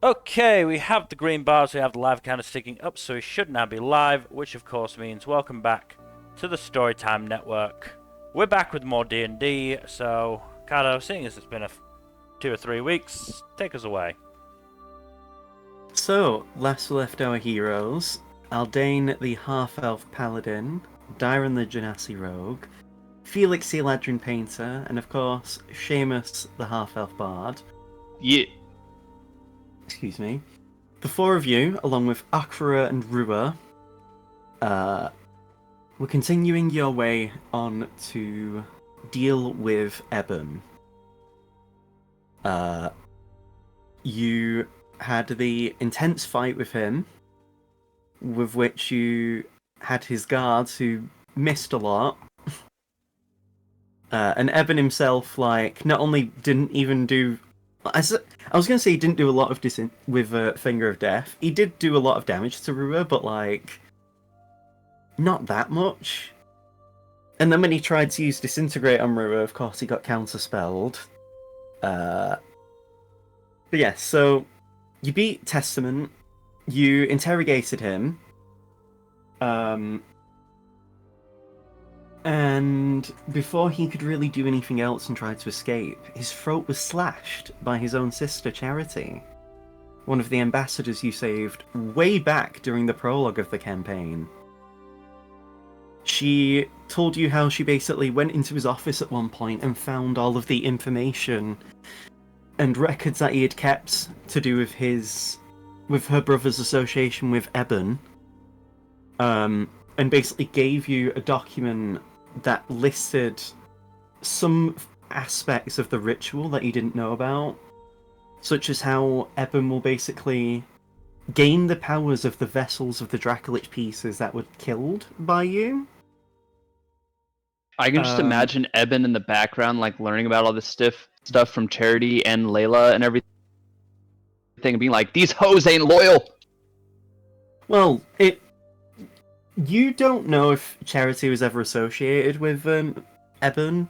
Okay, we have the green bars, we have the live counter sticking up, so we should now be live, which of course means welcome back to the Storytime Network. We're back with more D&D, so Cardo, seeing as it's been 2 or 3 weeks, take us away. So, last we left our heroes, Aldane the Half-Elf Paladin, Dyron the Genasi Rogue, Felix the Eladrin Painter, and of course, Seamus the Half-Elf Bard. Yeah. Excuse me. The four of you, along with Akra and Rua, were continuing your way on to deal with Ebon. You had the intense fight with him, with which you had his guards who missed a lot. And Ebon himself, not only didn't even do... I was going to say he didn't do a lot of with Finger of Death. He did do a lot of damage to Rua, but, not that much. And then when he tried to use Disintegrate on Rua, of course, he got counterspelled. But yeah, so you beat Testament, you interrogated him, and before he could really do anything else and try to escape, his throat was slashed by his own sister, Charity, one of the ambassadors you saved way back during the prologue of the campaign. She told you how she basically went into his office at one point and found all of the information and records that he had kept to do with her brother's association with Ebon, and basically gave you a document that listed some aspects of the ritual that you didn't know about, such as how Ebon will basically gain the powers of the vessels of the Dracolich pieces that were killed by you. I can just imagine Ebon in the background, learning about all this stuff from Charity and Layla and everything, and being like, "These hoes ain't loyal." Well, you don't know if Charity was ever associated with Ebon.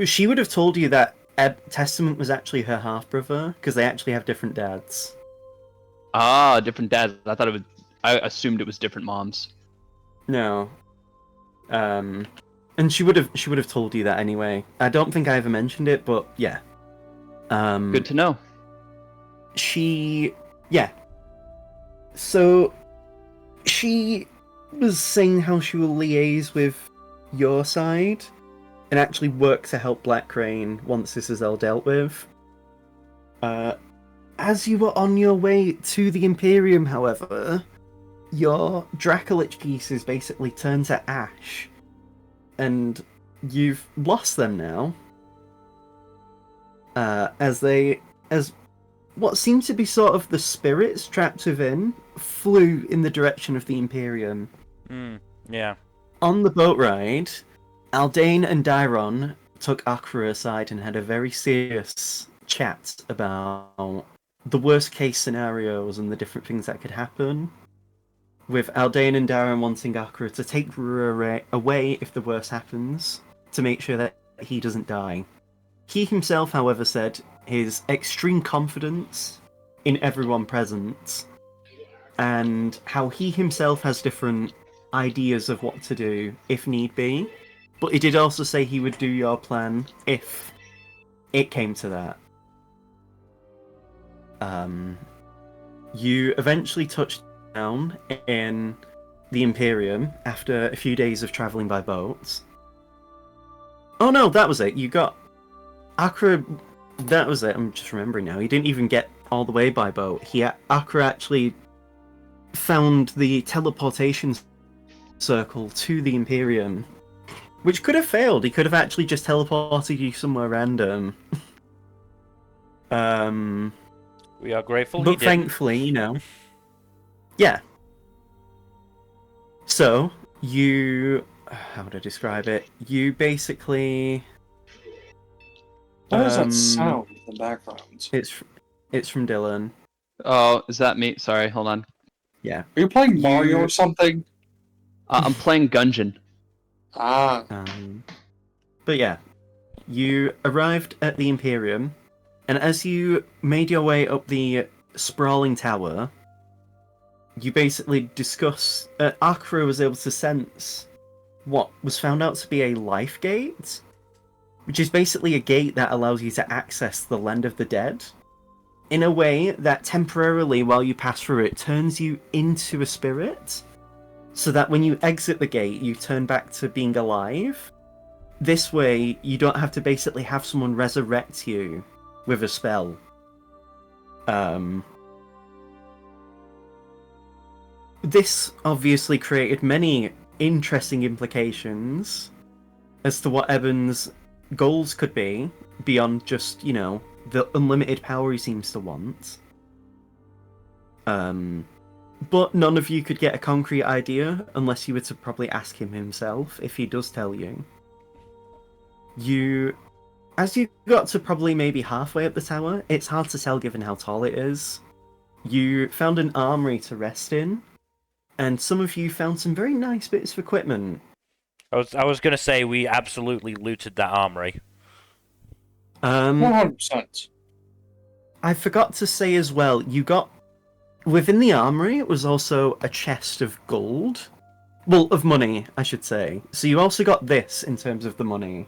She would have told you that Testament was actually her half-brother, because they actually have different dads. Ah, different dads. I assumed it was different moms. No. And she would have told you that anyway. I don't think I ever mentioned it, but yeah. Good to know. Yeah. So, she was saying how she will liaise with your side and actually work to help Black Crane once this is all dealt with. As you were on your way to the Imperium, however, your Dracolich pieces basically turned to ash, and you've lost them now. As what seemed to be sort of the spirits trapped within flew in the direction of the Imperium. Yeah. On the boat ride, Aldane and Dyron took Akra aside and had a very serious chat about the worst case scenarios and the different things that could happen, with Aldane and Dyron wanting Akra to take Rura away if the worst happens, to make sure that he doesn't die. He himself, however, said his extreme confidence in everyone present, and how he himself has different ideas of what to do if need be, but he did also say he would do your plan if it came to that. You eventually touched down in the Imperium after a few days of travelling by boat. Oh no, that was it. You got Akra. That was it. I'm just remembering now. He didn't even get all the way by boat. Akra actually found the teleportation circle to the Imperium, which could have failed. He could have actually just teleported you somewhere random. We are grateful but thankfully, yeah. So, how would I describe it? You basically... What is that sound in the background? It's from Dylan. Oh, is that me? Sorry, hold on. Yeah. Are you playing Mario or something? I'm playing Gungeon. Ah. But yeah, you arrived at the Imperium, and as you made your way up the sprawling tower, you basically discuss. Akira was able to sense what was found out to be a life gate, which is basically a gate that allows you to access the land of the dead in a way that temporarily, while you pass through it, turns you into a spirit, so that when you exit the gate, you turn back to being alive. This way, you don't have to basically have someone resurrect you with a spell. This obviously created many interesting implications as to what Ebon's goals could be, beyond just, the unlimited power he seems to want. But none of you could get a concrete idea unless you were to probably ask him himself, if he does tell you. As you got to probably maybe halfway up the tower, it's hard to tell given how tall it is. You found an armory to rest in, and some of you found some very nice bits of equipment. I was gonna say we absolutely looted that armory. 100%. I forgot to say as well, you got... Within the armory, it was also a chest of gold. Well, of money, I should say. So you also got this in terms of the money.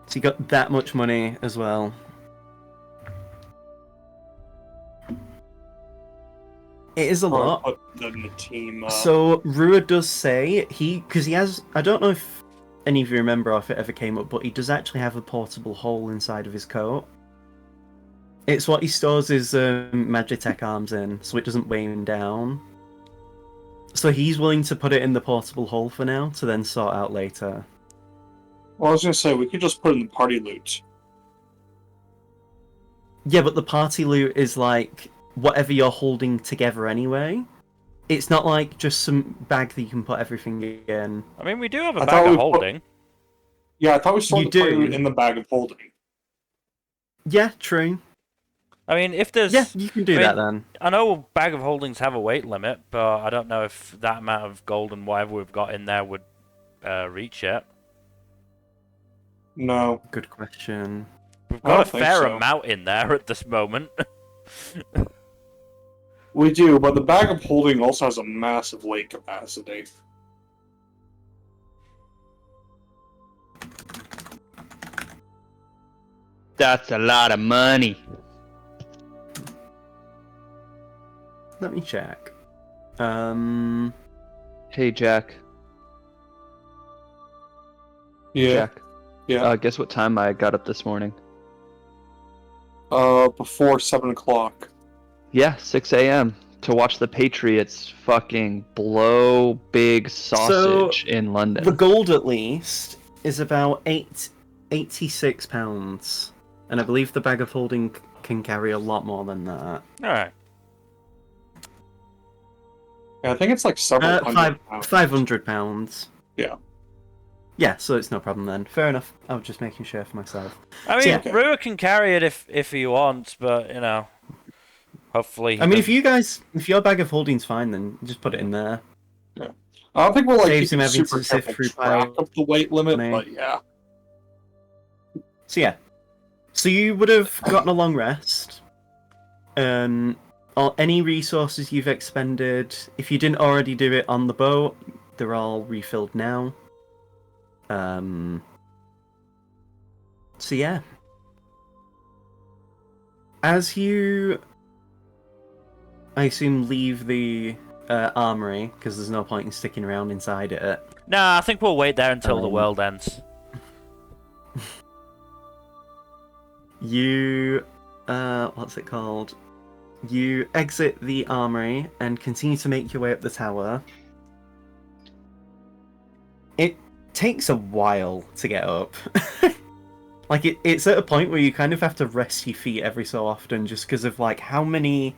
So you got that much money as well. It is a lot. Put them in the team. So Rua does say because he has. I don't know if any of you remember or if it ever came up, but he does actually have a portable hole inside of his coat. It's what he stores his Magitech arms in, so it doesn't weigh him down. So he's willing to put it in the portable hole for now, to then sort out later. Well, I was gonna say we could just put it in the party loot. Yeah, but the party loot is like whatever you're holding together anyway. It's not like just some bag that you can put everything in. I mean, we do have a I bag thought of we holding. Yeah, I thought we stored You the party do. loot in the bag of holding. Yeah, true. I mean, if there's... Yeah, you can do that then. I know bag of holdings have a weight limit, but I don't know if that amount of gold and whatever we've got in there would reach it. No. Good question. We've I got a don't think fair so. amount in there at this moment. We do, but the bag of holding also has a massive weight capacity. That's a lot of money. Let me check. Hey, Jack. Yeah. Jack. Yeah. Guess what time I got up this morning? Before 7 o'clock. Yeah, 6 a.m. to watch the Patriots fucking blow big sausage in London. The gold, at least, is about 86 pounds. And I believe the bag of holding can carry a lot more than that. Alright. Yeah, I think it's like several hundred pounds. 500 pounds. Yeah. Yeah, so it's no problem then. Fair enough. I was just making sure for myself. I mean, So, yeah. Rua can carry it if he wants, but, hopefully... he I mean, doesn't. if your bag of holding's fine, then just put it in there. I don't think we're like Saves him keeping having super to sift careful through track pile of the weight limit, money. but yeah. So yeah. So you would have gotten a long rest. Or any resources you've expended, if you didn't already do it on the boat, they're all refilled now. So yeah. As you, I assume, leave the armory, because there's no point in sticking around inside it. Nah, I think we'll wait there until the world ends. You, what's it called? You exit the armory and continue to make your way up the tower. It takes a while to get up. Like, it's at a point where you kind of have to rest your feet every so often just because of, like, how many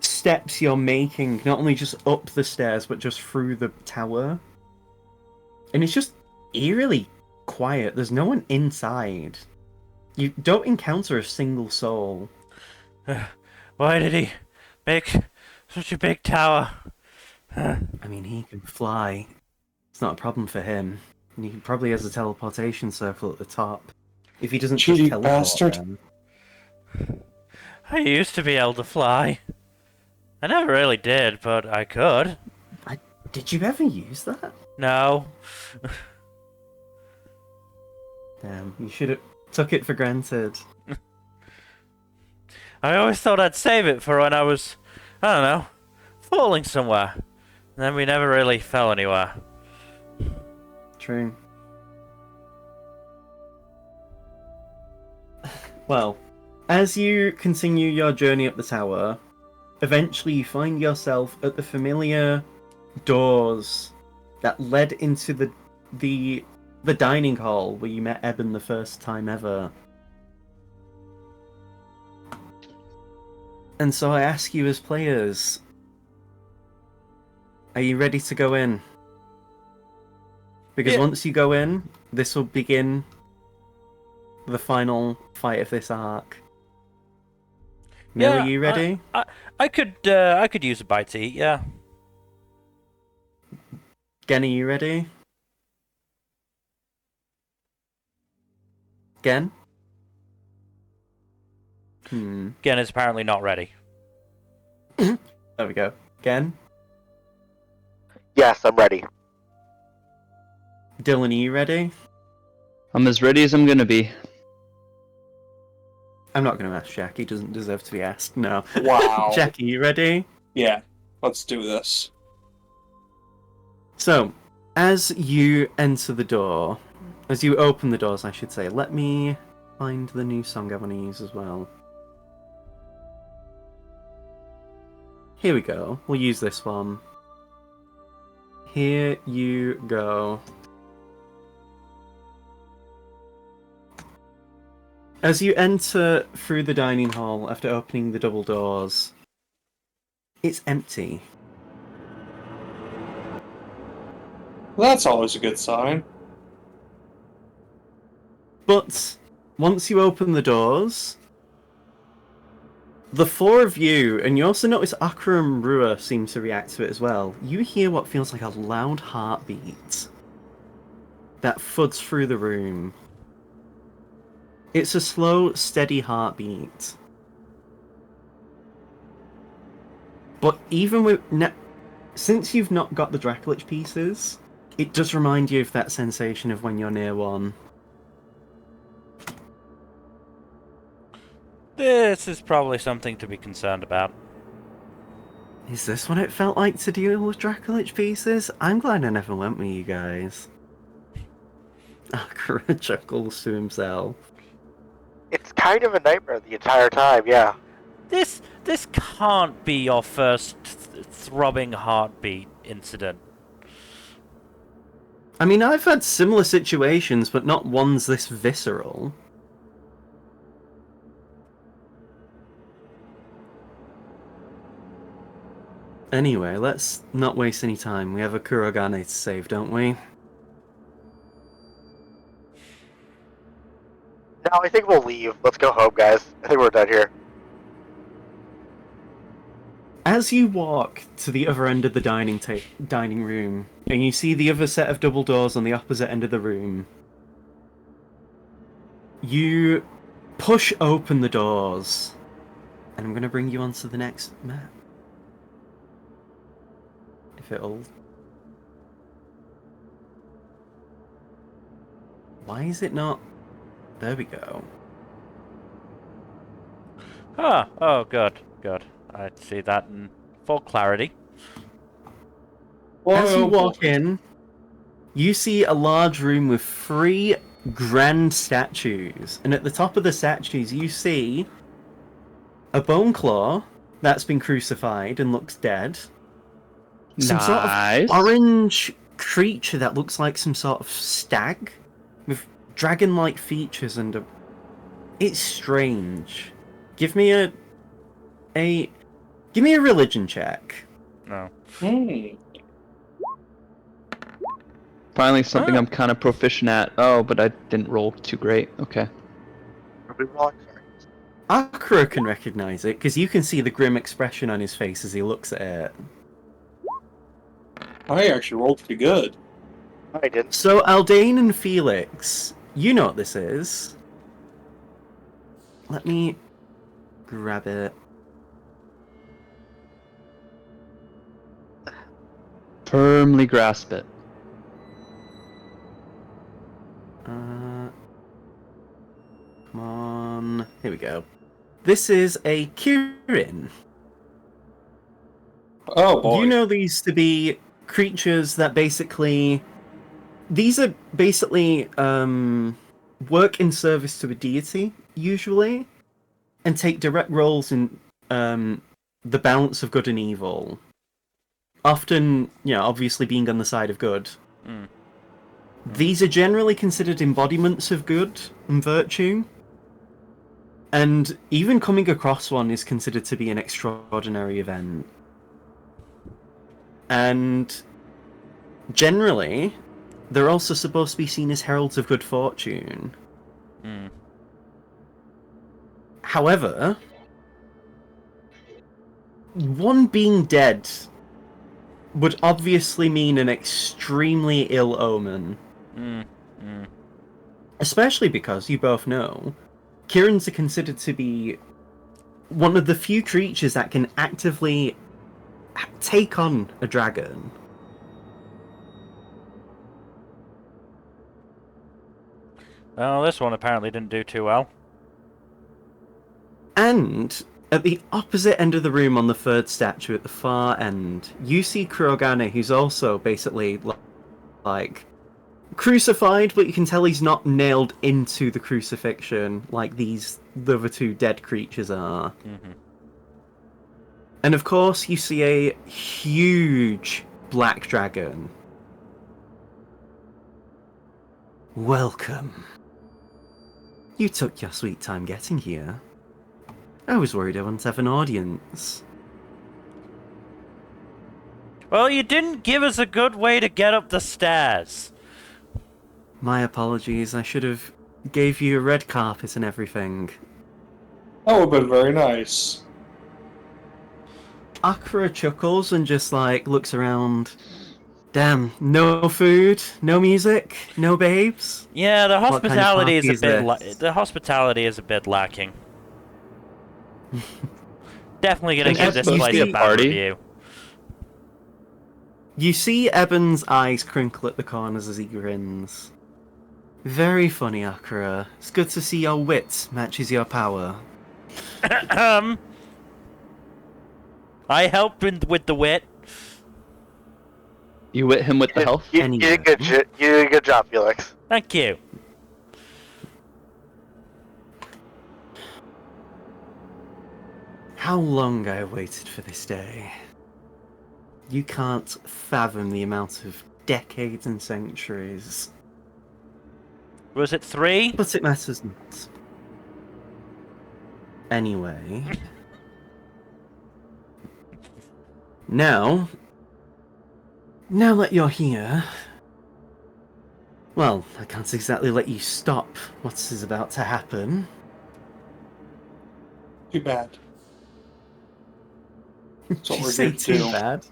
steps you're making, not only just up the stairs, but just through the tower. And it's just eerily quiet. There's no one inside. You don't encounter a single soul. Why did he make Such a big tower. I mean, he can fly. It's not a problem for him. And he probably has a teleportation circle at the top. If he doesn't just Cheaty teleport, bastard. then... I used to be able to fly. I never really did, but I could. Did you ever use that? No. Damn, you should have took it for granted. I always thought I'd save it for when I was, I don't know, falling somewhere. And then we never really fell anywhere. True. Well, as you continue your journey up the tower, eventually you find yourself at the familiar doors that led into the dining hall where you met Ebon the first time ever. And so I ask you as players, are you ready to go in? Because Yeah. once you go in, this will begin the final fight of this arc. Mill, Yeah, are you ready? I could use a bite to eat, yeah. Gen, are you ready? Gen? Gen is apparently not ready. There we go. Gen? Yes, I'm ready. Dylan, are you ready? I'm as ready as I'm gonna be. I'm not going to ask Jack. He doesn't deserve to be asked. No. Wow. Jack, are you ready? Yeah, let's do this. So, as you enter the door, as you open the doors, I should say, let me find the new song I want to use as well. Here we go. We'll use this one. Here you go. As you enter through the dining hall after opening the double doors, it's empty. Well, that's always a good sign. But once you open the doors, the four of you, and you also notice Akra and Rua seem to react to it as well, you hear what feels like a loud heartbeat that thuds through the room. It's a slow, steady heartbeat. But even with... since you've not got the Dracolich pieces, it does remind you of that sensation of when you're near one. This is probably something to be concerned about. Is this what it felt like to deal with Dracolich pieces? I'm glad I never went with you guys. Akira chuckles to himself. It's kind of a nightmare the entire time, yeah. This can't be your first throbbing heartbeat incident. I mean, I've had similar situations, but not ones this visceral. Anyway, let's not waste any time. We have a Kurogane to save, don't we? No, I think we'll leave. Let's go home, guys. I think we're done here. As you walk to the other end of the dining room, and you see the other set of double doors on the opposite end of the room, you push open the doors, and I'm going to bring you onto the next map. If it'll... Why is it not... There we go. Oh, good. I see that in full clarity. As you walk in, you see a large room with 3 grand statues, and at the top of the statues you see a bone claw that's been crucified and looks dead. Some sort of orange creature that looks like some sort of stag with dragon-like features and a... It's strange. Give me a religion check. No. Finally, something I'm kind of proficient at. Oh, but I didn't roll too great. Okay. Are we rolling? Sorry. Akira can recognize it, because you can see the grim expression on his face as he looks at it. I actually rolled pretty good. I didn't. So, Aldane and Felix, you know what this is. Let me grab it. Firmly grasp it. Come on. Here we go. This is a Kirin. Oh boy. You know these to be creatures that basically... These are basically work in service to a deity, usually, and take direct roles in the balance of good and evil. Often, obviously being on the side of good. These are generally considered embodiments of good and virtue. And even coming across one is considered to be an extraordinary event. And generally, they're also supposed to be seen as heralds of good fortune. However, one being dead would obviously mean an extremely ill omen. Especially because, you both know, Kirins are considered to be one of the few creatures that can actively take on a dragon. Well, this one apparently didn't do too well. And at the opposite end of the room on the third statue at the far end, you see Kurogane, who's also basically like crucified, but you can tell he's not nailed into the crucifixion like the other two dead creatures are. And of course, you see a huge black dragon. Welcome. You took your sweet time getting here. I was worried I wouldn't have an audience. Well, you didn't give us a good way to get up the stairs. My apologies, I should have gave you a red carpet and everything. That would have been very nice. Akira chuckles and just looks around. Damn, no food, no music, no babes. Yeah, the What kind of hospitality is party a bit is this? the hospitality is a bit lacking. Definitely gonna And give this you place see- a bad Party? review. You see Eben's eyes crinkle at the corners as he grins. Very funny, Akira. It's good to see your wit matches your power. I helped with the wit. You hit him with the health? You did a good job, Felix. Thank you. How long I have waited for this day. You can't fathom the amount of decades and centuries. Was it 3? But it matters not. Anyway. Now that you're here... Well, I can't exactly let you stop what is about to happen. Too bad. That's what You we're say here to too do. bad.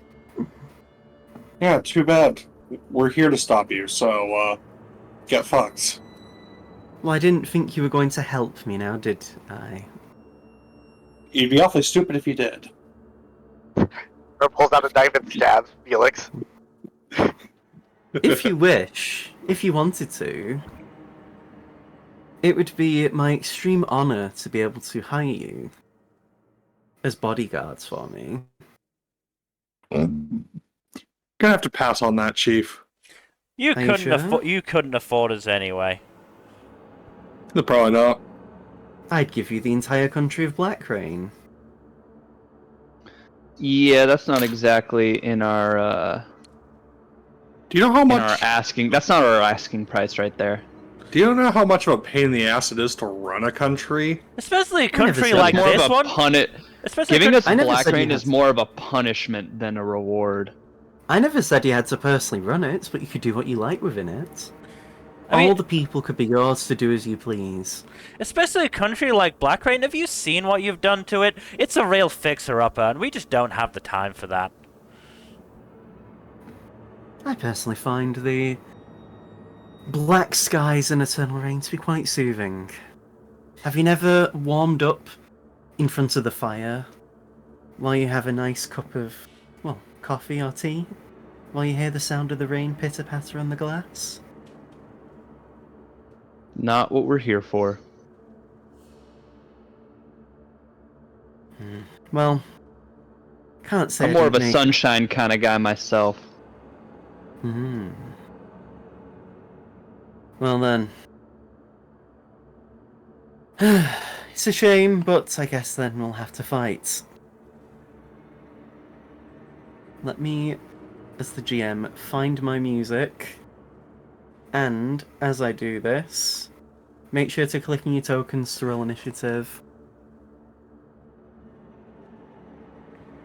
Yeah, too bad. We're here to stop you, so, get fucked. Well, I didn't think you were going to help me now, did I? You'd be awfully stupid if you did. Or pulls out a knife and stabs Felix. If you wish, if you wanted to, it would be my extreme honor to be able to hire you as bodyguards for me. Gonna have to pass on that, Chief. You Are you couldn't sure? you couldn't afford us anyway. Probably not. I'd give you the entire country of Blackrain. Yeah, that's not exactly in our Do you know how in much? our asking. That's not our asking price right there. Do you know how much of a pain in the ass it is to run a country? Especially a I never country said like that. More this of a one. puni- Especially a Giving us I never Black said you Rain had is to. more of a punishment than a reward. I never said you had to personally run it, but you could do what you like within it. I mean, all the people could be yours to do as you please. especially a country like Blackrain, have you seen what you've done to it? It's a real fixer-upper, and we just don't have the time for that. I personally find the black skies and eternal rain to be quite soothing. Have you never warmed up in front of the fire while you have a nice cup of, well, coffee or tea? While you hear the sound of the rain pitter-patter on the glass? Not what we're here for. Well, can't say I'm I more of did a make- sunshine kind of guy myself. Hmm. Well then. It's a shame, but I guess then we'll have to fight. Let me, as the GM, find my music. And, as I do this, make sure to click on your tokens to roll initiative.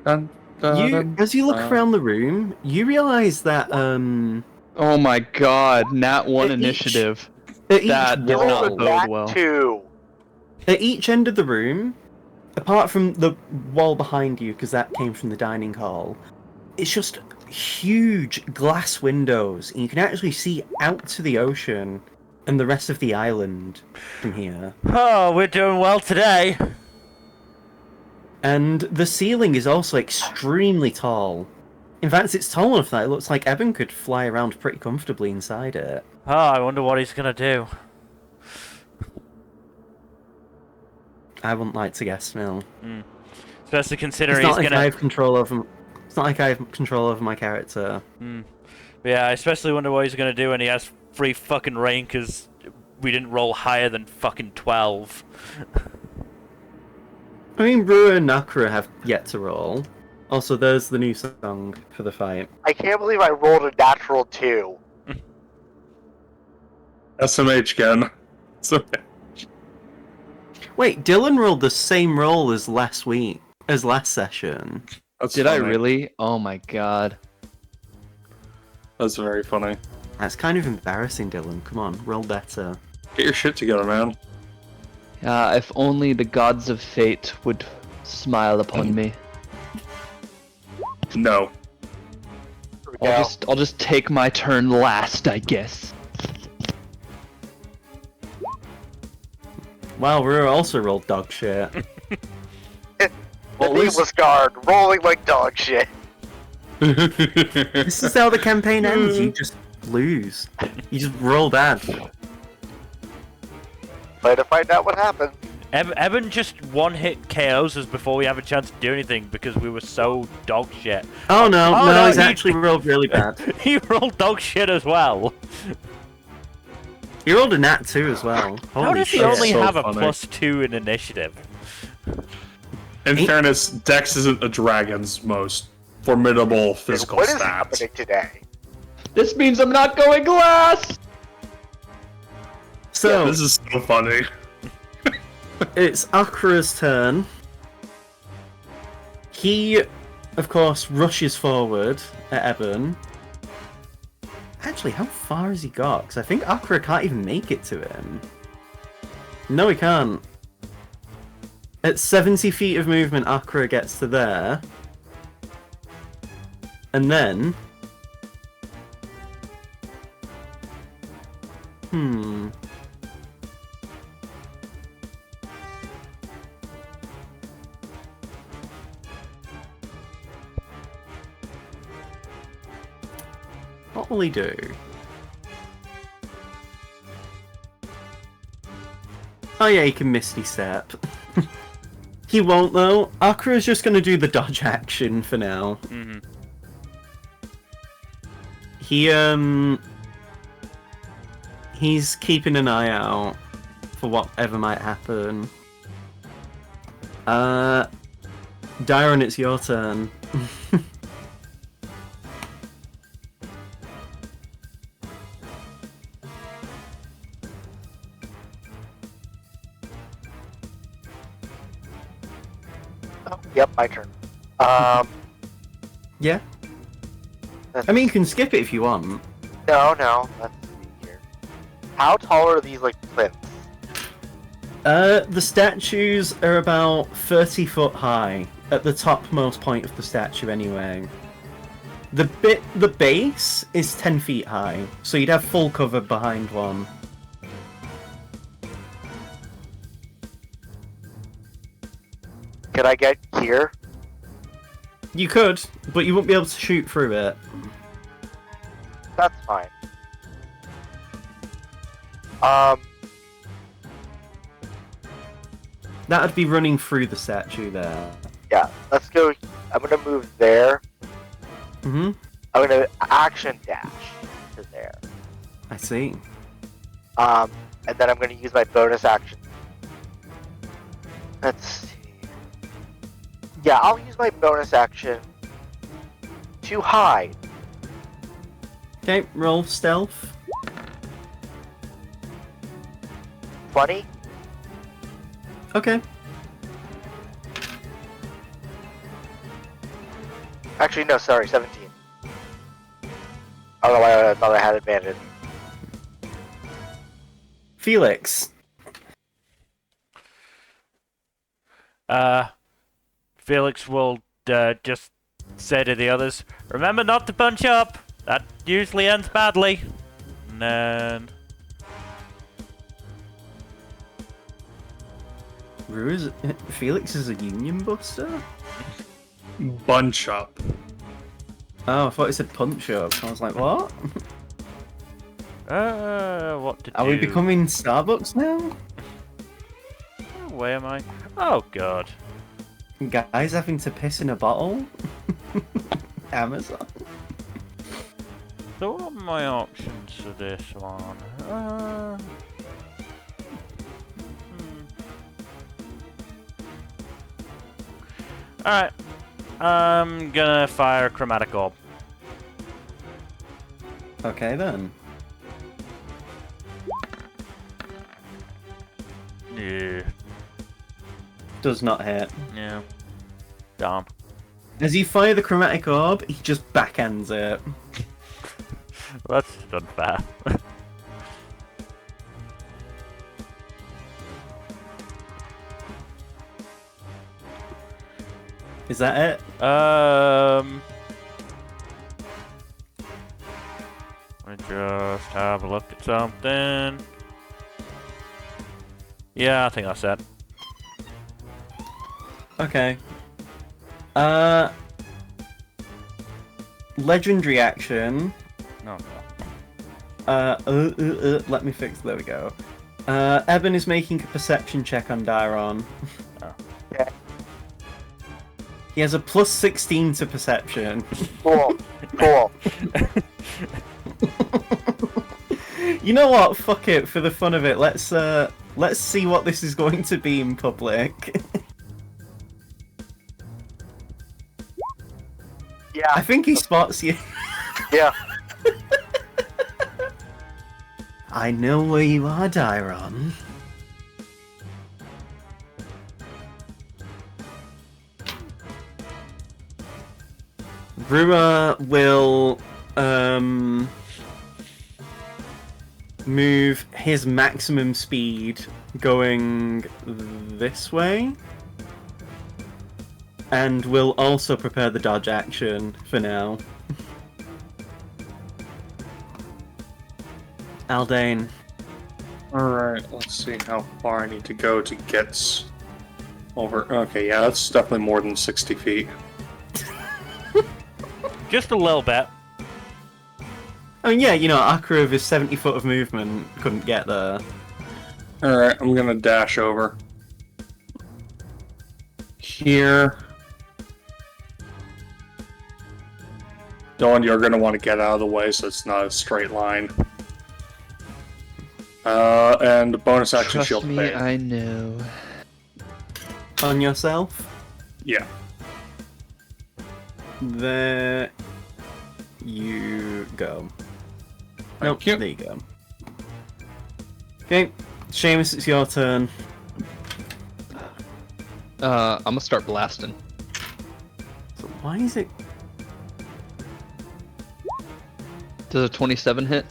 As you look around the room, you realise that, Oh my god, nat 1 At each- initiative. at each That does wall, not bode well. Two. at each end of the room, apart from the wall behind you, because that came from the dining hall, it's just huge glass windows, and you can actually see out to the ocean and the rest of the island from here. Oh, we're doing well today. And the ceiling is also extremely tall. In fact, it's tall enough that it looks like Ebon could fly around pretty comfortably inside it. Oh, I wonder what he's gonna do. I wouldn't like to guess, Mill. Especially It's considering not he's like gonna... I have control over. It's not like I have control over my character. Yeah, I especially wonder what he's gonna do when he has free fucking rain, because we didn't roll higher than fucking 12. I mean, Brewer and Nakura have yet to roll. Also, there's the new song for the fight. I can't believe I rolled a natural 2. SMH again. Wait, Dylan rolled the same roll as last session. That's Did I funny. really? Oh my god. That's very funny. That's kind of embarrassing, Dylan. Come on, roll better. Get your shit together, man. If only the gods of fate would smile upon me. No. Here we go. I'll just take my turn last, I guess. Wow, Brewer also rolled dog shit. The What was- Nameless Guard, rolling like dog shit. This is how the campaign ends. You just lose. You just roll bad. Play to find out what happened. Evan just one-hit KOs us before we have a chance to do anything because we were so dog shit. Oh no, Oh, no, no, he's he- actually rolled really bad. He rolled dog shit as well. He rolled a nat 2 as well. How Holy does he shit. only So have a funny. +2 in initiative? In fairness, Dex isn't a dragon's most formidable physical What is stat. happening today? This means I'm not going last! So, This is so funny. it's Akura's turn. He, of course, rushes forward at Ebon. Actually, how far has he got? Because I think Akura can't even make it to him. No, he can't. At 70 feet of movement, Akura gets to there. And then... What will he do? Oh yeah, he can Misty Step. He won't though. Akura's just gonna do the dodge action for now. He's keeping an eye out for whatever might happen. Dyron, it's your turn. Oh, yep, my turn. Yeah. I mean, you can skip it if you want. No, let's see here. How tall are these, like, plinths? The statues are about 30 foot high at the topmost point of the statue, anyway. The base is 10 feet high, so you'd have full cover behind one. Could I get here? You could, but you wouldn't be able to shoot through it. That's fine. That'd be running through the statue there. Yeah, let's go. I'm gonna move there. Mm-hmm. I'm gonna action dash to there. I see. And then I'm gonna use my bonus action. Let's see. Yeah, I'll use my bonus action to hide. Okay, roll stealth. 20? Okay. Actually, no, sorry, 17. I don't know why I thought I had advantage. Felix. Felix will just say to the others, "Remember not to bunch up. That usually ends badly." And then Felix is a union buster? Bunch up. Oh, I thought it said punch up. I was like, what? what to do? Are we becoming Starbucks now? Where am I? Oh god. Guys having to piss in a bottle? Amazon. So what are my options for this one? Alright. I'm gonna fire a chromatic orb. Okay then. Yeah. Does not hit. Yeah. Darn. As you fire the chromatic orb, he just backhands it. That's unfair. Is that it? Let me just have a look at something. Yeah, I think that's it. Okay. Legendary action. No. Let me fix. There we go. Ebon is making a perception check on Dairon. Oh. Okay. He has a plus 16 to perception. Cool. Cool. You know what? Fuck it. For the fun of it, let's see what this is going to be in public. Yeah. I think he spots you. Yeah. I know where you are, Dairon. Brewer will move his maximum speed going this way. And will also prepare the dodge action for now. Aldane. Alright, let's see how far I need to go to get over. Okay, yeah, that's definitely more than 60 feet. Just a little bit. I mean, yeah, you know, Akira with his 70 foot of movement couldn't get there. Alright, I'm gonna dash over. Here. Dawn, you're gonna want to get out of the way so it's not a straight line. And bonus action Trust shield me, fade. I know. On yourself. Yeah. There you go. Nope, you. there you go. Okay, Seamus, it's your turn. I'm gonna start blasting. So why is it... Does a 27 hit?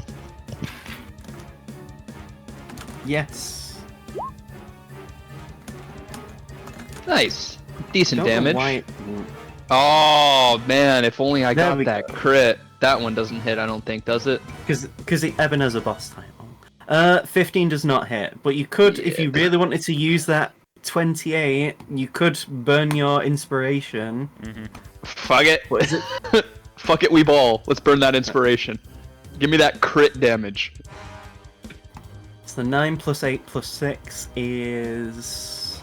Yes. Nice. Decent Don't know damage. why it- Oh man, if only I There got we that go. crit. That one doesn't hit, I don't think, does it? Because Ebon has a boss title. 15 does not hit, but you could, if you really wanted to use that 28, you could burn your inspiration. Fuck it. What is it? Fuck it, we ball. Let's burn that inspiration. Give me that crit damage. So 9 plus 8 plus 6 is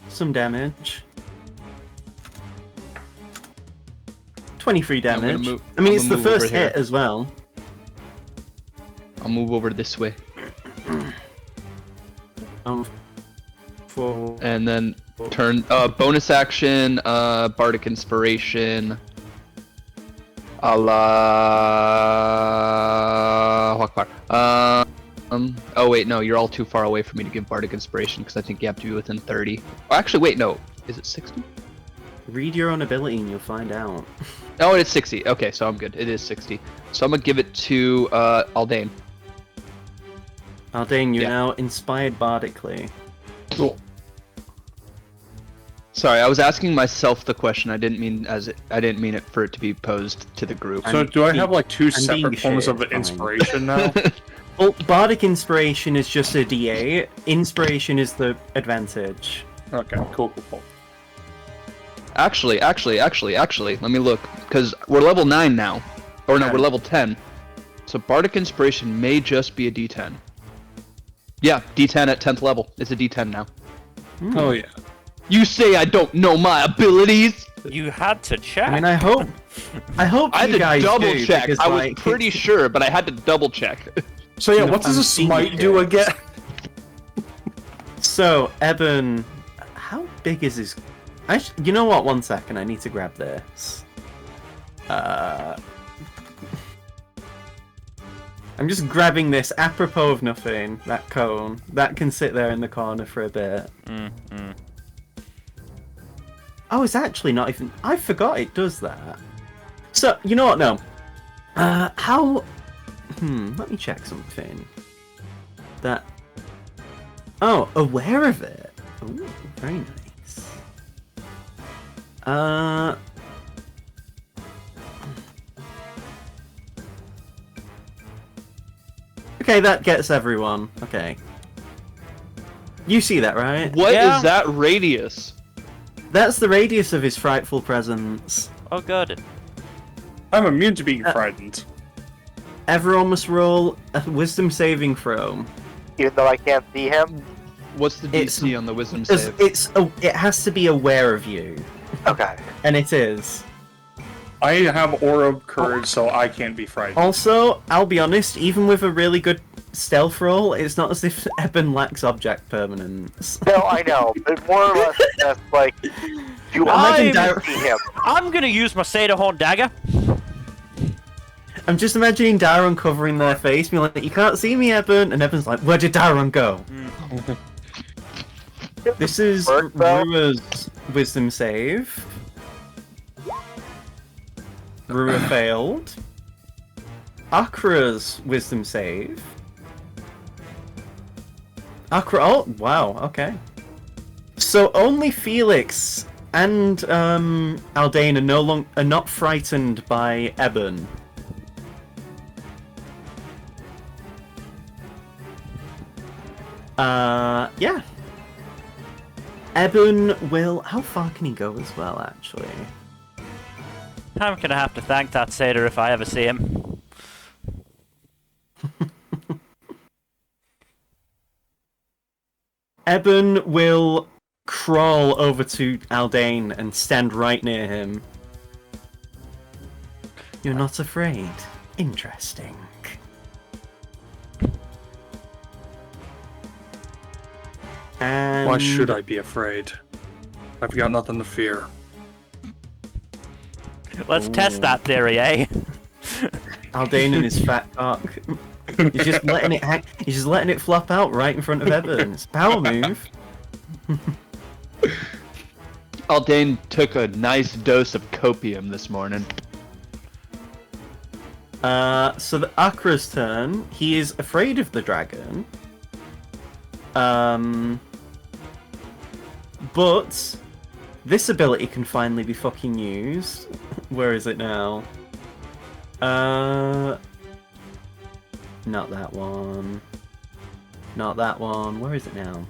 some damage. 23 I'm gonna damage. move- I mean, I'm it's gonna the move over first here. hit as well. I'll move over this way. For And then turn bonus action, bardic inspiration. Allah Akbar. Oh wait, no, you're all too far away for me to give bardic inspiration because I think you have to be within 30. Oh, actually, wait, no. Is it 60? read your own ability and you'll find out. Oh, it's 60. Okay, so I'm good. It is 60. So I'm gonna give it to Aldane. Aldane, you're Yeah. now inspired bardically. Cool. Sorry, I was asking myself the question. I didn't mean it for it to be posed to the group. So do I have like two I'm being separate forms of shit, fine. inspiration now? Well, bardic inspiration is just a D8. Inspiration is the advantage. Okay, cool. Actually, let me look, because we're level 9 now. Or no, 10. we're level 10. So Bardic Inspiration may just be a D10. Yeah, D10 at 10th level. It's a D10 now. Oh yeah. You say I don't know my abilities? You had to check. I mean, I hope I had you to guys double do, check. because, I was like, pretty sure, but I had to double check. So yeah, You know, what does I'm a smite seeing do it. again? So, Ebon, how big is his... You know what? 1 second, I need to grab this. I'm just grabbing this apropos of nothing, that cone. That can sit there in the corner for a bit. Oh, it's actually not even... I forgot it does that. So, you know what? No. How... let me check something. That... Oh, aware of it. Ooh, very nice. Okay, that gets everyone. Okay. You see that, right? What is Yeah. that radius? That's the radius of his frightful presence. Oh, good. I'm immune to being frightened. Everyone must roll a wisdom saving throw. Even though I can't see him? What's the It's- DC on the wisdom Because save? it has to be aware of you. Okay. And it is. I have aura of courage, so I can't be frightened. Also, I'll be honest, even with a really good stealth roll, it's not as if Ebon lacks object permanence. No, I know, but more or less, that's like, do Imagine I Dar- see him? I'm gonna use my Seder Horn Dagger. I'm just imagining Daron covering their face, being like, "You can't see me, Ebon," and Ebon's like, "Where did Daron go?" This is Work, bro. Rua's wisdom save. Rua failed. Akra's wisdom save. Akra. Oh, wow. Okay. So only Felix and Aldane are not frightened by Ebon. Yeah. Ebon will... How far can he go as well, actually? I'm gonna have to thank that Seder if I ever see him. Ebon will crawl over to Aldane and stand right near him. You're not afraid. Interesting. And... Why should I be afraid? I've got nothing to fear. Let's test that theory, eh? Aldane and his fat cock. He's just letting it hang. He's just letting it flop out right in front of Ebon. It's a power move. Aldane took a nice dose of copium this morning. So the Akra's turn. He is afraid of the dragon. But this ability can finally be fucking used. Where is it now? Not that one. Not that one. Where is it now?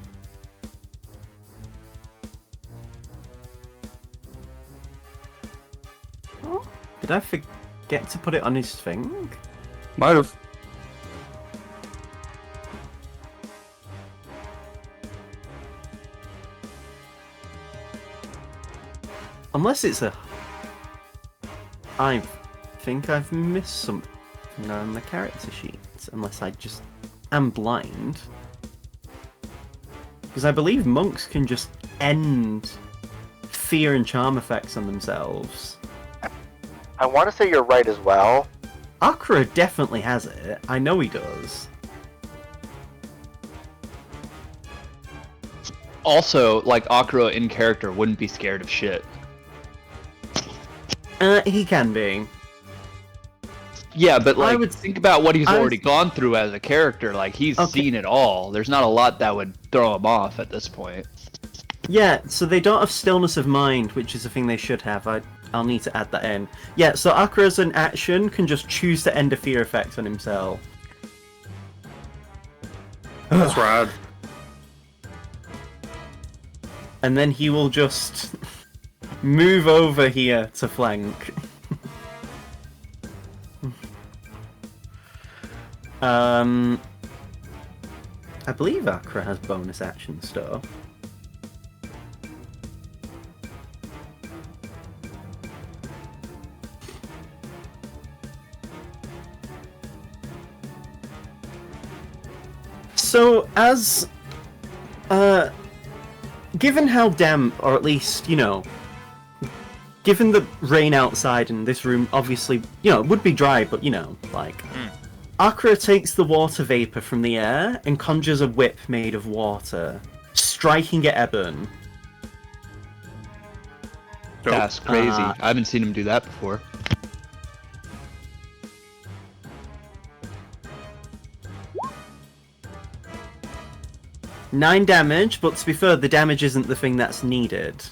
Did I forget to put it on his thing? Might have. Unless it's a... I think I've missed something on the character sheet. Unless I just am blind. Because I believe monks can just end fear and charm effects on themselves. I want to say you're right as well. Akra definitely has it. I know he does. Also, like, Akira in character wouldn't be scared of shit. He can be. Yeah, but I like, would- think about what he's I would- already gone through as a character. Like, he's Okay. seen it all. There's not a lot that would throw him off at this point. Yeah, so they don't have stillness of mind, which is a thing they should have. I'll need to add that in. Yeah, so Akra as an action can just choose to end a fear effect on himself. That's rad. And then he will just move over here to flank. I believe Akra has bonus action stuff. So, as given how damp, or at least, you know, given the rain outside and this room obviously, you know, it would be dry, but, you know, like... Akra takes the water vapor from the air and conjures a whip made of water, striking at Ebon. That's crazy. Uh, I haven't seen him do that before. Nine damage, but to be fair, the damage isn't the thing that's needed.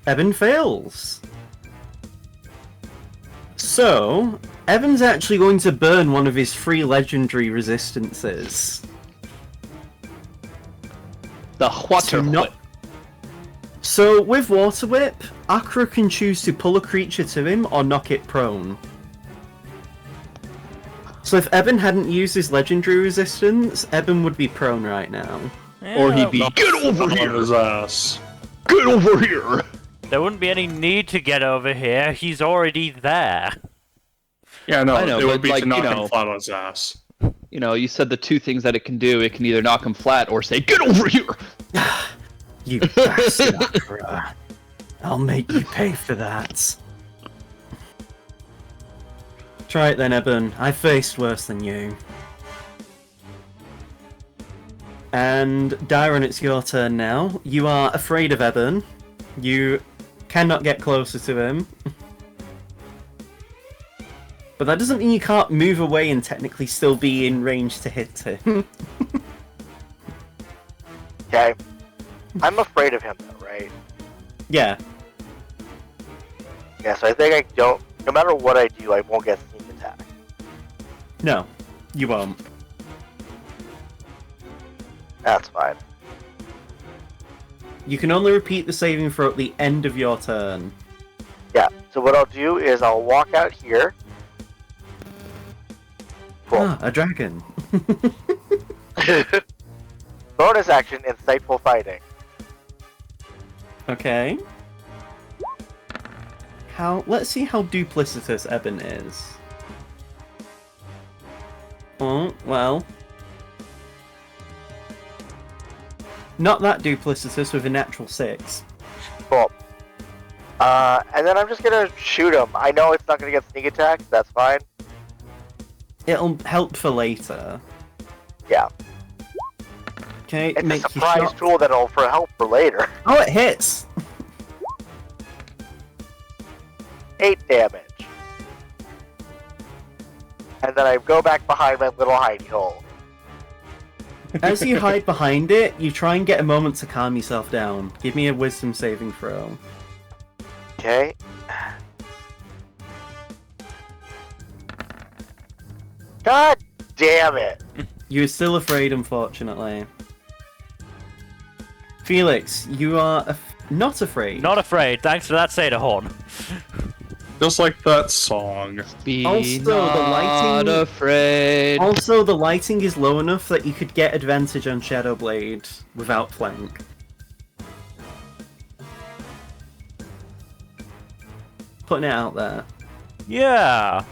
Ebon fails. So, Ebon's actually going to burn one of his free legendary resistances. The water So not- whip. So, with Water Whip, Akra can choose to pull a creature to him or knock it prone. So if Ebon hadn't used his legendary resistance, Ebon would be prone right now. Or he'd be, Knock get over on here! his ass. Get over here! There wouldn't be any need to get over here. He's already there. Yeah, no, I know, it would but, be like, to knock you him know- flat on his ass. You know, you said the two things that it can do. It can either knock him flat or say, get over here! You bastard, Akra. I'll make you pay for that. Try it then, Ebon. I faced worse than you. And Dyron, it's your turn now. You are afraid of Ebon. You cannot get closer to him. But that doesn't mean you can't move away and technically still be in range to hit him. Okay. I'm afraid of him though, right? Yeah. Yeah, so I think I don't. No matter what I do, I won't get sneak attack. No, you won't. That's fine. You can only repeat the saving throw at the end of your turn. Yeah. So what I'll do is I'll walk out here. Cool. Ah, a dragon. Bonus action, insightful fighting. Okay. Let's see how duplicitous Ebon is. Oh, well. Not that duplicitous with a natural 6. Cool. And then I'm just gonna shoot him. I know it's not gonna get sneak attack. That's fine. It'll help for later. Yeah. Okay, It's make a your surprise shot. tool that'll for help for later. Oh, it hits! 8 damage. And then I go back behind my little hidey hole. As you hide behind it, you try and get a moment to calm yourself down. Give me a wisdom saving throw. Okay. God damn it! You're still afraid, unfortunately. Felix, you are not afraid. Not afraid, thanks for that Seder Horn. Just like that song. Be Also, the not lighting- afraid. Also, the lighting is low enough that you could get advantage on Shadow Blade without flank. Putting it out there. Yeah.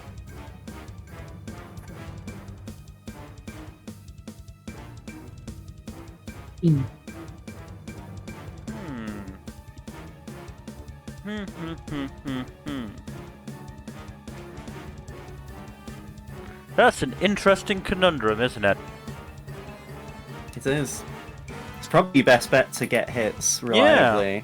That's an interesting conundrum, isn't it? It is. It's probably your best bet to get hits reliably.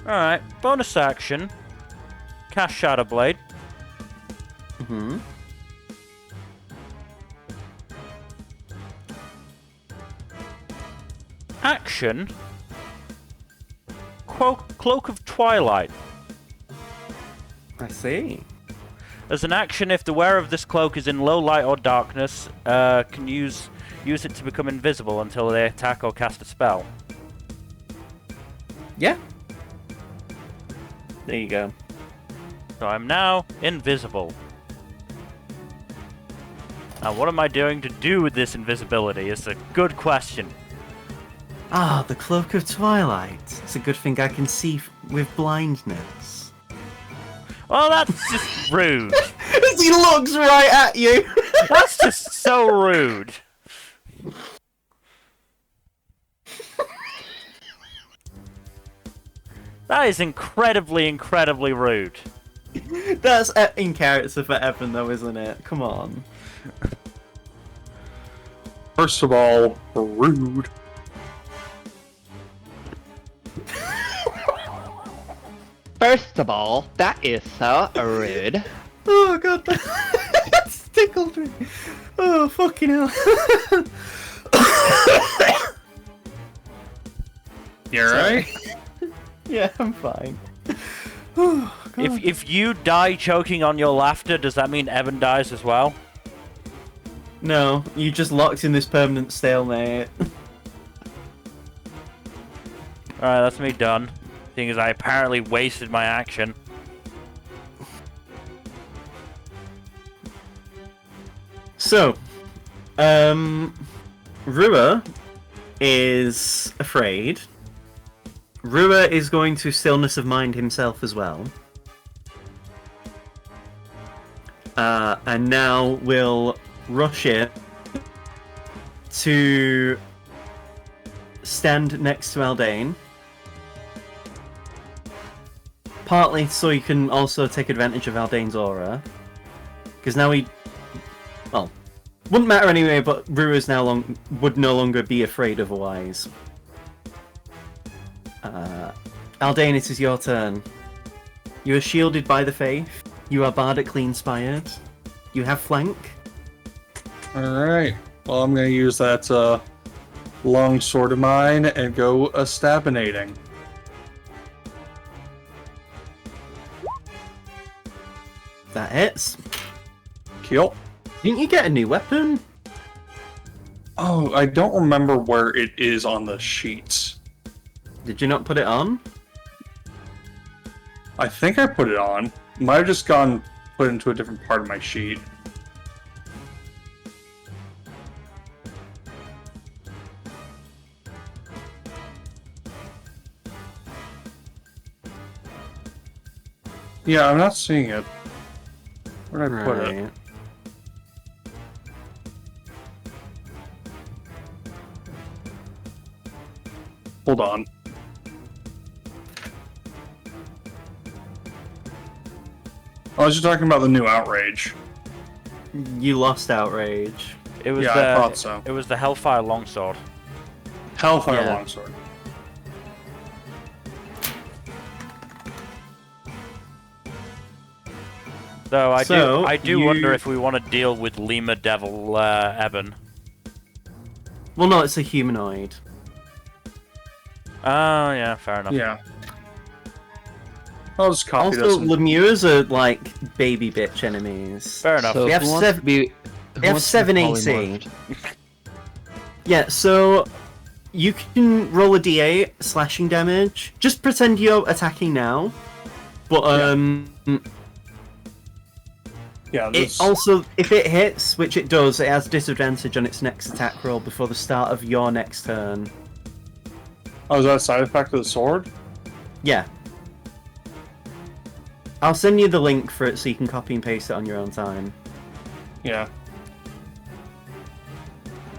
Alright, bonus action. Cast Shadow Blade. Mm-hmm. Action. Cloak of Twilight. I see. As an action, if the wearer of this cloak is in low light or darkness, can use it to become invisible until they attack or cast a spell. Yeah. There you go. So I'm now invisible. Now, what am I doing to do with this invisibility? It's a good question. Ah, the Cloak of Twilight. It's a good thing I can see with blindness. Well, that's just rude. He looks right at you! That's just so rude. That is incredibly, incredibly rude. That's in character for Evan, though, isn't it? Come on. First of all, rude. First of all, that is so rude. Oh god, that's tickled me. Oh, fucking hell. You alright? Yeah, I'm fine. Oh, God. If you die choking on your laughter, does that mean Evan dies as well? No, you just locked in this permanent stalemate. Alright, that's me done. Seeing as I apparently wasted my action. So, Rua is afraid. Rua is going to stillness of mind himself as well. And now will rush in to stand next to Aldane. Partly so you can also take advantage of Aldane's aura. Because now he... Well, wouldn't matter anyway, but Rua's now would no longer be afraid otherwise. Aldane, it is your turn. You are shielded by the faith. You are bardically inspired. You have flank. Alright. Well, I'm gonna use that long sword of mine and go stabinating. That hits. Kill. Didn't you get a new weapon? Oh, I don't remember where it is on the sheets. Did you not put it on? I think I put it on. Might have just gone put into a different part of my sheet. Yeah, I'm not seeing it. Where did I put it? Hold on. I was just talking about the new outrage. You lost Outrage. It was Yeah, the I thought so. It was the Hellfire Longsword. Hellfire Yeah. Longsword. Though I So, do wonder you- if we want to deal with Lemur Devil Ebon. Well, no, it's a humanoid. Oh yeah, fair enough. Yeah. I'll just copy Also, this. Lemures are like baby bitch enemies. Fair enough. So We have who wants seven- to be? who we have wants to be 7 AC. polymorphed? Yeah, so you can roll a d8 slashing damage. Just pretend you're attacking now. But Yeah, it this, also, if it hits, which it does, it has disadvantage on its next attack roll before the start of your next turn. oh, is that a side effect of the sword? Yeah. I'll send you the link for it so you can copy and paste it on your own time. Yeah.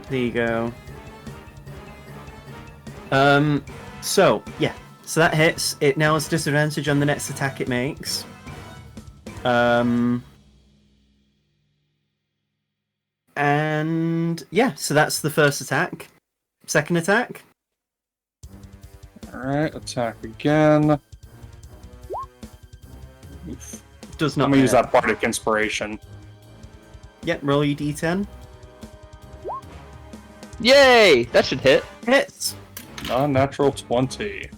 There you go. So, yeah. So that hits. It now has disadvantage on the next attack it makes. And, yeah, so that's the first attack. Second attack? Alright, attack again. Oof. Does I'm not gonna use hit. that Bardic Inspiration. Yep, roll your d10. Yay! That should hit. Hits! Non-natural 20.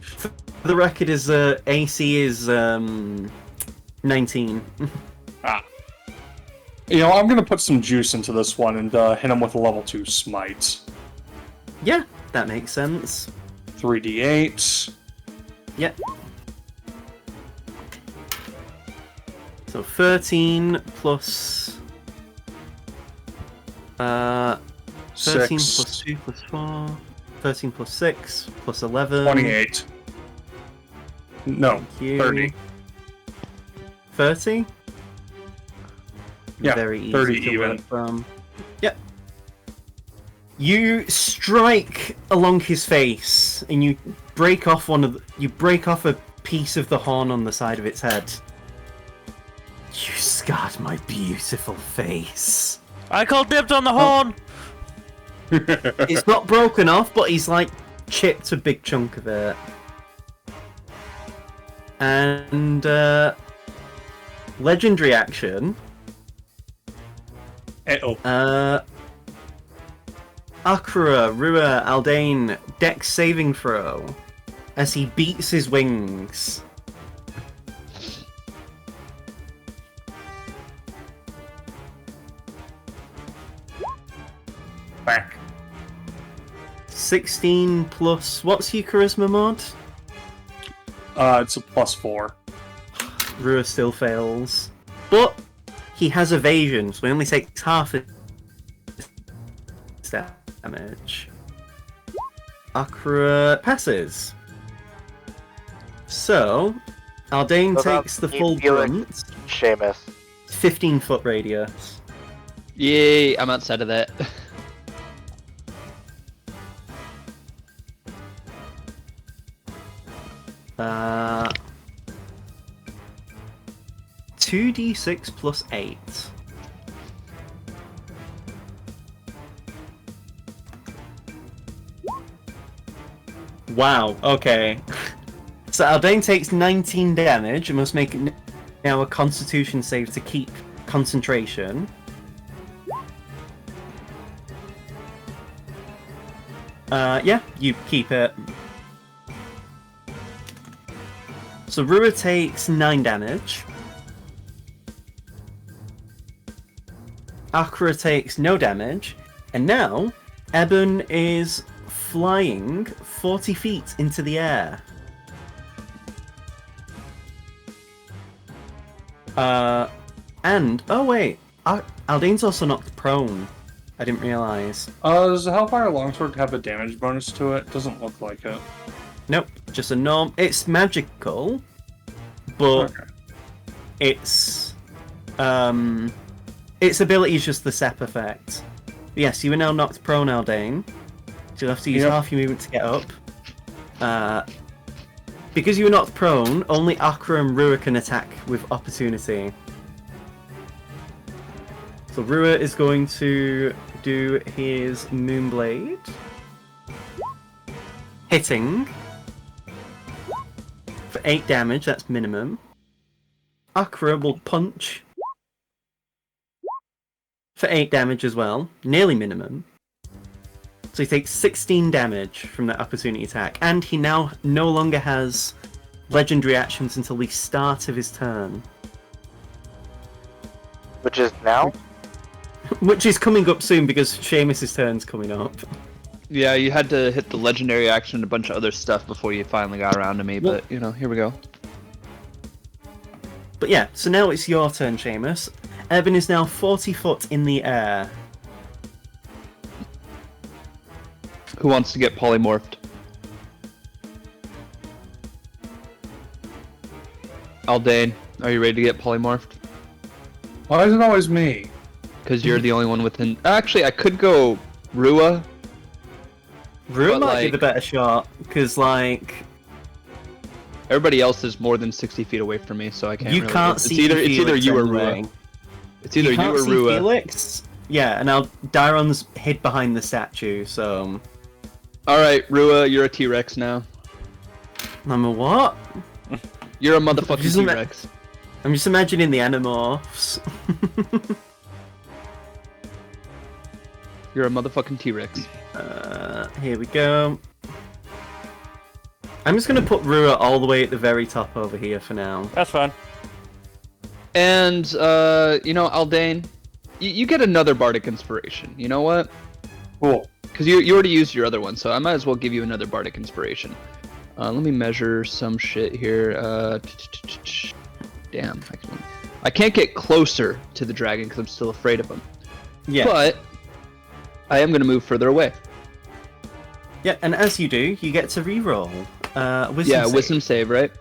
For the record, his AC is 19. Ah. You know, I'm gonna put some juice into this one and hit him with a level 2 smite. Yeah, that makes sense. 3d8. Yep. So 13 plus 13 6. plus 2 plus 4, 13 plus 6 plus 11. 28. No, Thank you. 30. 30? Yeah, Very easy 30 to even. work from. Yep. You strike along his face, and you break off a piece of the horn on the side of its head. You scarred my beautiful face. I call dibs on the horn. It's not broken off, but he's like chipped a big chunk of it. And legendary action. Uh-oh. Akura, Rua, Aldane, Dex saving throw as he beats his wings. Back. 16 plus. What's your charisma mod? It's a +4. Rua still fails. But he has evasion, so he only takes half his damage. Akura passes. So, Aldane What about takes the you full feeling- brunt. Seamus. 15-foot radius. Yay! I'm outside of that. Uh, 2d6 plus 8. Wow, okay. So Aldane takes 19 damage and must make now a constitution save to keep concentration. Yeah, you keep it. So Rua takes 9 damage. Akura takes no damage. And now, Ebon is flying 40 feet into the air. And, oh wait, Aldane's also knocked prone. I didn't realize. Does the Hellfire Longsword have a damage bonus to it? Doesn't look like it. Nope, just a norm. It's magical, but Okay. its ability is just the sep effect. Yes, you are now knocked prone, Aldane. So you'll have to use Yep. half your movement to get up. Because you were knocked prone, only Akra and Rua can attack with opportunity. So Rua is going to do his Moonblade. Hitting. For 8 damage, that's minimum. Akra will punch. For 8 damage as well. Nearly minimum. So he takes 16 damage from that opportunity attack. And he now no longer has legendary actions until the start of his turn. Which is now? Which is coming up soon because Seamus's turn's coming up. Yeah, you had to hit the legendary action and a bunch of other stuff before you finally got around to me, but, you know, here we go. But yeah, so now it's your turn, Seamus. Ebon is now 40 foot in the air. Who wants to get polymorphed? Aldane, are you ready to get polymorphed? Why is it always me? Because you're the only one within... Actually, I could go Rua. Rua But, might be like- the better shot, because, like, Everybody else is more than 60 feet away from me, so I can't you really... can't it's see either, Felix it's either you or anyway. Rua. It's either you can't or see Rua. Felix? Yeah, and now Dairon's hid behind the statue, so... Alright, Rua, you're a T-Rex now. I'm a what? You're a motherfucking Just ima- T-Rex. I'm just imagining the Animorphs. You're a motherfucking T-Rex. Here we go. I'm just going to put Rua all the way at the very top over here for now. That's fine. And, you know, Aldane, you get another Bardic Inspiration. You know what? Cool. Because you already used your other one, so I might as well give you another Bardic Inspiration. Let me measure some shit here. Damn. I can't get closer to the dragon because I'm still afraid of him. Yeah. But I am going to move further away. Yeah, and as you do, you get to reroll. Wisdom Yeah, save. wisdom save, right?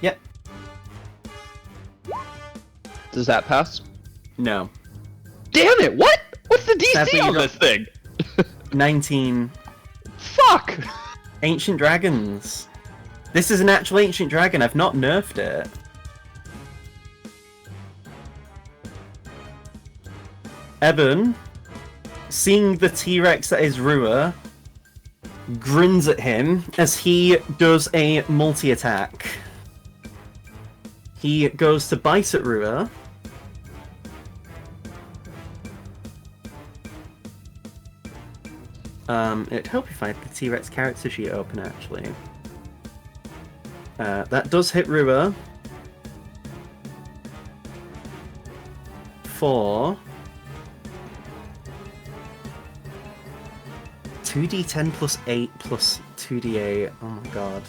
Yep. Does that pass? No. Damn it! What? What's the DC Sadly, you on don't- this thing? 19. Fuck! Ancient Dragons. This is an actual Ancient Dragon. I've not nerfed it. Ebon, seeing the T-Rex that is Rua, grins at him as he does a multi-attack. He goes to bite at Rua. It'd help if I had the T-Rex character sheet open, actually. That does hit Rua. For 2d10 plus 8 plus 2d8. Oh my god.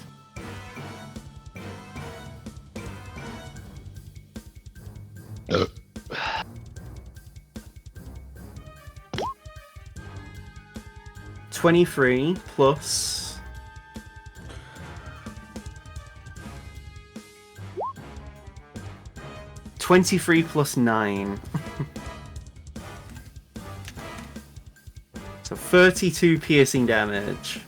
$23 plus 23 plus 9. So 32 piercing damage.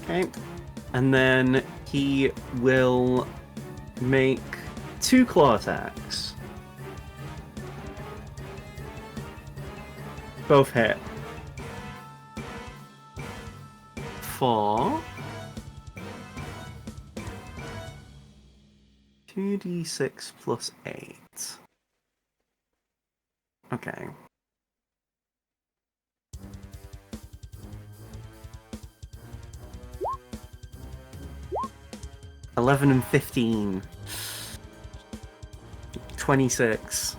Okay. And then he will make 2 claw attacks. Both hit. For 2d6 plus 8. Okay. $11 and $15. 26.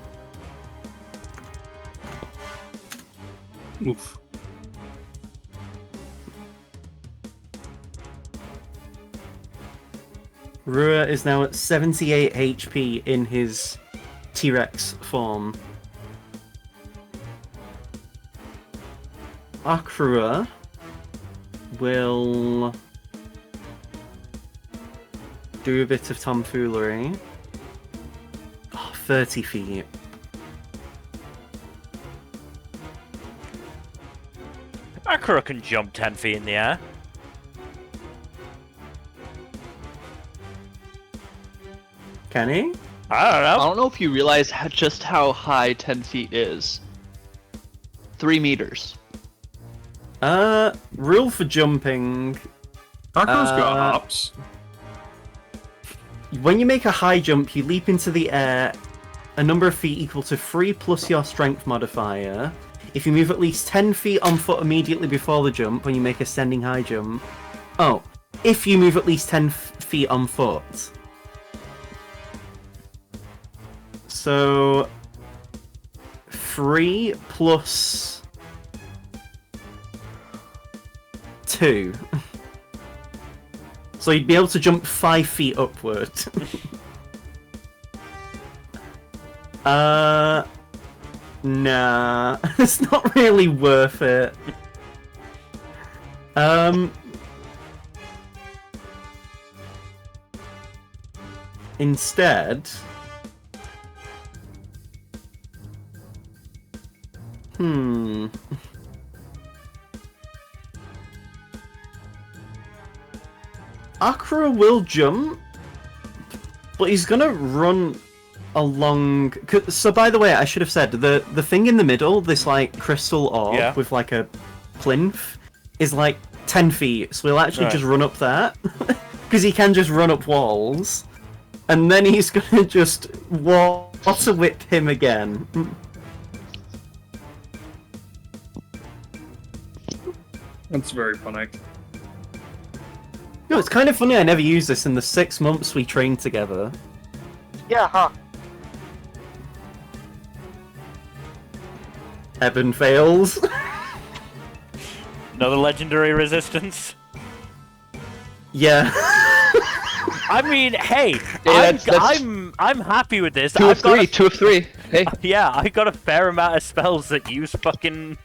Oof. Rua is now at 78 HP in his T-Rex form. Akrua will do a bit of tomfoolery. Oh, 30 feet. Akira can jump 10 feet in the air. Can he? I don't I know. don't know if you realize just how high 10 feet is. 3 meters. Rule for jumping. Akira's got hops. When you make a high jump, you leap into the air a number of feet equal to 3 plus your strength modifier. If you move at least 10 feet on foot immediately before the jump, when you make a standing high jump. Oh, if you move at least 10 feet on foot. So 3 plus 2. So you'd be able to jump 5 feet upward. Nah, it's not really worth it. Instead, Akira will jump, but he's gonna run along. So, by the way, I should have said the thing in the middle, this like crystal orb with like a plinth, is like 10 feet. So he'll actually just run up that because he can just run up walls, and then he's gonna just water whip him again. That's very funny. No, it's kind of funny I never used this in the 6 months we trained together. Yeah, huh? Ebon fails. Another legendary resistance. Yeah. I mean, hey, that's I'm happy with this. 2 of 3. 2 of 3. Hey. Yeah, I got a fair amount of spells that use fucking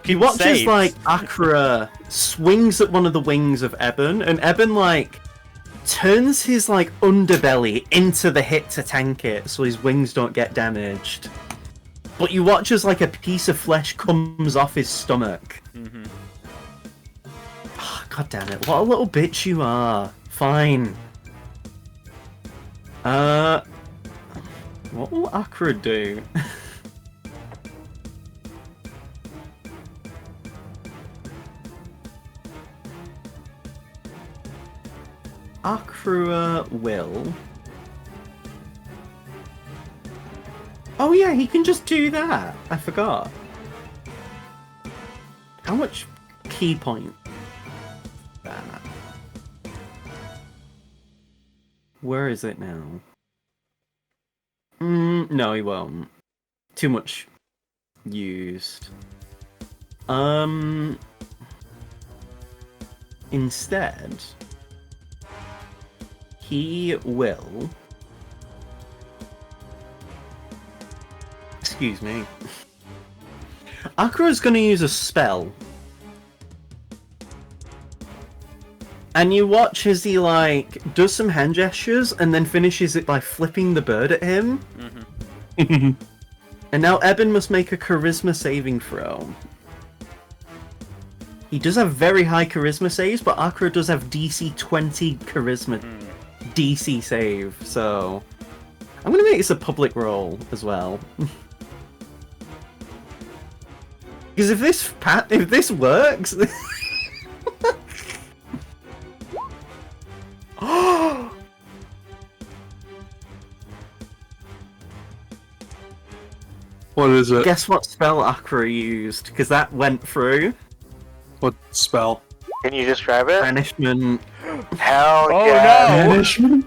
He watches saves. like Akira swings at one of the wings of Ebon, and Ebon like turns his like underbelly into the hit to tank it, so his wings don't get damaged. But you watch as like a piece of flesh comes off his stomach. Mm-hmm. Oh, God damn it! What a little bitch you are. Fine. What will Akira do? Akira will. Oh yeah, he can just do that. I forgot. How much key point? That. Where is it now? No, he won't. Too much used. Instead, he will. Excuse me. Akira's gonna use a spell. And you watch as he, like, does some hand gestures and then finishes it by flipping the bird at him. Mm-hmm. And now Ebon must make a charisma saving throw. He does have very high charisma saves, but Akira does have DC 20 charisma DC save, so... I'm gonna make this a public roll as well. Because if this works... What is it? Guess what spell Akira used? Because that went through. What spell? Can you describe it? Banishment. Hell Oh, yeah! no. Banishment?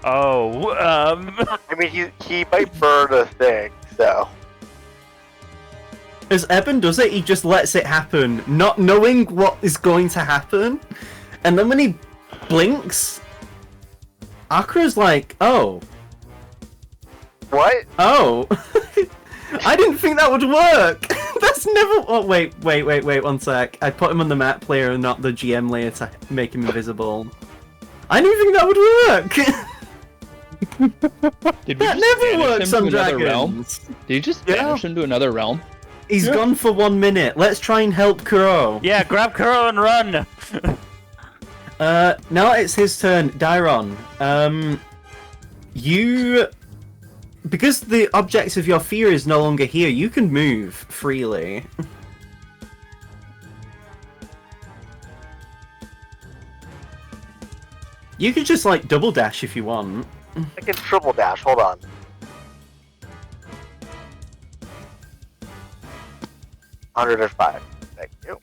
Oh, I mean, he might burn a thing, so. As Ebon does it, he just lets it happen, not knowing what is going to happen. And then when he blinks, Akira's like, oh. What? Oh. I didn't think that would work. That's never... Oh, wait, 1 sec. I put him on the map player and not the GM layer to make him invisible. I didn't think that would work. Did we That just never banish works him on to another realm? dragons. Did you just Yeah. banish him to another realm? He's gone for 1 minute. Let's try and help Kuro. Yeah, grab Kuro and run! Now it's his turn. Dairon, because the object of your fear is no longer here, you can move freely. You could just, like, double dash if you want. I can triple dash. Hold on. $105. Thank you.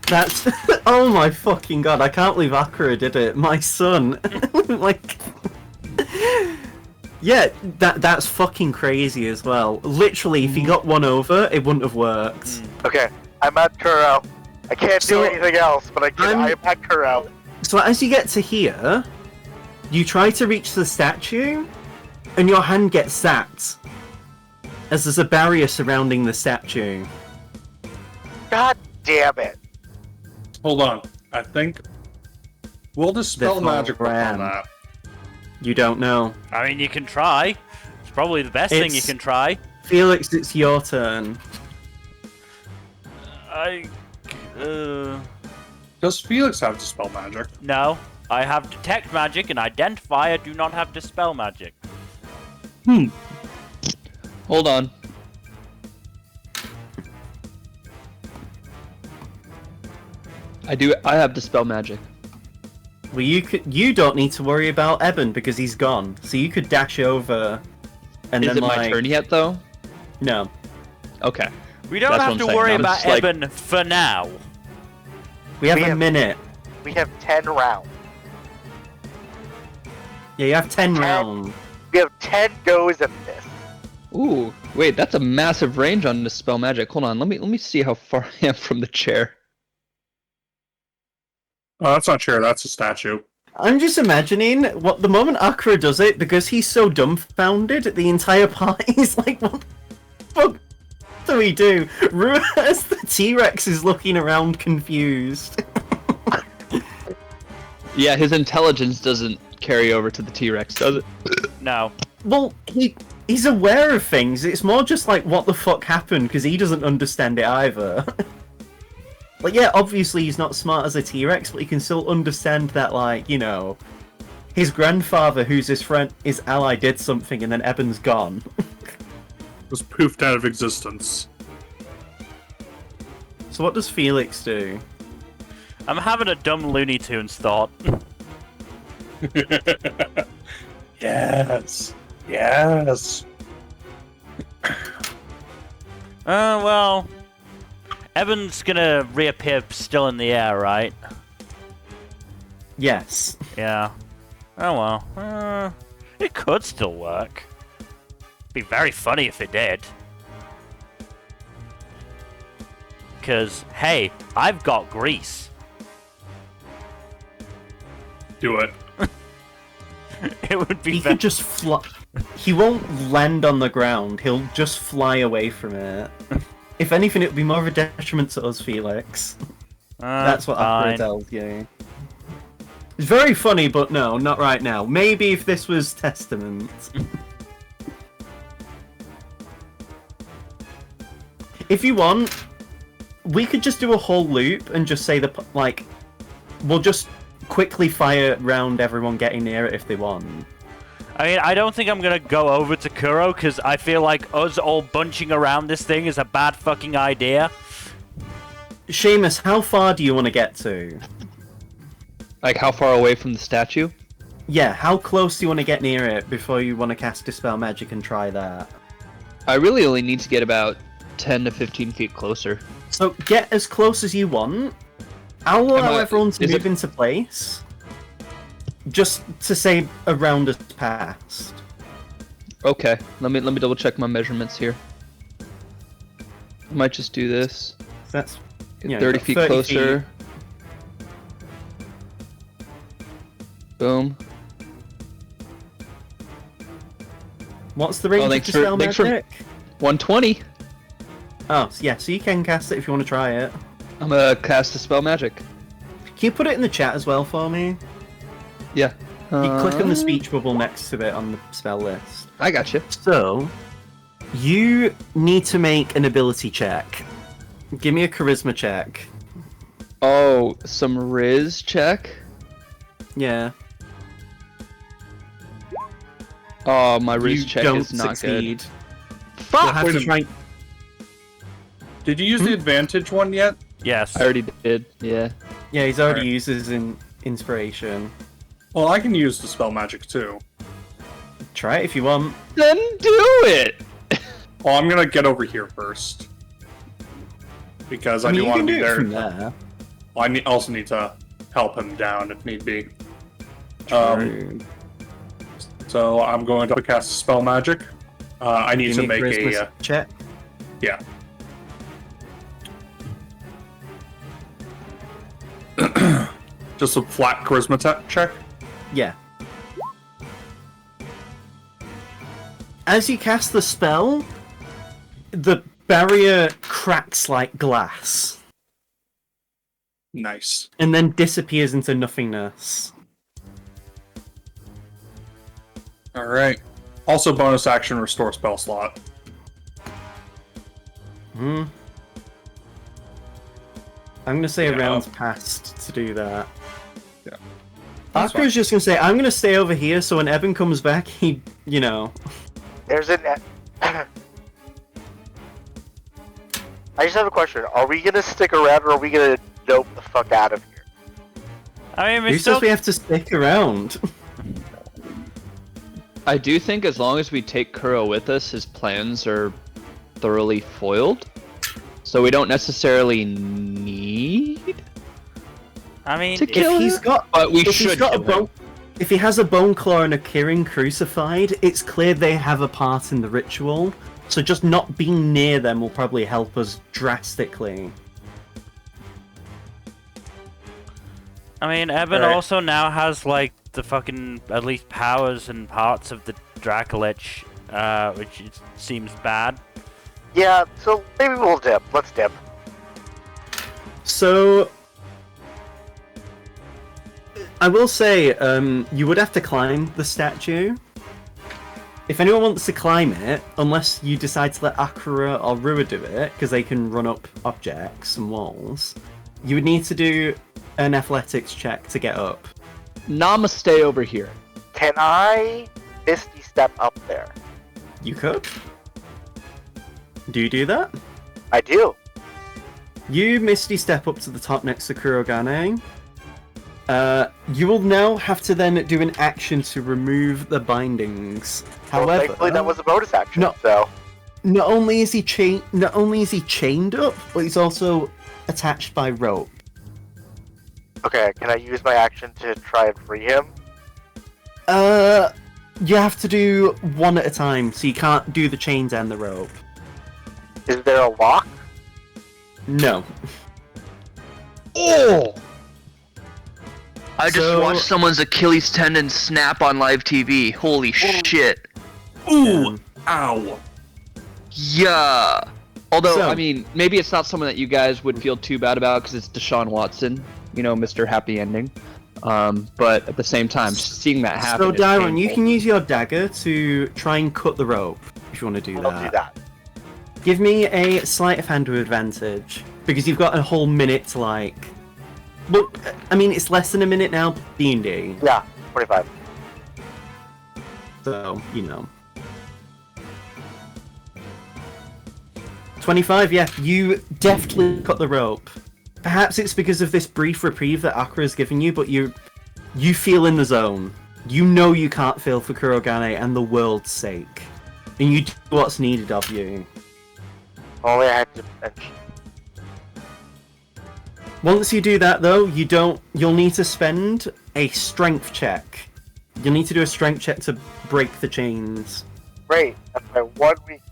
That's... oh my fucking god, I can't believe Akira did it. My son. Like... yeah, that's fucking crazy as well. Literally, if he got one over, it wouldn't have worked. Okay, I'm at Kuro. I can't do anything else, but I'm at Kuro. So as you get to here, you try to reach the statue, and your hand gets zapped. As there's a barrier surrounding the statue. God damn it. Hold on. I think we'll dispel magic on that. You don't know. I mean, you can try. It's probably the best thing you can try. Felix, it's your turn. Does Felix have dispel magic? No. I have detect magic and identify. I do not have dispel magic. Hold on. I have dispel magic. Well, you don't need to worry about Ebon because he's gone. So you could dash over and Is then it my turn yet, though? No. Okay. We don't That's have what to I'm saying. worry I'm about just like- Ebon for now. We have a minute. We have 10 rounds. Yeah, you have 10 rounds. We have 10 goes at this. Ooh, wait, that's a massive range on dispel magic. Hold on, let me see how far I am from the chair. Oh, that's not chair, that's a statue. I'm just imagining what the moment Akira does it, because he's so dumbfounded, the entire party's like, what the fuck do we do? As the T-Rex is looking around confused. Yeah, his intelligence doesn't carry over to the T-Rex, does it? No. Well, he's aware of things. It's more just like, what the fuck happened, because he doesn't understand it either. Like, yeah, obviously he's not smart as a T-Rex, but he can still understand that, like, you know, his grandfather, who's his friend, his ally, did something, and then Ebon's gone. Was poofed out of existence. So what does Felix do? I'm having a dumb Looney Tunes thought. Yes. Yes. Well... Ebon's gonna reappear still in the air, right? Yes. Yeah. Oh well. It could still work. Be very funny if it did. Because, hey, I've got grease. Do it. It would be He could just fly. He won't land on the ground. He'll just fly away from it. If anything, it would be more of a detriment to us, Felix. That's what Akira tells you. It's very funny, but no, not right now. Maybe if this was Testament. If you want, we could just do a whole loop and just say like, we'll just quickly fire round everyone getting near it if they want. I mean, I don't think I'm gonna go over to Kuro, because I feel like us all bunching around this thing is a bad fucking idea. Seamus, how far do you want to get to? Like, how far away from the statue? Yeah, how close do you want to get near it before you want to cast Dispel Magic and try that? I really only need to get about 10 to 15 feet closer. So get as close as you want. I'll allow everyone to move into place. Just to say a round has passed. Okay, let me double check my measurements here. I might just do this. That's Get 30 feet closer. Boom. What's the range of thanks Dispel for Magic? 120. Oh, yeah, so you can cast it if you want to try it. I'm gonna cast Dispel Magic. Can you put it in the chat as well for me? Yeah. You click on the speech bubble next to it on the spell list. I got you. So, you need to make an ability check. Give me a charisma check. Oh, some Riz check. Yeah. Oh, my Riz You check don't is not succeed. good. You'll Fuck! have Wait to a try. Did you use the advantage one yet? Yes. I already did. Yeah. Yeah, he's already Alright. used his inspiration. Well, I can use the spell magic too. Try it if you want. Then do it. Well, I'm gonna get over here first. Because I, I mean, do you want can to do be it there. from there. Well, I also need to help him down if need be. True. So I'm going to cast spell magic. I need Give to me make charisma a check. yeah. Just a flat charisma check. Yeah. As you cast the spell, the barrier cracks like glass Nice. and then disappears into nothingness. All right. Also, bonus action restore spell slot. Hmm. I'm gonna say a Yeah. round's passed to do that. Yeah. That's Akira's just gonna say, I'm gonna stay over here so when Ebon comes back, he, you know. There's an. I just have a question. Are we gonna stick around or are we gonna dope the fuck out of here? I mean, Who we says still. we have to stick around? I do think as long as we take Kuro with us, his plans are thoroughly foiled. So we don't necessarily need I mean, to kill If he's him, got, but we if he's should got a kill him. bone, if he has a bone claw and a Kirin crucified, it's clear they have a part in the ritual. So just not being near them will probably help us drastically. I mean, Ebon Alright. also now has like the fucking at least powers and parts of the Dracolich, which seems bad. Yeah, so maybe we'll dip. Let's dip. So I will say, you would have to climb the statue. If anyone wants to climb it, unless you decide to let Akira or Rua do it, because they can run up objects and walls, you would need to do an athletics check to get up. Namaste over here. Can I Misty Step up there? You could. Do you do that? I do. You Misty step up to the top next to Kurogane. You will now have to then do an action to remove the bindings. Well, However, thankfully that was a bonus action. No. So not only is he chained up, but he's also attached by rope. okay, can I use my action to try and free him? You have to do one at a time, so you can't do the chains and the rope. Is there a lock? No. Oh! I just So- watched someone's Achilles tendon snap on live TV. Holy shit. Ooh! Ow! Yeah. Although, So- I mean, maybe it's not someone that you guys would feel too bad about because it's Deshaun Watson, you know, Mr. Happy Ending. But at the same time, just seeing that happen. So, is Dyron, you painful. can use your dagger to try and cut the rope if you want to do I'll do that. Give me a sleight of hand with advantage because you've got a whole minute to like. Look, I mean, it's less than a minute now. D&D, Yeah, 25. so you know. 25, yeah, you deftly cut the rope. Perhaps it's because of this brief reprieve that Akira's given you, but you feel in the zone. You know you can't fail for Kurogane and the world's sake, and you do what's needed of you. Only I had to mention. Once you do that, though, you'll need to spend a strength check. You'll need to do a strength check to break the chains. Great, that's my one weakness.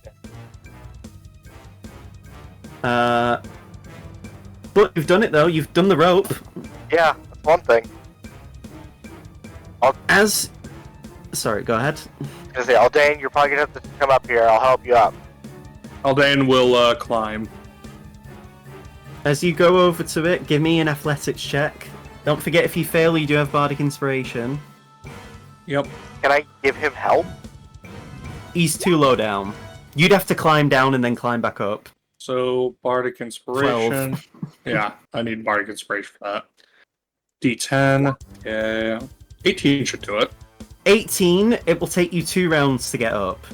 But you've done it, though. You've done the rope. Yeah, that's one thing. Sorry, go ahead. I was gonna say, Aldane, you're probably gonna have to come up here. I'll help you up. Aldane will climb. As you go over to it, give me an athletics check. Don't forget, if you fail, you do have bardic inspiration. Yep. Can I give him help? He's too low down. You'd have to climb down and then climb back up. So, Bardic Inspiration. Yeah, I need Bardic Inspiration for that. D10. Yeah. 18 should do it. 18, it will take you 2 rounds to get up.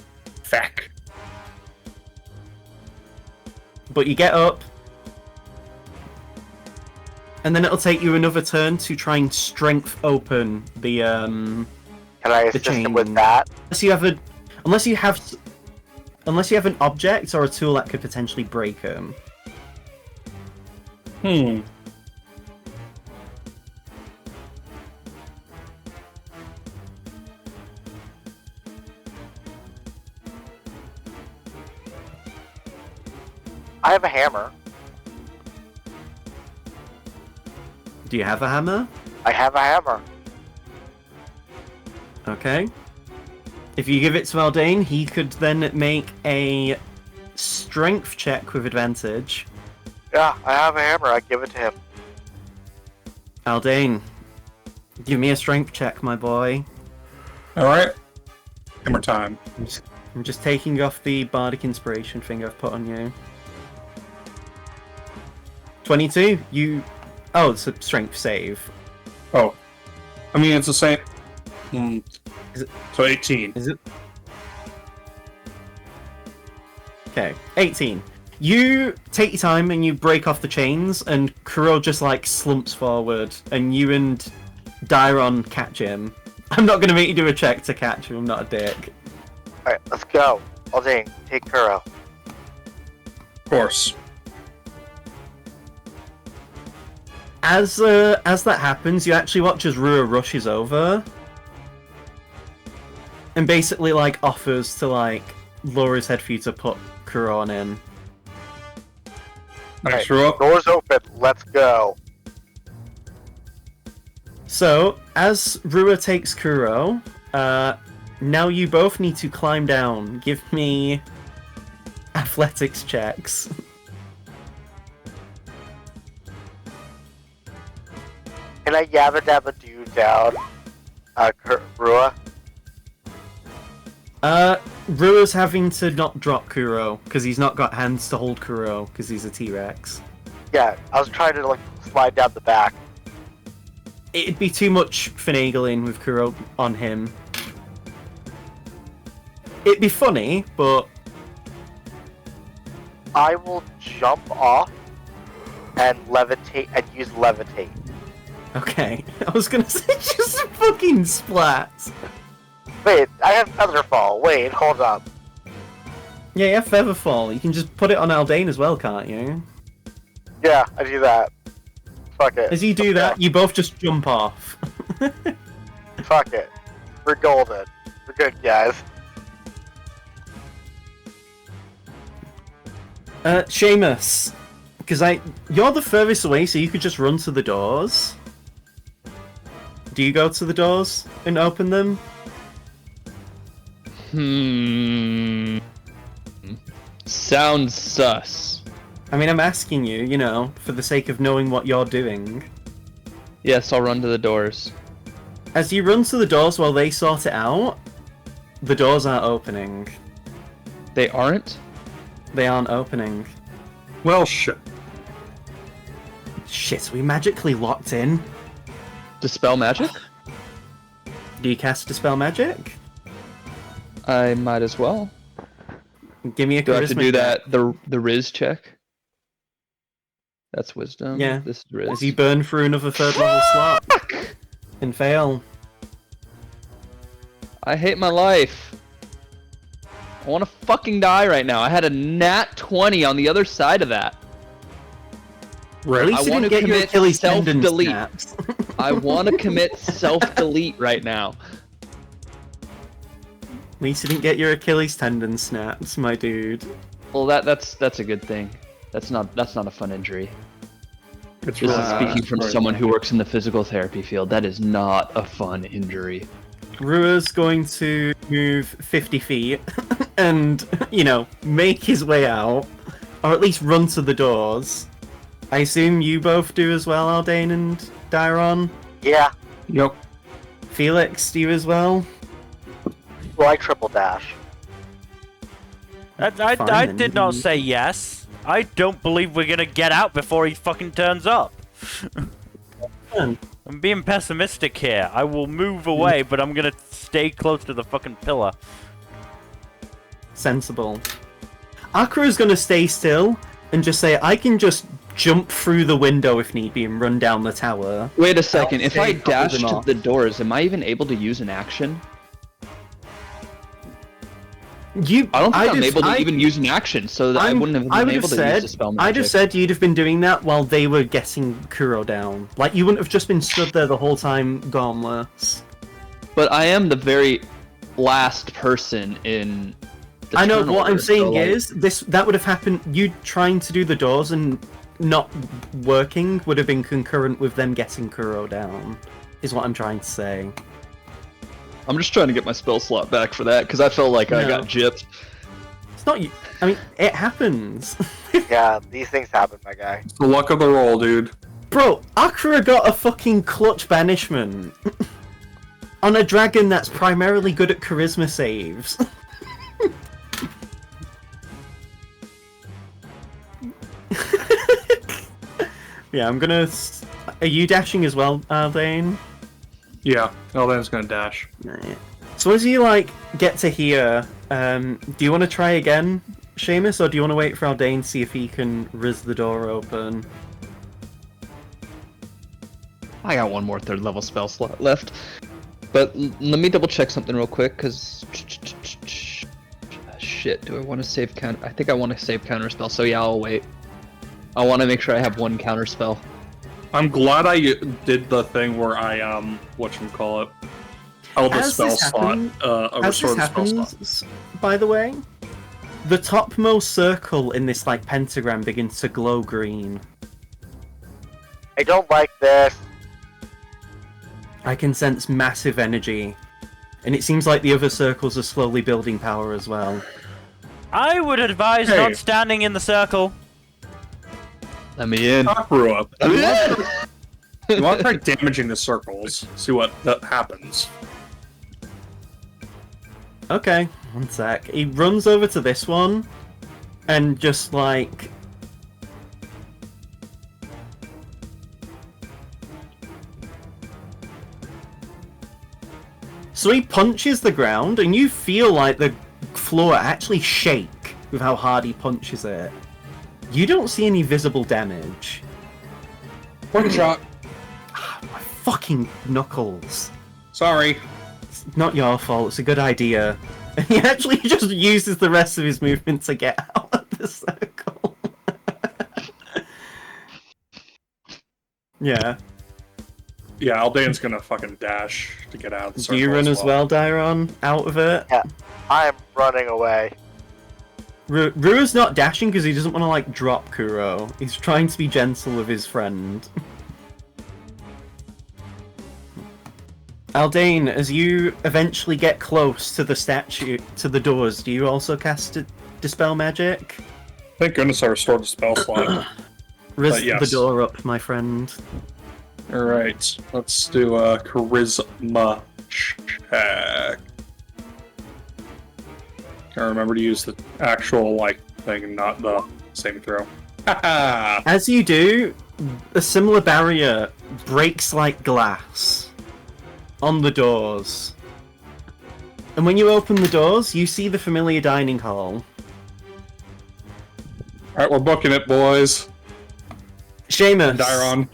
Feck. But you get up, and then it'll take you another turn to try and strength open the Can I assist him with chain. that? unless you have an object or a tool that could potentially break them. I have a hammer. Do you have a hammer? I have a hammer. Okay. If you give it to Aldane, he could then make a strength check with advantage. Yeah, I have a hammer. I give it to him. Aldane, give me a strength check, my boy. Alright. Hammer time. I'm just taking off the bardic inspiration thing I've put on you. 22? Oh, it's a strength save. Oh. I mean, it's the same. Is it- So 18. Is it? Okay, 18. You take your time and you break off the chains, and Kuro just like slumps forward, and you and Dairon catch him. I'm not gonna make you do a check to catch him, I'm not a dick. Alright, let's go. Aldane, take Kuro. Of course. As that happens, you actually watch as Rua rushes over and basically like offers to like lower his head for you to put Kuro on in. Nice, Rua. Doors open. Let's go. So, as Rua takes Kuro, now you both need to climb down. Give me athletics checks. Can I yabba dabba do down, Rua? Rua's having to not drop Kuro, because he's not got hands to hold Kuro, because he's a T-Rex. Yeah, I was trying to like slide down the back. It'd be too much finagling with Kuro on him. It'd be funny, but... I will jump off and levitate and use levitate. Okay, I was gonna say just a fucking splat. Wait, I have Featherfall. Wait, hold up. Yeah, you have Featherfall. You can just put it on Aldane as well, can't you? Yeah, I do that. Fuck it. As you do that, you both just jump off. Fuck it. We're golden. We're good, guys. Seamus, because you're the furthest away, so you could just run to the doors. Do you go to the doors and open them? Sounds sus. I mean, I'm asking you, you know, for the sake of knowing what you're doing. Yes, I'll run to the doors. As you run to the doors while they sort it out, the doors aren't opening. They aren't? They aren't opening. Well, shit. Shit, we magically locked in. Dispel magic? Do you cast Dispel Magic? I might as well. Give me a Do I have to charisma do check. that? The Riz check? That's wisdom. Yeah. This is Riz. As you burn through another third level slot. And fail. I hate my life. I want to fucking die right now. I had a nat 20 on the other side of that. At least I you want didn't to get your commit Achilles tendon self-delete. snaps. I want to commit self-delete right now. At least you didn't get your Achilles tendon snaps, my dude. Well, that's a good thing. That's not a fun injury. It's This is really speaking from right. someone who works in the physical therapy field. That is not a fun injury. Rua's going to move 50 feet and, you know, make his way out. Or at least run to the doors. I assume you both do as well, Aldane and Dairon? Yeah. Yep. Felix, do you as well? Well, I triple dash. I Fine, did not say yes. I don't believe we're gonna get out before he fucking turns up. Fine. I'm being pessimistic here. I will move away, but I'm gonna stay close to the fucking pillar. Sensible. Akura's gonna stay still and just say, I can just jump through the window if need be and run down the tower. Wait a second. If I stay dash them to off. the doors, am I even able to use an action? You, I don't think I'm able to even use an action, so that I wouldn't have been able to use the spell magic. I'd have said you'd have been doing that while they were getting Kuro down. Like, you wouldn't have just been stood there the whole time, Gormless. But I am the very last person in the I know, turn what I'm order, saying so, like, is, that would have happened, you trying to do the doors and not working would have been concurrent with them getting Kuro down, is what I'm trying to say. I'm just trying to get my spell slot back for that, because I felt like I got gypped. It's not you. I mean, it happens. Yeah, these things happen, my guy. It's the luck of the roll, dude. Bro, Akura got a fucking clutch banishment. On a dragon that's primarily good at charisma saves. Yeah, I'm gonna... Are you dashing as well, Aldane? Yeah, Eldan's gonna dash. Right. So as you, like, get to here, do you want to try again, Seamus, or do you want to wait for Aldane to see if he can riz the door open? I got one more third level spell slot left. But let me double check something real quick, because... Shit, do I want to save counter? I think I want to save counter spell, so yeah, I'll wait. I want to make sure I have one counter spell. I'm glad I did the thing where I, whatchamacallit, held the As spell this slot, As restored this the spell slot. happens, by the way, the topmost circle in this, like, pentagram begins to glow green. I don't like this. I can sense massive energy, and it seems like the other circles are slowly building power as well. I would advise Hey. not standing in the circle. Let me in. Sakura, you want to try damaging the circles, see what that happens. Okay, one sec. He runs over to this one, and just, like... So he punches the ground, and you feel like the floor actually shake with how hard he punches it. You don't see any visible damage. One shot. My fucking knuckles. Sorry. It's not your fault, it's a good idea. And he actually just uses the rest of his movement to get out of the circle. Yeah. Yeah, Aldane's gonna fucking dash to get out of the Do circle. you run as well, Dairon? Out of it? Yeah, I am running away. Rua's not dashing because he doesn't want to, like, drop Kuro. He's trying to be gentle with his friend. Aldane, as you eventually get close to the statue, to the doors, do you also cast Dispel Magic? Thank goodness I restored the spell slot. Riz yes. the door up, my friend. Alright, let's do a charisma check. Gotta remember to use the actual, like, thing, not the saving throw. Haha! As you do, a similar barrier breaks like glass on the doors. And when you open the doors, you see the familiar dining hall. Alright, we're booking it, boys. Seamus. Dairon.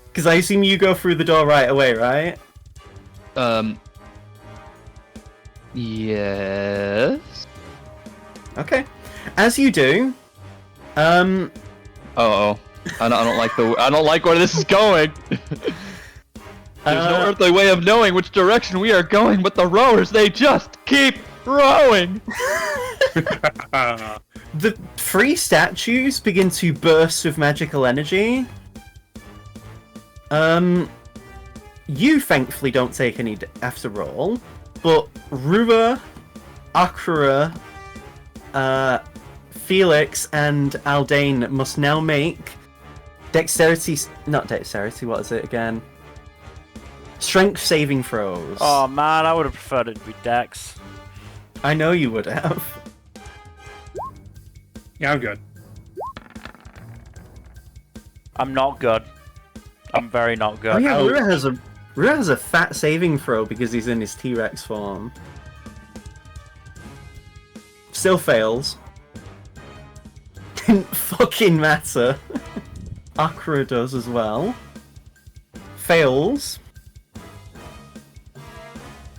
Because I assume you go through the door right away, right? Yes. Okay. As you do, Uh-oh. I don't like where this is going. There's no earthly way of knowing which direction we are going, but the rowers, they just keep rowing! the three statues begin to burst with magical energy. You thankfully don't take any after all, but Rua, Akura, Felix, and Aldane must now make dexterity... Not dexterity, what is it again? Strength saving throws. Oh man, I would have preferred it to be Dex. I know you would have. Yeah, I'm good. I'm not good. I'm very not good. Oh yeah, Ouch. Rura has a fat saving throw because he's in his T-Rex form. Still fails. Didn't fucking matter. Akira does as well. Fails.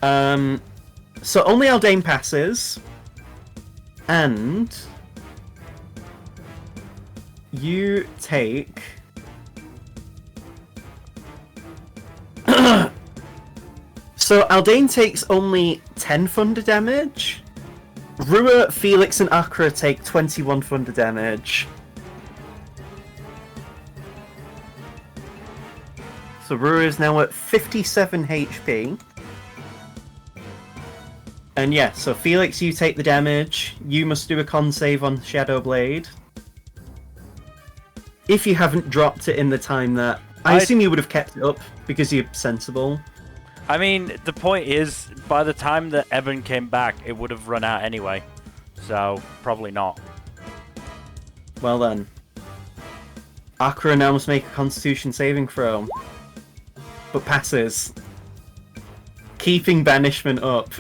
So only Aldane passes. And you take so Aldane takes only 10 thunder damage. Rua, Felix, and Akira take 21 thunder damage. So Rua is now at 57 HP. And yeah, so Felix, you take the damage. You must do a con save on Shadow Blade. If you haven't dropped it in the time that... I assume you would have kept it up because you're sensible. I mean, the point is, by the time that Ebon came back, it would have run out anyway. So, probably not. Well then. Akira now must make a Constitution saving throw. But passes. Keeping banishment up.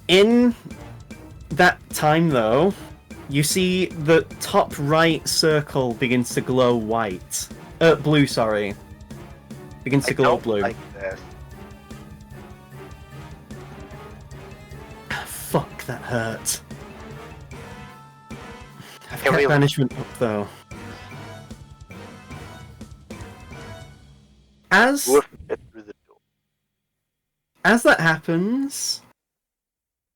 In that time, though, you see the top right circle begins to glow white. Blue, sorry. Begins to glow blue. Like this. Fuck, that hurt. I've Can kept we- banishment up, though. As Woof it through the door. As that happens,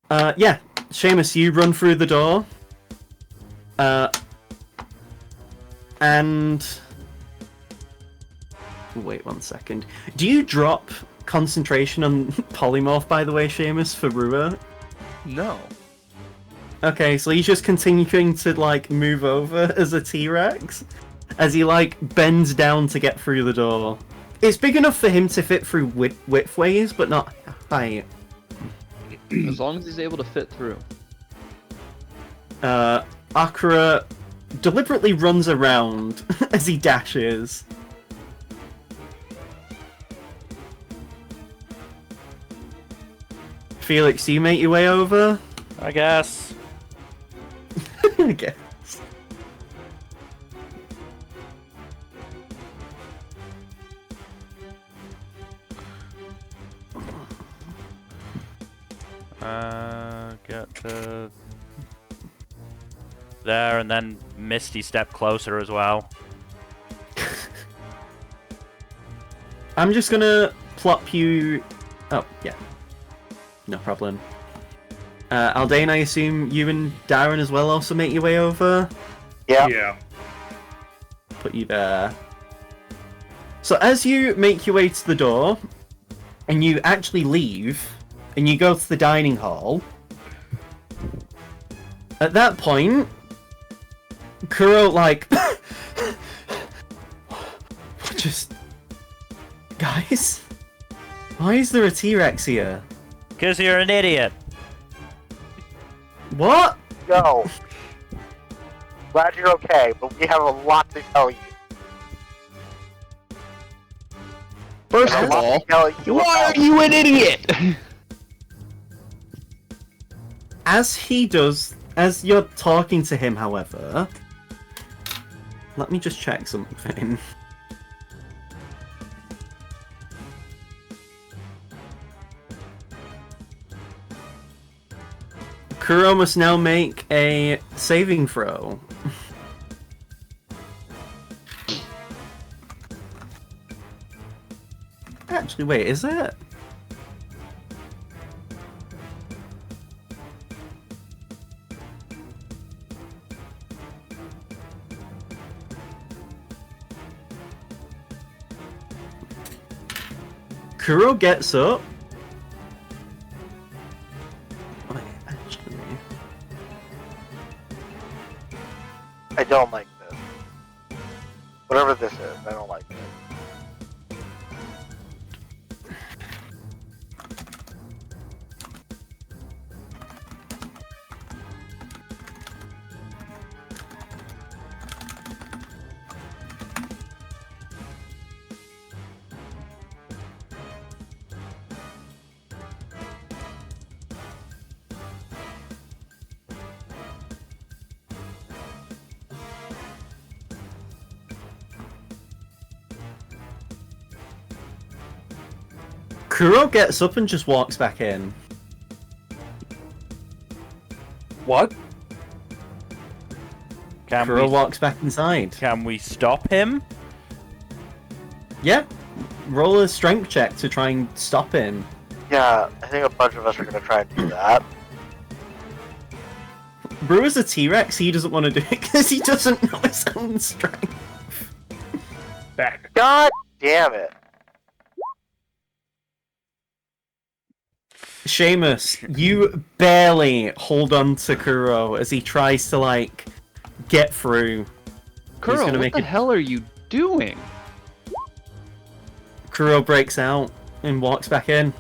yeah, Seamus, you run through the door, and wait 1 second. Do you drop concentration on polymorph, by the way, Seamus, for Rua? No. Okay, so he's just continuing to like move over as a T-Rex as he like bends down to get through the door. It's big enough for him to fit through widthways, but not height. As long as he's able to fit through. Akira deliberately runs around as he dashes. Felix, do you make your way over? I guess. I guess. Get to there and then Misty step closer as well. I'm just gonna plop you... Oh, yeah. No problem. Aldane, I assume you and Darren as well also make your way over? Yeah. Yeah. Put you there. So as you make your way to the door, and you actually leave, and you go to the dining hall, at that point, Kuro, like... just... Guys? Why is there a T-Rex here? Because you're an idiot. What? Go. Glad you're okay, but we have a lot to tell you. First And of a lot all, to tell you why about. are you an idiot? As you're talking to him, however... Let me just check something. Kuro must now make a saving throw. Actually, wait, is it? Kuro gets up. Wait, actually. I don't like this. Whatever this is, I don't like it. Kuro gets up and just walks back in. What? Kuro walks back inside. Can we stop him? Yeah. Roll a strength check to try and stop him. Yeah, I think a bunch of us are gonna try and do that. Brewer's a T-Rex, he doesn't want to do it because he doesn't know his own strength. Back. God damn it. Seamus, you barely hold on to Kuro as he tries to, like, get through. Kuro, gonna what make the it- hell are you doing? Kuro breaks out and walks back in.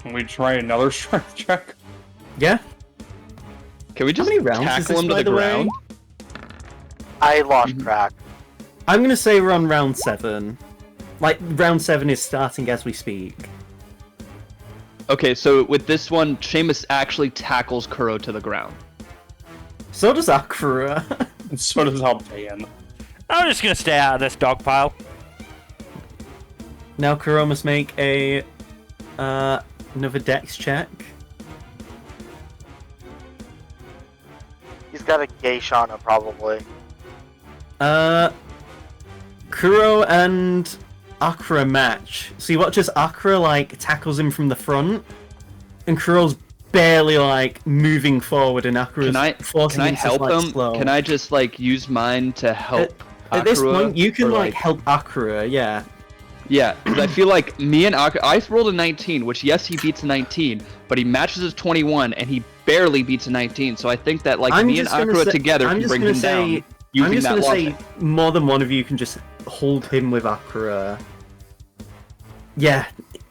Can we try another strength check? Yeah. Can we just many rounds is tackle this, him to by the the way? ground? I lost track. I'm gonna say we're on round 7. Like, round 7 is starting as we speak. Okay, so with this one, Seamus actually tackles Kuro to the ground. So does Akura. And so does Aldean. I'm just gonna stay out of this dog pile. Now Kuro must make a another dex check. He's got a geisha on him, probably. Kuro and Akura match. So you watch as Akura, like, tackles him from the front, and Kuro's barely, like, moving forward, and Akura's forcing can I him help to, like, him? slow. Can I just, like, use mine to help At this Akura, point, you can, or, like, help Akura, yeah. Yeah, because I feel like me and Akura... I rolled a 19, which, yes, he beats a 19, but he matches his 21, and he barely beats a 19, so I think that, like, me and Akura together can bring him down. I'm Using just that gonna say, logic. more than one of you can just hold him with Akura. Yeah,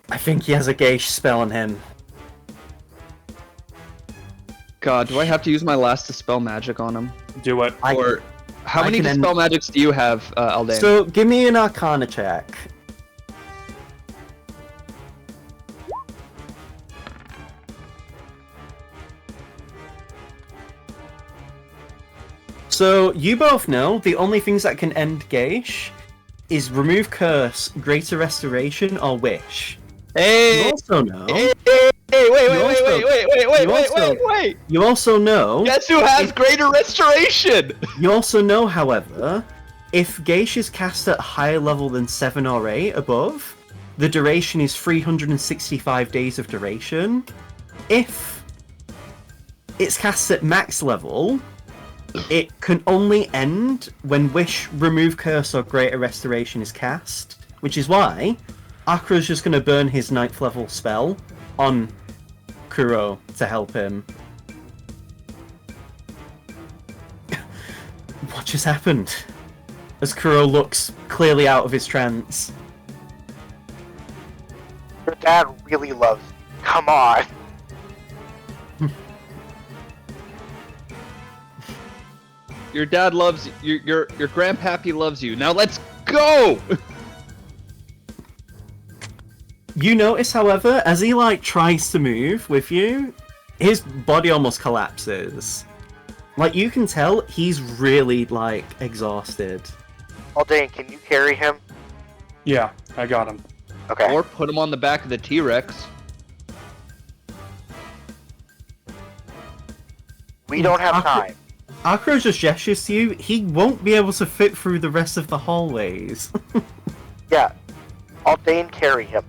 I think he has a Geish spell on him. God, do I have to use my last Dispel Magic on him? Do it. Or how I many can end- Dispel Magics do you have, Aldean? So, give me an Arcana check. So, you both know the only things that can end Geish is Remove Curse, Greater Restoration, or Wish. You Hey! also know... Hey, wait, You wait! You also know... Guess who has Greater Restoration? You also know, however, if Geish is cast at a higher level than 7 or 8 above, the duration is 365 days of duration. If it's cast at max level, it can only end when Wish, Remove Curse, or Greater Restoration is cast, which is why Akura's just going to burn his 9th level spell on Kuro to help him. What just happened? As Kuro looks clearly out of his trance. Your dad really loves you. Come on. Your dad loves you. Your grandpappy loves you. Now let's go! You notice, however, as he, like, tries to move with you, his body almost collapses. Like, you can tell he's really, like, exhausted. Aldean, can you carry him? Yeah, I got him. Okay. Or put him on the back of the T-Rex. We don't have time. Akuro just gestures to you. He won't be able to fit through the rest of the hallways. Yeah. Aldean, carry him.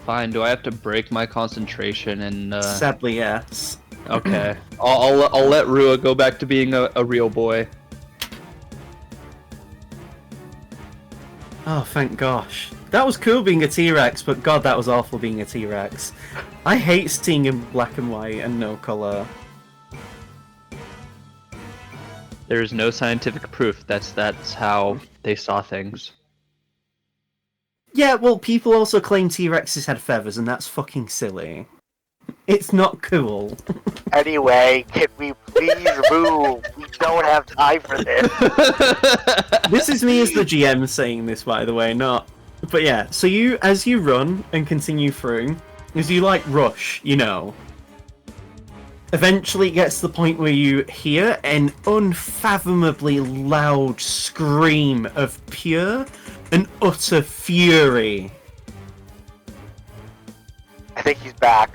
Fine. Do I have to break my concentration and? Sadly, yes. Okay. I'll let Rua go back to being a real boy. Oh, thank gosh. That was cool being a T-Rex, but god, that was awful being a T-Rex. I hate seeing him black and white and no colour. There's no scientific proof. That's how they saw things. Yeah, well, people also claim T-Rexes had feathers, and that's fucking silly. It's not cool. Anyway, can we please move? We don't have time for this. This is me as the GM saying this, by the way, not... But yeah, so as you run and continue through, as you, like, rush, you know, eventually it gets to the point where you hear an unfathomably loud scream of pure and utter fury. I think he's back.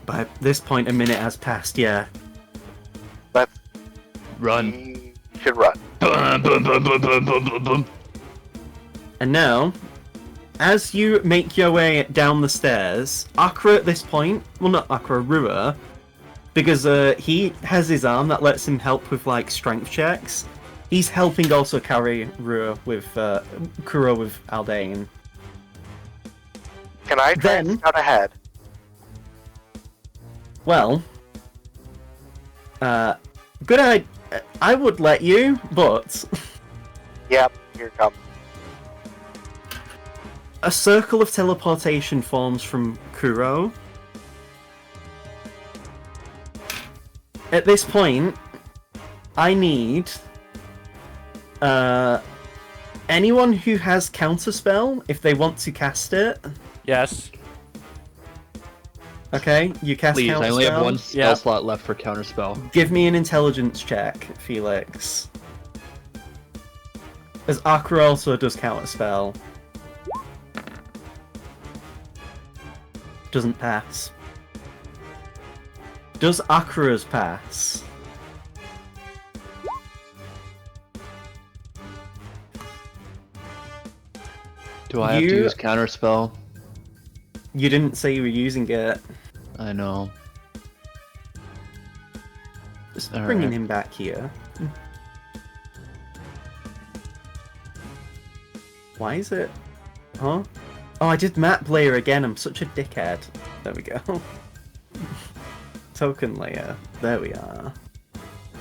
By this point, a minute has passed, yeah. Run. We should run. And now, as you make your way down the stairs, Akra at this point, well not Akra, Rua, because he has his arm that lets him help with like strength checks. He's helping also carry Rua with Kuro with Aldane. Can I try and scout ahead? Well, good idea. I would let you, but Yep, here it comes. a circle of teleportation forms from Kuro. At this point, I need anyone who has counterspell, if they want to cast it. Yes. Okay, you cast Please, counterspell. I only have one spell Yeah. slot left for counterspell. Give me an intelligence check, Felix. As Akra also does counterspell. Doesn't pass. Does Akra's pass? Do I have to You- use counterspell? You didn't say you were using it. I know. Just All bringing right. him back here. Why is it? Huh? Oh, I did map layer again. I'm such a dickhead. There we go. Token layer. There we are.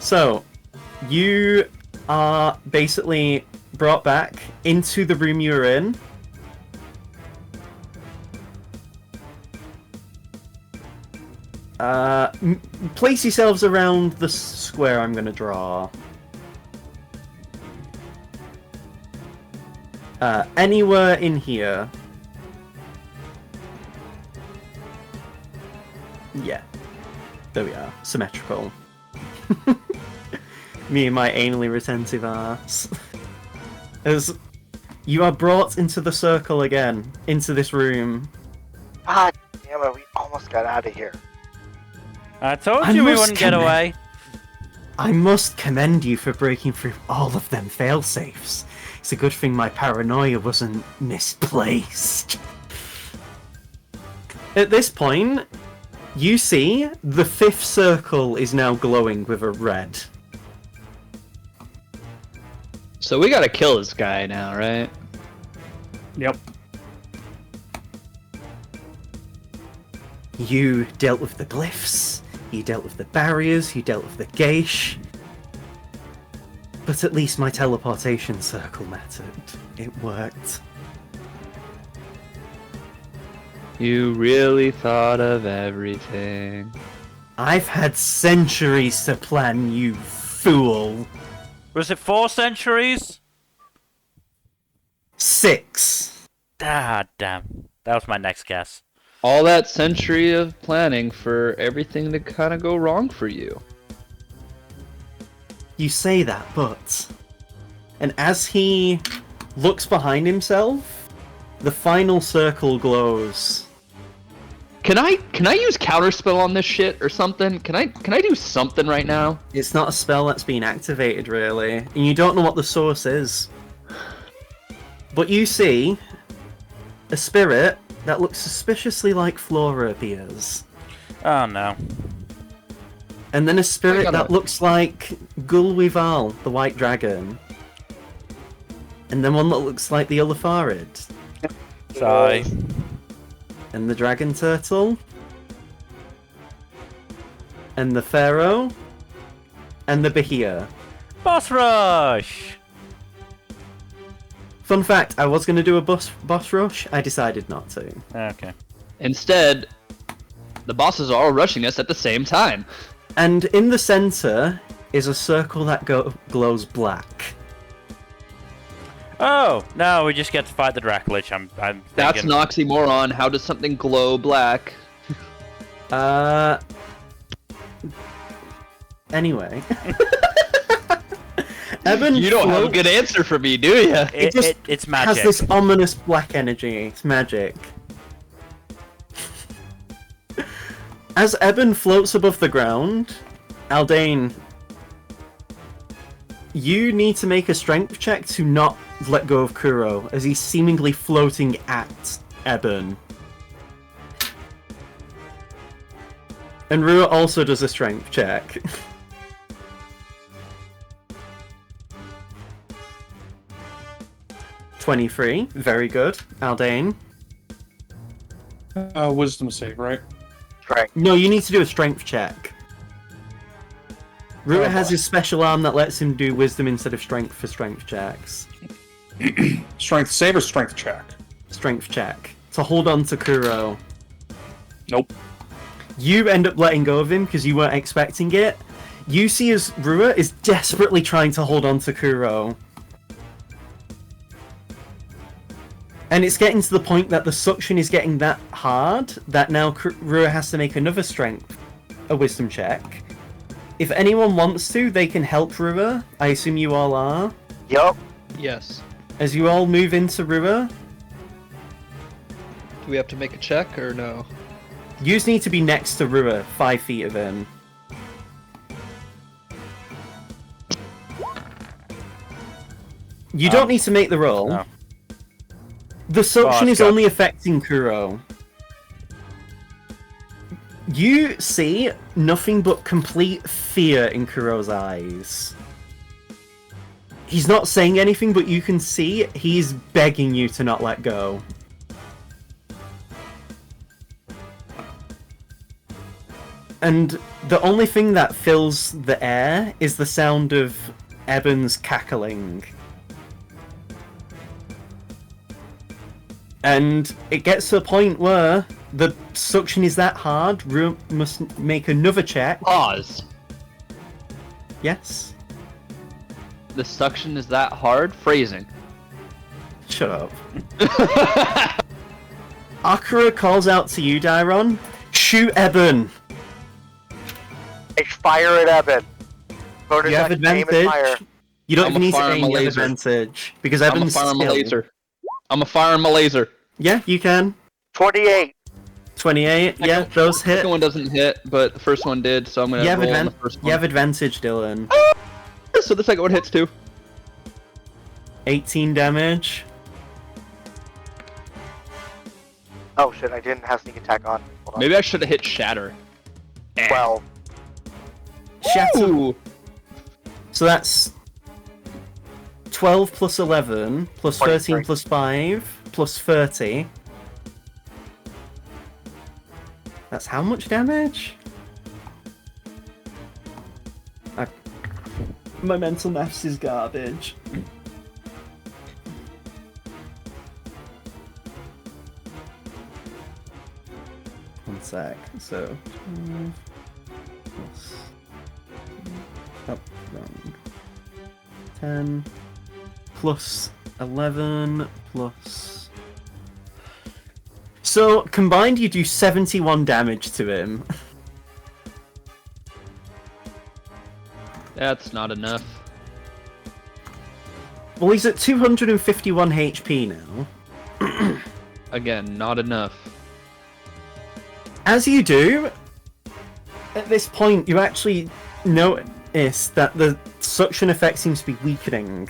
So, you are basically brought back into the room you were in. Place yourselves around the square I'm going to draw. Anywhere in here. Yeah. There we are. Symmetrical. Me and my anally retentive arse. As you are brought into the circle again, into this room. God damn it, we almost got out of here. I told I you we must wouldn't get commend- away. I must commend you for breaking through all of them failsafes. It's a good thing my paranoia wasn't misplaced. At this point, you see the fifth circle is now glowing with a red. So we gotta kill this guy now, right? Yep. You dealt with the glyphs, you dealt with the barriers, you dealt with the geish. But at least my teleportation circle mattered. It worked. You really thought of everything. I've had centuries to plan, you fool. Was it 4 centuries? 6. Ah, damn. That was my next guess. All that century of planning for everything to kind of go wrong for you. You say that, but... And as he looks behind himself, the final circle glows. Can I use counterspell on this shit or something? Can I do something right now? It's not a spell that's being activated, really, and you don't know what the source is. But you see a spirit that looks suspiciously like Flora appears. Oh no. And then a spirit gotta- that looks like Gulwival, the white dragon. And then one that looks like the Ulfarid. Sorry. And the dragon turtle. And the pharaoh. and the Bahia. Boss rush! Fun fact, I was going to do a boss rush, I decided not to. Okay. Instead, the bosses are all rushing us at the same time. And in the center is a circle that glows black. Oh, no, we just get to fight the Dracolich. I'm That's thinking... an oxymoron. How does something glow black? Anyway. Ebon You don't have a good answer for me, do you? It's magic. has this ominous black energy. It's magic. As Ebon floats above the ground, Aldane, you need to make a strength check to not let go of Kuro, as he's seemingly floating at Ebon. And Rua also does a strength check. $23, very good. Aldane. Wisdom save, right? Right. No, you need to do a strength check. Rua has his special arm that lets him do wisdom instead of strength for strength checks. Strength save or strength check? Strength check. To hold on to Kuro. Nope. You end up letting go of him because you weren't expecting it. You see as Rua is desperately trying to hold on to Kuro. And it's getting to the point that the suction is getting that hard that now Rua has to make another a wisdom check. If anyone wants to, they can help Rua. I assume you all are. Yup. Yes. As you all move into Rua, Do we have to make a check or no? you just need to be next to Rua, 5 feet of him. You don't need to make the roll. No. The suction Oh, is God. only affecting Kuro. You see nothing but complete fear in Kuro's eyes. He's not saying anything, but you can see he's begging you to not let go. And the only thing that fills the air is the sound of Ebon's cackling. And it gets to a point where the suction is that hard, Rua must make another check. Pause. Yes? The suction is that hard? Phrasing. Shut up. Akira calls out to you, Dairon. Shoot Ebon! I fire at Ebon. Bonus You have action, aim and fire. advantage. You don't I'm even a need to fire aim, him a you have laser. advantage. Because I'm a Ebon's fire him a still... laser. I'm a fire him a laser. Yeah, you can. 28. 28, yeah, those hit. Second one doesn't hit, but the first one did, so I'm gonna You have, roll on the first you one. have advantage, Dylan. So the second one hits too. 18 damage. Oh shit, I didn't have sneak attack on. Hold on. Maybe I should have hit shatter. 12. Shatter. Ooh. So that's 12 plus 11, plus 13 23. plus 5, plus 30. That's how much damage? My mental maths is garbage. One sec. So, 12 plus... Oh, wrong. 10 plus 11 plus... So, combined you do 71 damage to him. That's not enough. Well, he's at 251 HP now. Again, not enough. As you do, at this point, you actually notice that the suction effect seems to be weakening.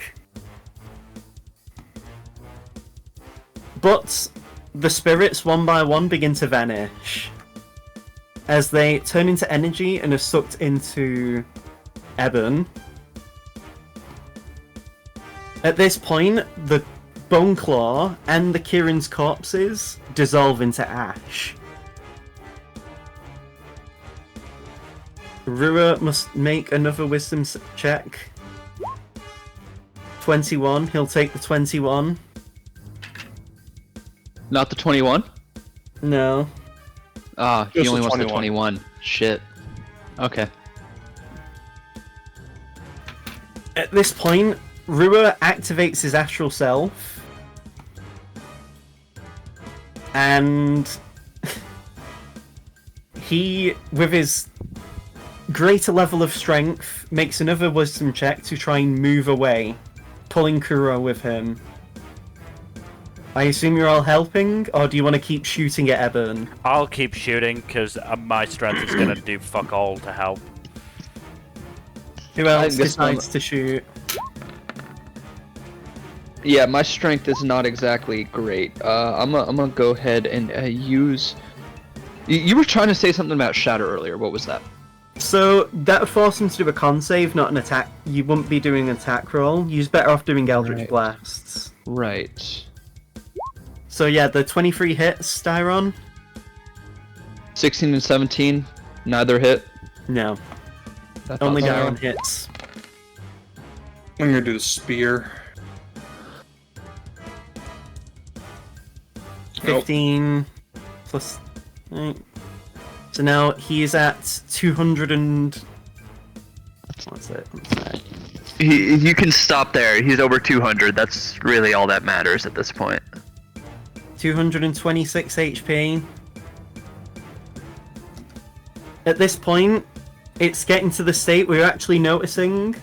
But the spirits, one by one, begin to vanish. As they turn into energy and are sucked into Ebon. At this point, the Bone Claw and the Kirin's corpses dissolve into ash. Rua must make another wisdom check. 21. He'll take the 21. Not the 21? No. Ah, he Just only the wants the 21. 21. Shit. Okay. At this point, Rua activates his astral self. And he, with his greater level of strength, makes another wisdom check to try and move away, pulling Kuro with him. I assume you're all helping, or do you want to keep shooting at Ebon? I'll keep shooting because my strength is gonna do fuck all to help. Who else guess decides to shoot? Yeah, my strength is not exactly great. I'm gonna go ahead and use... You were trying to say something about Shatter earlier. What was that? So, that would force him to do a con save, not an attack. You wouldn't be doing an attack roll. You're better off doing Eldritch Right. Blasts. Right. So yeah, the 23 hits, Styron? 16 and 17, neither hit. No. I thought Only so. Styron hits. I'm gonna do the spear. 15 plus 8. So now he is at 200 and... What's it? One sec. You can stop there. He's over 200. That's really all that matters at this point. 226 HP. At this point, it's getting to the state where you're actually noticing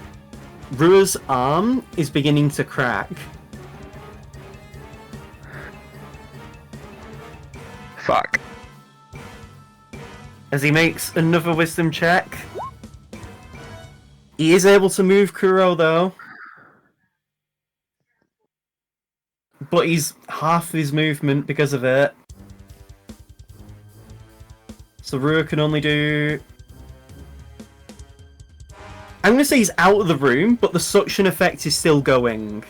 Rua's arm is beginning to crack. Fuck. As he makes another wisdom check. He is able to move Kuro though. But he's half his movement because of it. So Rua can only do... I'm going to say he's out of the room, but the suction effect is still going.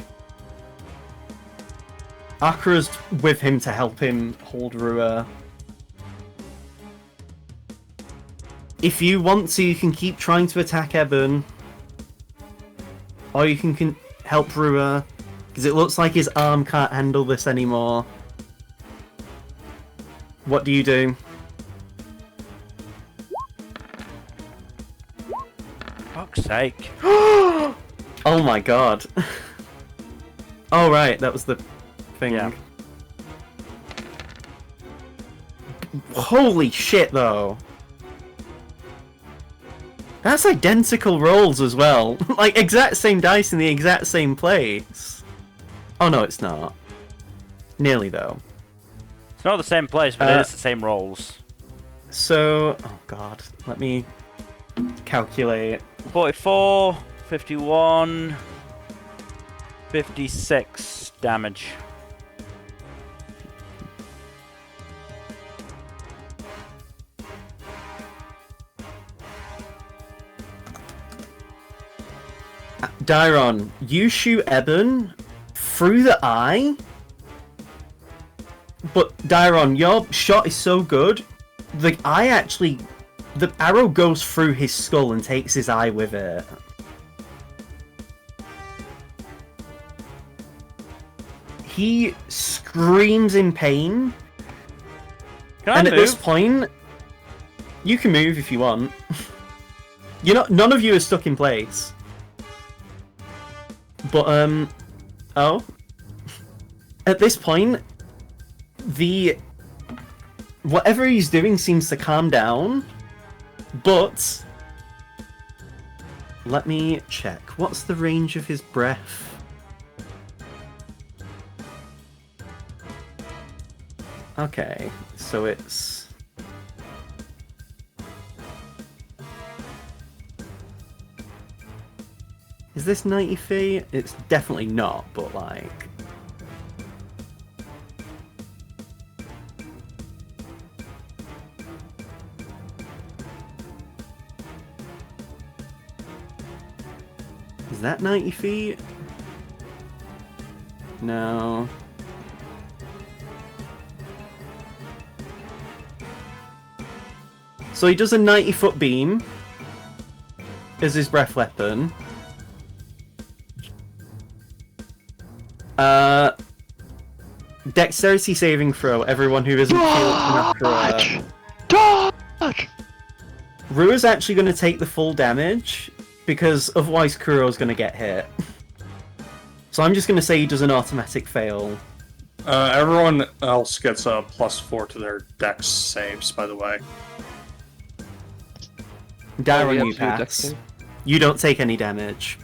Akira's with him to help him hold Rua. If you want to, you can keep trying to attack Ebon. Or you can help Rua. Because it looks like his arm can't handle this anymore. What do you do? Fuck's sake. Oh my god. Oh right, that was the thing. Yeah. Holy shit though. That's identical rolls as well. Like exact same dice in the exact same place. Oh no, it's not. Nearly though. It's not the same place, but it is the same rolls. So, oh god, let me calculate. 44, 51, 56 damage. Dairon, you shoot Ebon through the eye. But Dairon, your shot is so good, the eye actually... The arrow goes through his skull and takes his eye with it. He screams in pain. Can I And move? at this point, you can move if you want. None of you are stuck in place. But, oh. At this point, whatever he's doing seems to calm down, but let me check. What's the range of his breath? Okay, so it's... Is this 90 feet? It's definitely not, but like... Is that 90 feet? No. So he does a 90-foot beam, as his breath weapon. Dexterity saving throw, everyone who isn't Dodge! Dodge! Rua's actually going to take the full damage, because otherwise Kuro's going to get hit. So I'm just going to say he does an automatic fail. Everyone else gets a +4 to their dex saves, by the way. Darren, have you to do a dex pass. save? You don't take any damage.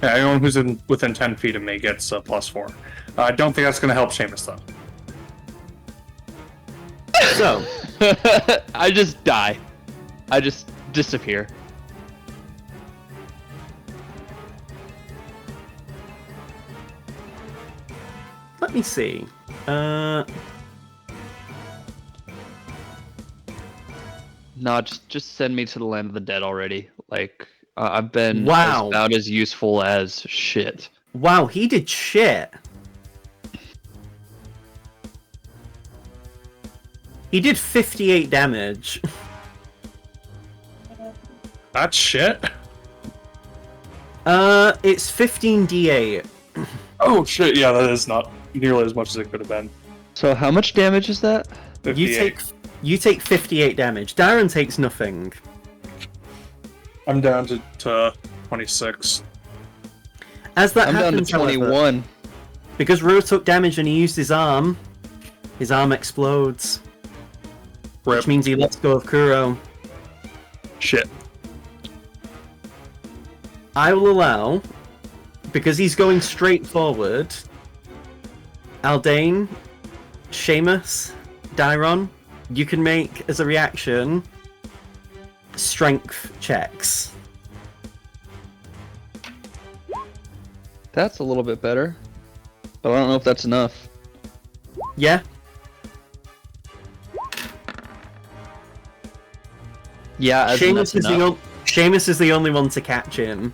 Yeah, anyone who's within 10 feet of me gets a +4. I don't think that's going to help Seamus, though. So, I just die. I just disappear. let me see. No, just send me to the land of the dead already. Like, I've been Wow. about as useful as shit. Wow, he did shit. He did 58 damage. That's shit. It's 15d8. Oh shit, yeah, that is not nearly as much as it could have been. So how much damage is that? 58. You take 58 damage. Darren takes nothing. Oh, I'm down to 26. As that I'm down to happens, however, 21. because Rua took damage and he used his arm explodes. Rip. Which means he lets go of Kuro. Shit. I will allow, because he's going straight forward, Aldane, Seamus, Dairon, you can make, as a reaction, strength checks. That's a little bit better. But I don't know if that's enough. Yeah? Yeah, as in that's enough. Seamus is the only one to catch him.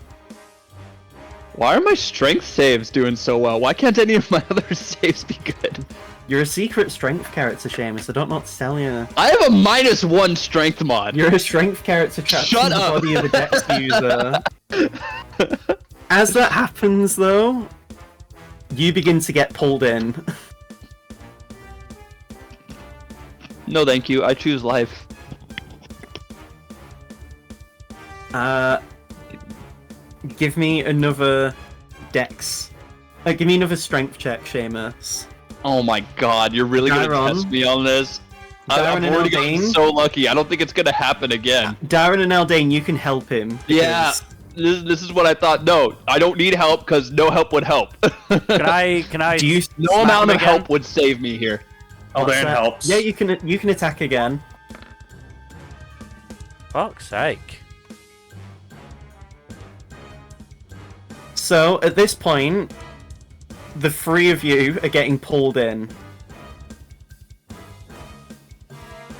Why are my strength saves doing so well? Why can't any of my other saves be good? You're a secret strength character, Seamus. I don't know what to tell you. I have a -1 strength mod. You're a strength character trapped Shut in the up. body of a Dex user. As that happens, though, you begin to get pulled in. No, thank you. I choose life. Give me another Dex. Give me another strength check, Seamus. Oh my god, you're really gonna Dairon. test me on this? I've Dairon already and gotten Aldane. so lucky. I don't think it's gonna happen again. Darren and Aldane, you can help him. Yeah, because this is what I thought. No, I don't need help because no help would help. Can I? Do you No smack amount him of again? help would save me here. what's Aldane that? helps. Yeah, you can attack again. Fuck's sake. So, at this point, the three of you are getting pulled in.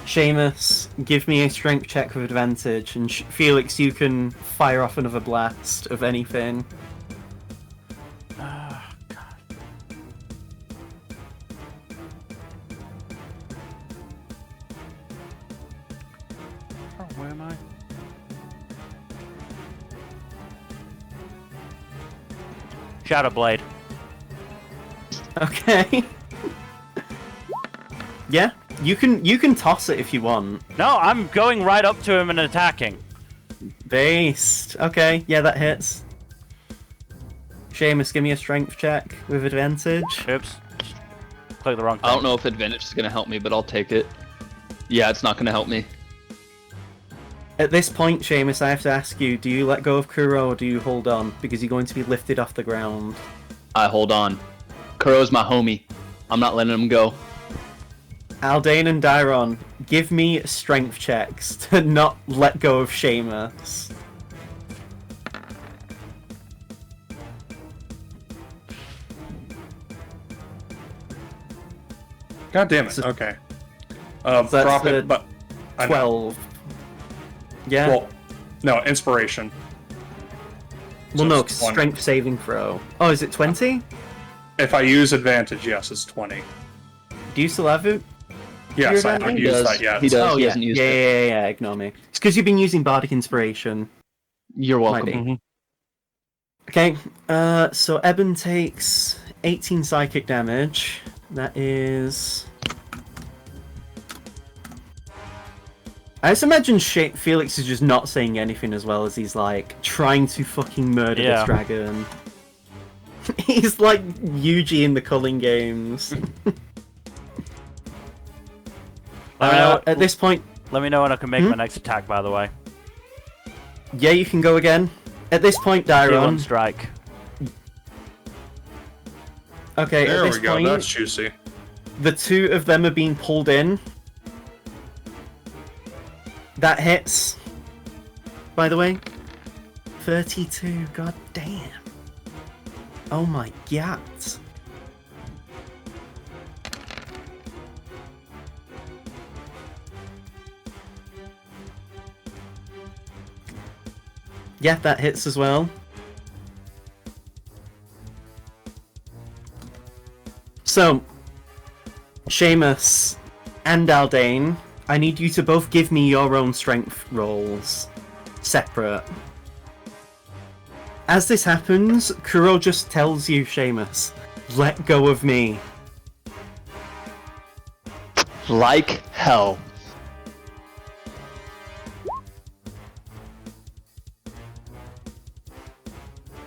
Seamus, give me a strength check with advantage, and Felix, you can fire off another blast of anything. Oh, God. Oh, where am I? Shadow Blade. Okay. Yeah, you can toss it if you want. No, I'm going right up to him and attacking. Based. Okay, yeah, that hits. Seamus, give me a strength check with advantage. Oops. Click the wrong thing. I don't know if advantage is gonna help me, but I'll take it. Yeah, it's not gonna help me. At this point, Seamus, I have to ask you, do you let go of Kuro or do you hold on? Because you're going to be lifted off the ground. I hold on. Kuro's my homie. I'm not letting him go. Aldane and Dairon, give me strength checks to not let go of Seamus. God damn it. So- Okay. that's Drop the it, but I know. 12. Yeah? Well, no, inspiration. well, so no, it's 20. strength saving throw. Oh, is it 20? If I use advantage, yes, it's 20. Do you still have it? Yes, I Your haven't advantage? used does. that yet. He does. Oh, He yeah. hasn't used yeah, it. yeah, ignore me. It's because you've been using Bardic Inspiration. You're Might welcome. be. Okay, so Ebon takes 18 psychic damage. That is... I just imagine Felix is just not saying anything as well as he's, like, trying to fucking murder this Yeah. dragon. He's like Yuji in the Culling games. At this point... Let me know when I can make my next attack, by the way. Yeah, you can go again. At this point, T1 Dairon... strike. Okay, There at this we go. point, That's juicy. the two of them are being pulled in. That hits. By the way. 32, god damn. Oh my god. Yeah, that hits as well. So, Seamus and Aldane, I need you to both give me your own strength rolls. Separate. As this happens, Kuro just tells you, Seamus, let go of me. Like hell.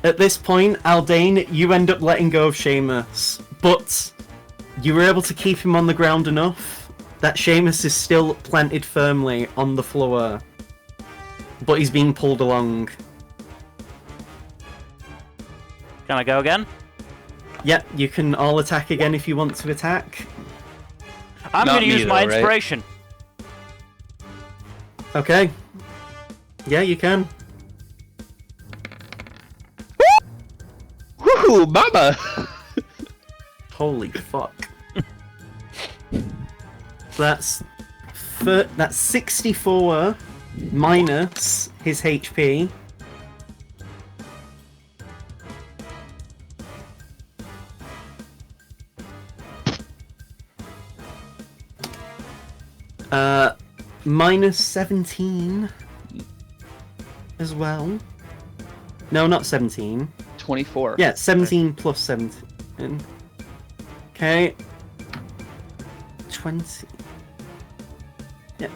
At this point, Aldane, you end up letting go of Seamus, but you were able to keep him on the ground enough that Seamus is still planted firmly on the floor, but he's being pulled along. Can I go again? Yep, you can all attack again if you want to attack. I'm Not going to me use my though, right? inspiration. Okay. Yeah, you can. Woohoo, mama! Holy fuck. that's 64 minus his HP. Minus 17 as well. No, not 17. 24. Yeah, 17 plus 17. Okay. 20. Yeah.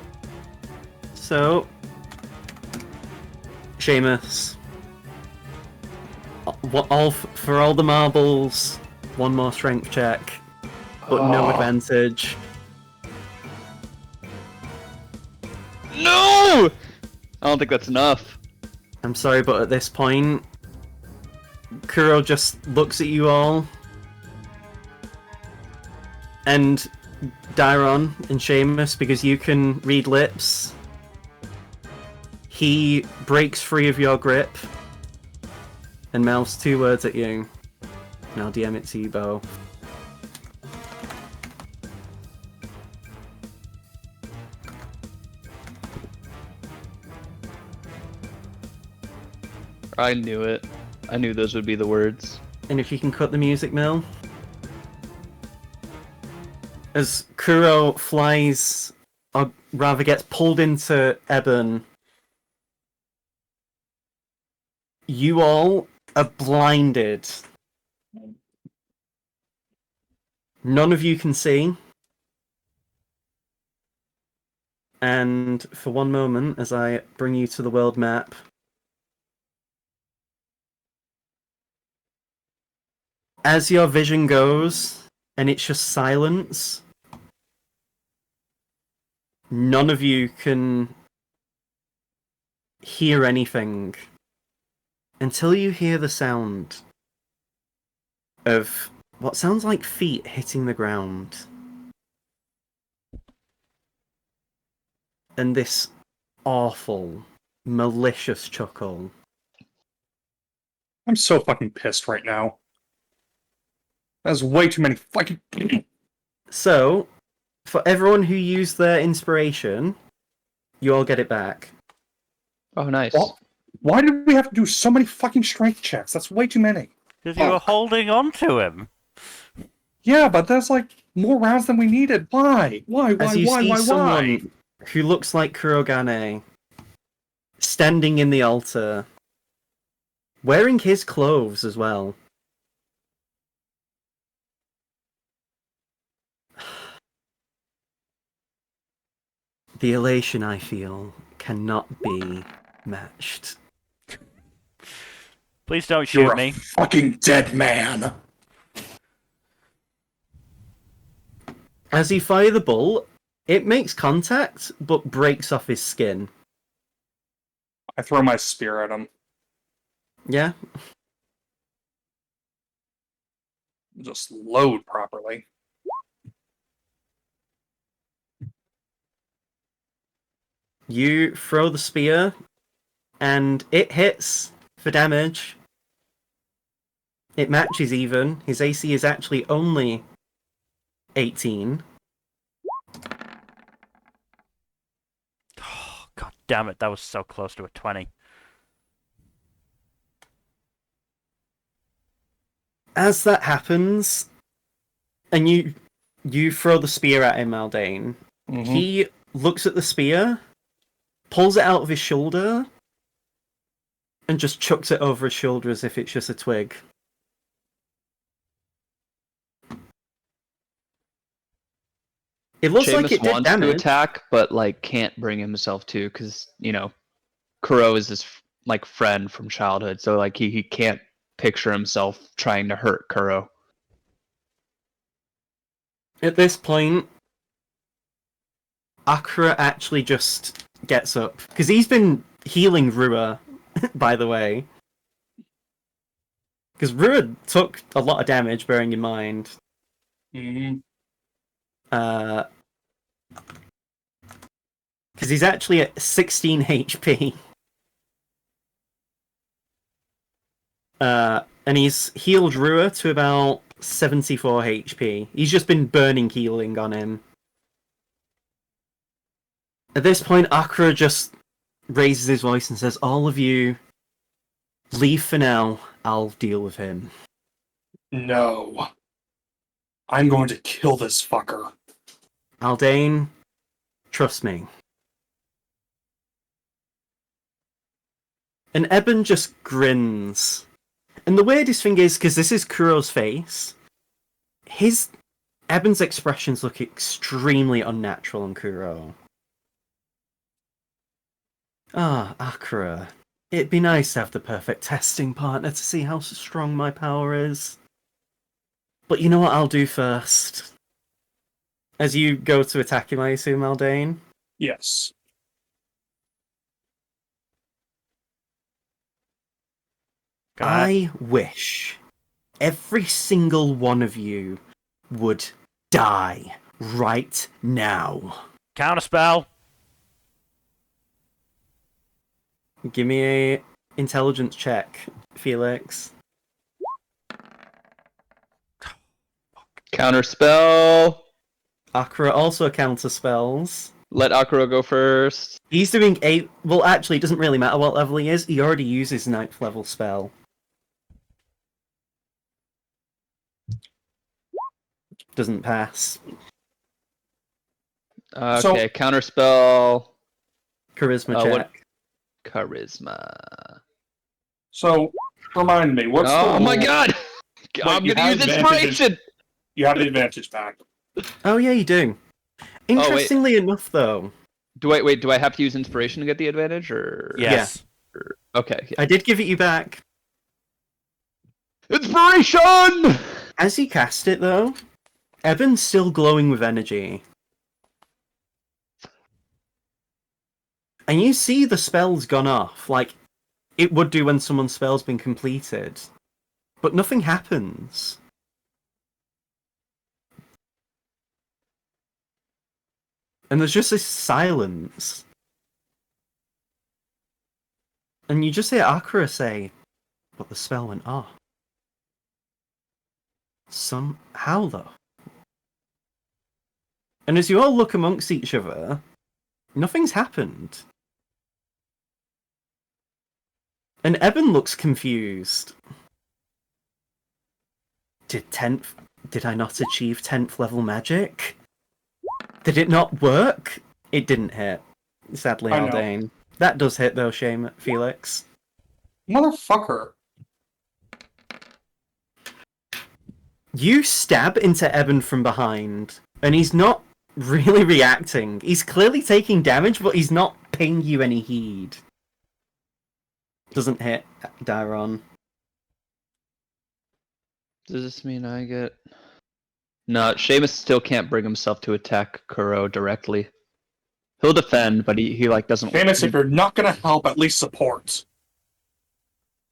So, Seamus. For all the marbles, one more strength check, but no advantage. No! I don't think that's enough. I'm sorry, but at this point, Kuro just looks at you all, and Dairon and Seamus, because you can read lips, he breaks free of your grip and mouths 2 words at you. And I'll DM it to you both. I knew it. I knew those would be the words. And if you can cut the music, Mill. As Kuro flies, or rather gets pulled into Ebon, you all are blinded. None of you can see. And for one moment, as I bring you to the world map, as your vision goes, and it's just silence, none of you can hear anything until you hear the sound of what sounds like feet hitting the ground. And this awful, malicious chuckle. I'm so fucking pissed right now. That's way too many fucking... So, for everyone who used their inspiration, you all get it back. Oh, nice. Well, why did we have to do so many fucking strength checks? That's way too many. Because you were holding on to him. Yeah, but that's like more rounds than we needed. Why? As you see Why? someone who looks like Kurogane standing in the altar, wearing his clothes as well. The elation I feel cannot be matched. Please don't shoot You're me. a fucking dead man. As you fire the bolt, it makes contact, but breaks off his skin. I throw my spear at him. Yeah? Just load properly. You throw the spear, and it hits for damage. It matches even. His AC is actually only 18. Oh, God damn it, that was so close to a 20. As that happens, and you throw the spear at him, Aldane, he looks at the spear, pulls it out of his shoulder, and just chucks it over his shoulder as if it's just a twig. It looks like Seamus it did wants to damage. attack, but like can't bring himself to, because Kuro is his like friend from childhood, so like he can't picture himself trying to hurt Kuro. At this point, Akira actually just gets up. Because he's been healing Rua, by the way. Because Rua took a lot of damage, bearing in mind. Because he's actually at 16 HP. And he's healed Rua to about 74 HP. He's just been burning healing on him. At this point, Akira just raises his voice and says, "All of you, leave for now. I'll deal with him." No. I'm going to kill this fucker. Aldane, trust me. And Ebon just grins. And the weirdest thing is, because this is Kuro's face, Ebon's expressions look extremely unnatural on Kuro. Ah, Akira. It'd be nice to have the perfect testing partner to see how strong my power is. But you know what I'll do first? As you go to attack him, I assume, Aldane? Yes. I wish every single one of you would die right now. Counterspell. Give me a intelligence check, Felix. Counterspell. Akira also counter spells. Let Akuro go first. He's doing 8. Well, actually, it doesn't really matter what level he is. He already uses 9th level spell. Doesn't pass. Okay, So- counterspell. Charisma what- check. Charisma. So, remind me, what's the Oh my rule? god! I'm you gonna have use advantages. inspiration! You have the advantage back. Oh, yeah, you do. Interestingly enough, though, Do I have to use inspiration to get the advantage, or? Yes. Okay. I did give it you back. Inspiration! As you cast it, though, Ebon's still glowing with energy. And you see the spell's gone off, like it would do when someone's spell's been completed. But nothing happens. And there's just this silence. And you just hear Akira say, "But the spell went off." How though? And as you all look amongst each other, nothing's happened. And Ebon looks confused. Did 10th Did I not achieve 10th level magic? Did it not work? It didn't hit. Sadly, I know. Aldane. That does hit though, shame Felix. Motherfucker. You stab into Ebon from behind, and he's not really reacting. He's clearly taking damage, but he's not paying you any heed. Doesn't hit Dairon. Does this mean I get... No, Seamus still can't bring himself to attack Kuro directly. He'll defend, but he like doesn't... Famous, if you're not gonna help, at least support.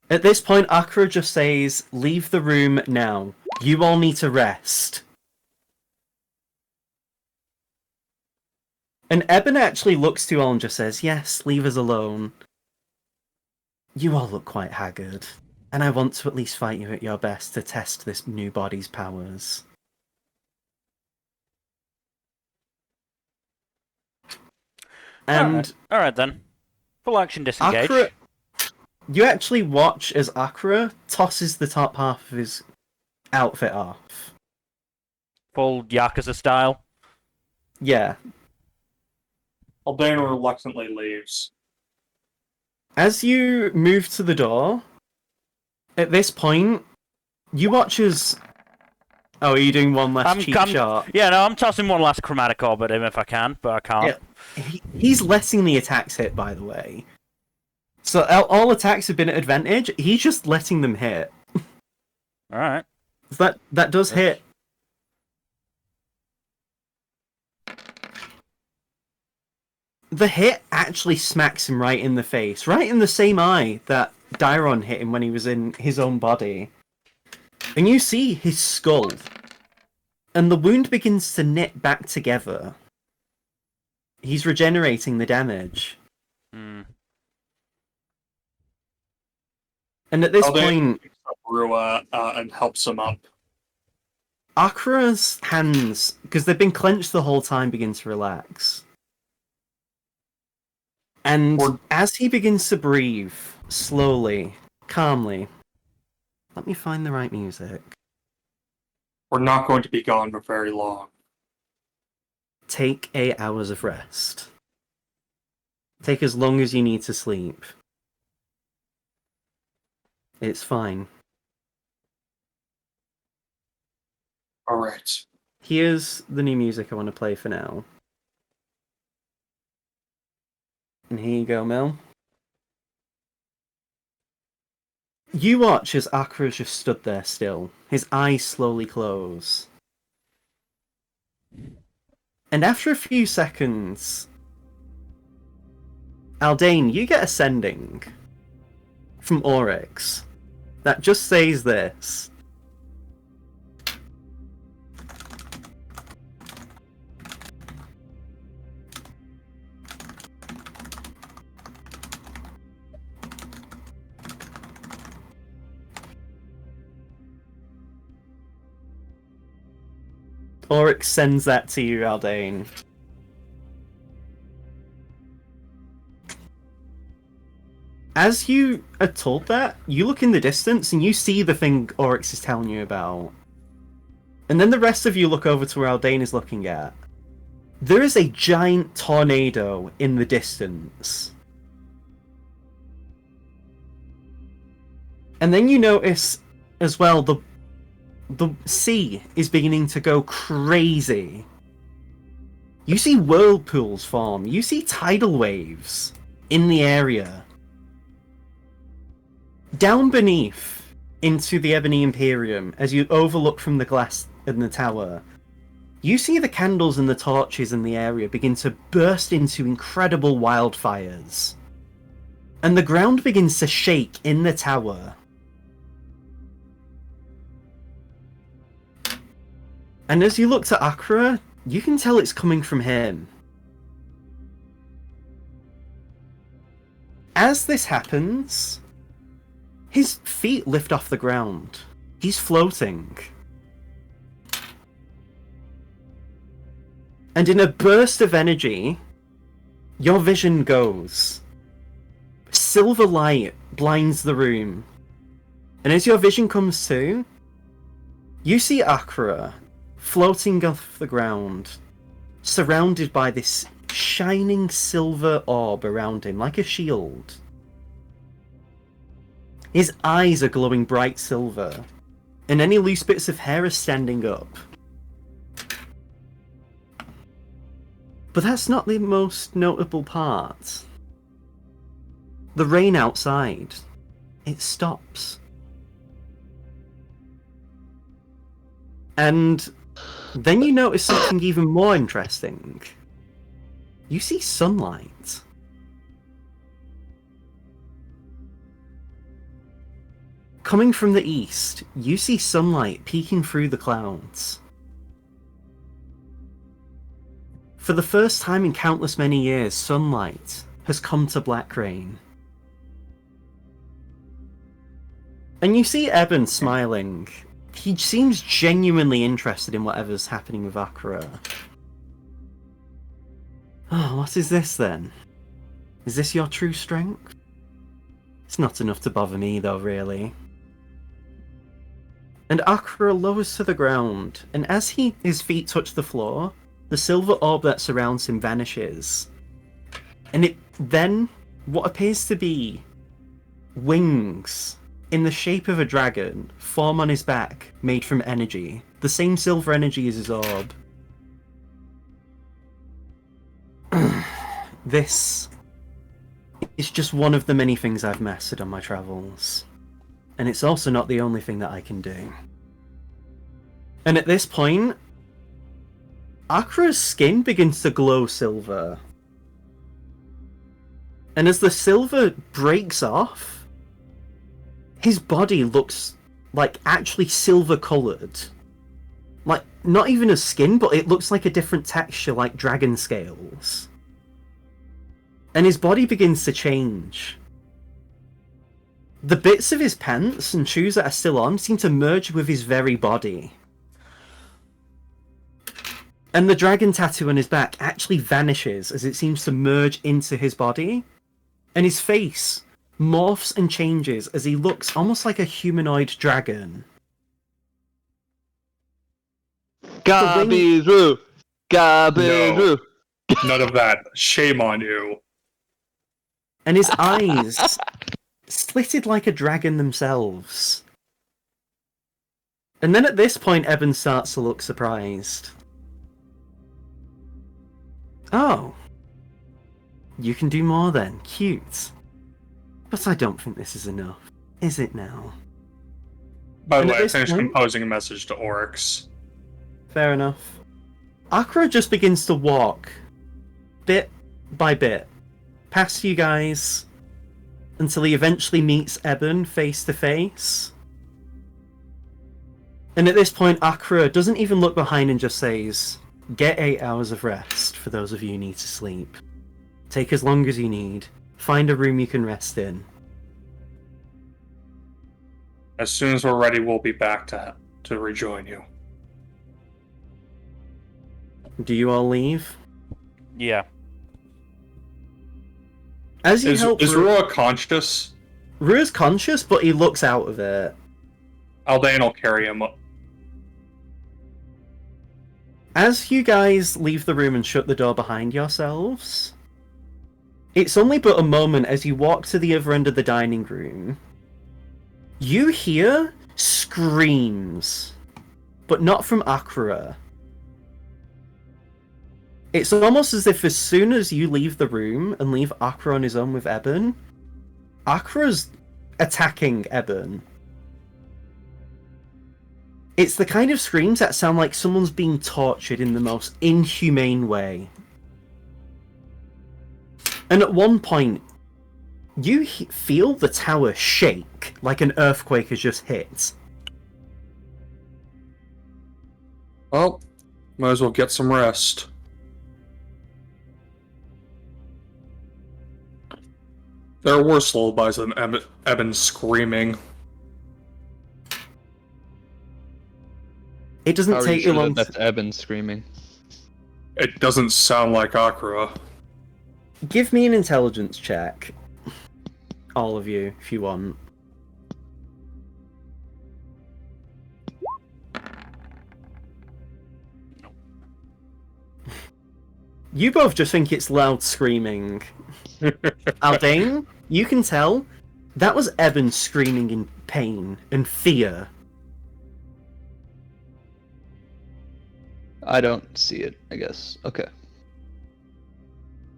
At this point, Akira just says, leave the room now. You all need to rest. And Ebon actually looks to you all and just says, yes, leave us alone. You all look quite haggard, and I want to at least fight you at your best to test this new body's powers. And Alright then. Full action disengage. Akira, you actually watch as Akira tosses the top half of his outfit off. Full Yakuza style. Yeah. Aldana reluctantly leaves. As you move to the door, at this point, you watch as... Oh, are you doing one last cheap shot? Yeah, no, I'm tossing one last chromatic orb at him if I can, but I can't. Yeah. He's letting the attacks hit, by the way. So all attacks have been at advantage. He's just letting them hit. Alright. That does hit. The hit actually smacks him right in the face, right in the same eye that Dairon hit him when he was in his own body. And you see his skull. And the wound begins to knit back together. He's regenerating the damage. Hmm. And at this Aldana point, picks up Rua and helps him up. Akira's hands, because they've been clenched the whole time, begin to relax. And as he begins to breathe, slowly, calmly... Let me find the right music. We're not going to be gone for very long. Take 8 hours of rest. Take as long as you need to sleep. It's fine. Alright. Here's the new music I want to play for now. And here you go, Mel. You watch as Akira's just stood there still. His eyes slowly close. And after a few seconds... Aldane, you get a sending from Oryx that just says this. Oryx sends that to you, Aldane. As you are told that, you look in the distance and you see the thing Oryx is telling you about. And then the rest of you look over to where Aldane is looking at. There is a giant tornado in the distance. And then you notice as well the sea is beginning to go crazy. You see whirlpools form. You see tidal waves in the area. Down beneath, into the Ebony Imperium, as you overlook from the glass in the tower, you see the candles and the torches in the area begin to burst into incredible wildfires. And the ground begins to shake in the tower. And as you look to Akira, you can tell it's coming from him. As this happens, his feet lift off the ground. He's floating. And in a burst of energy, your vision goes. Silver light blinds the room. And as your vision comes to, You see Akra floating off the ground, surrounded by this shining silver orb around him, like a shield. His eyes are glowing bright silver, and any loose bits of hair are standing up. But that's not the most notable part. The rain outside, it stops. And then you notice something even more interesting. You see sunlight. Coming from the east, you see sunlight peeking through the clouds. For the first time in countless many years, sunlight has come to Blackrain. And you see Ebon smiling. He seems genuinely interested in whatever's happening with Akra. Oh, what is this then? Is this your true strength? It's not enough to bother me though, really. And Akra lowers to the ground, and as his feet touch the floor, the silver orb that surrounds him vanishes. And then, what appears to be wings in the shape of a dragon form on his back, made from energy. The same silver energy as his orb. This is just one of the many things I've mastered on my travels. And it's also not the only thing that I can do. And at this point, Akra's skin begins to glow silver. And as the silver breaks off, his body looks like actually silver coloured. Like, not even a skin, but it looks like a different texture, like dragon scales. And his body begins to change. The bits of his pants and shoes that are still on seem to merge with his very body. And the dragon tattoo on his back actually vanishes as it seems to merge into his body. And his face morphs and changes as he looks almost like a humanoid dragon. Gabiru! Gabiru! None of that. Shame on you. And his eyes slitted like a dragon themselves. And then at this point, Ebon starts to look surprised. Oh. You can do more then. Cute. But I don't think this is enough. Is it now? By the And way, at I this finished point- composing a message to Oryx. Fair enough. Akra just begins to walk, bit by bit, past you guys, until he eventually meets Ebon face to face. And at this point, Akra doesn't even look behind and just says, "Get 8 hours of rest for those of you who need to sleep. Take as long as you need. Find a room you can rest in." As soon as we're ready, we'll be back to rejoin you. Do you all leave? Yeah. As you Is help Rua conscious? Rua's conscious, but he looks out of it. Aldane will carry him up. As you guys leave the room and shut the door behind yourselves, it's only but a moment as you walk to the other end of the dining room. You hear screams, but not from Akra. It's almost as if as soon as you leave the room and leave Akra on his own with Ebon, Akra's attacking Ebon. It's the kind of screams that sound like someone's being tortured in the most inhumane way. And at one point, you feel the tower shake like an earthquake has just hit. Well, might as well get some rest. There are worse lullabies than Ebon screaming. It doesn't How are take you you sure long. that that's Ebon screaming? It doesn't sound like Akra. Give me an intelligence check. All of you, if you want. You both just think it's loud screaming. Aldane, you can tell that was Ebon screaming in pain and fear. I don't see it, I guess. Okay.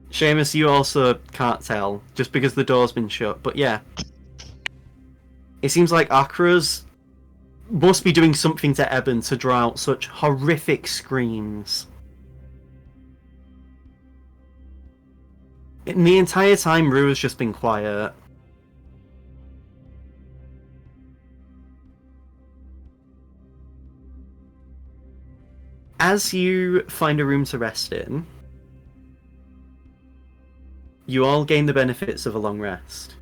Seamus, you also can't tell, just because the door's been shut, but yeah. It seems like Akira's must be doing something to Ebon to draw out such horrific screams. In the entire time, Rua's just been quiet. As you find a room to rest in, you all gain the benefits of a long rest.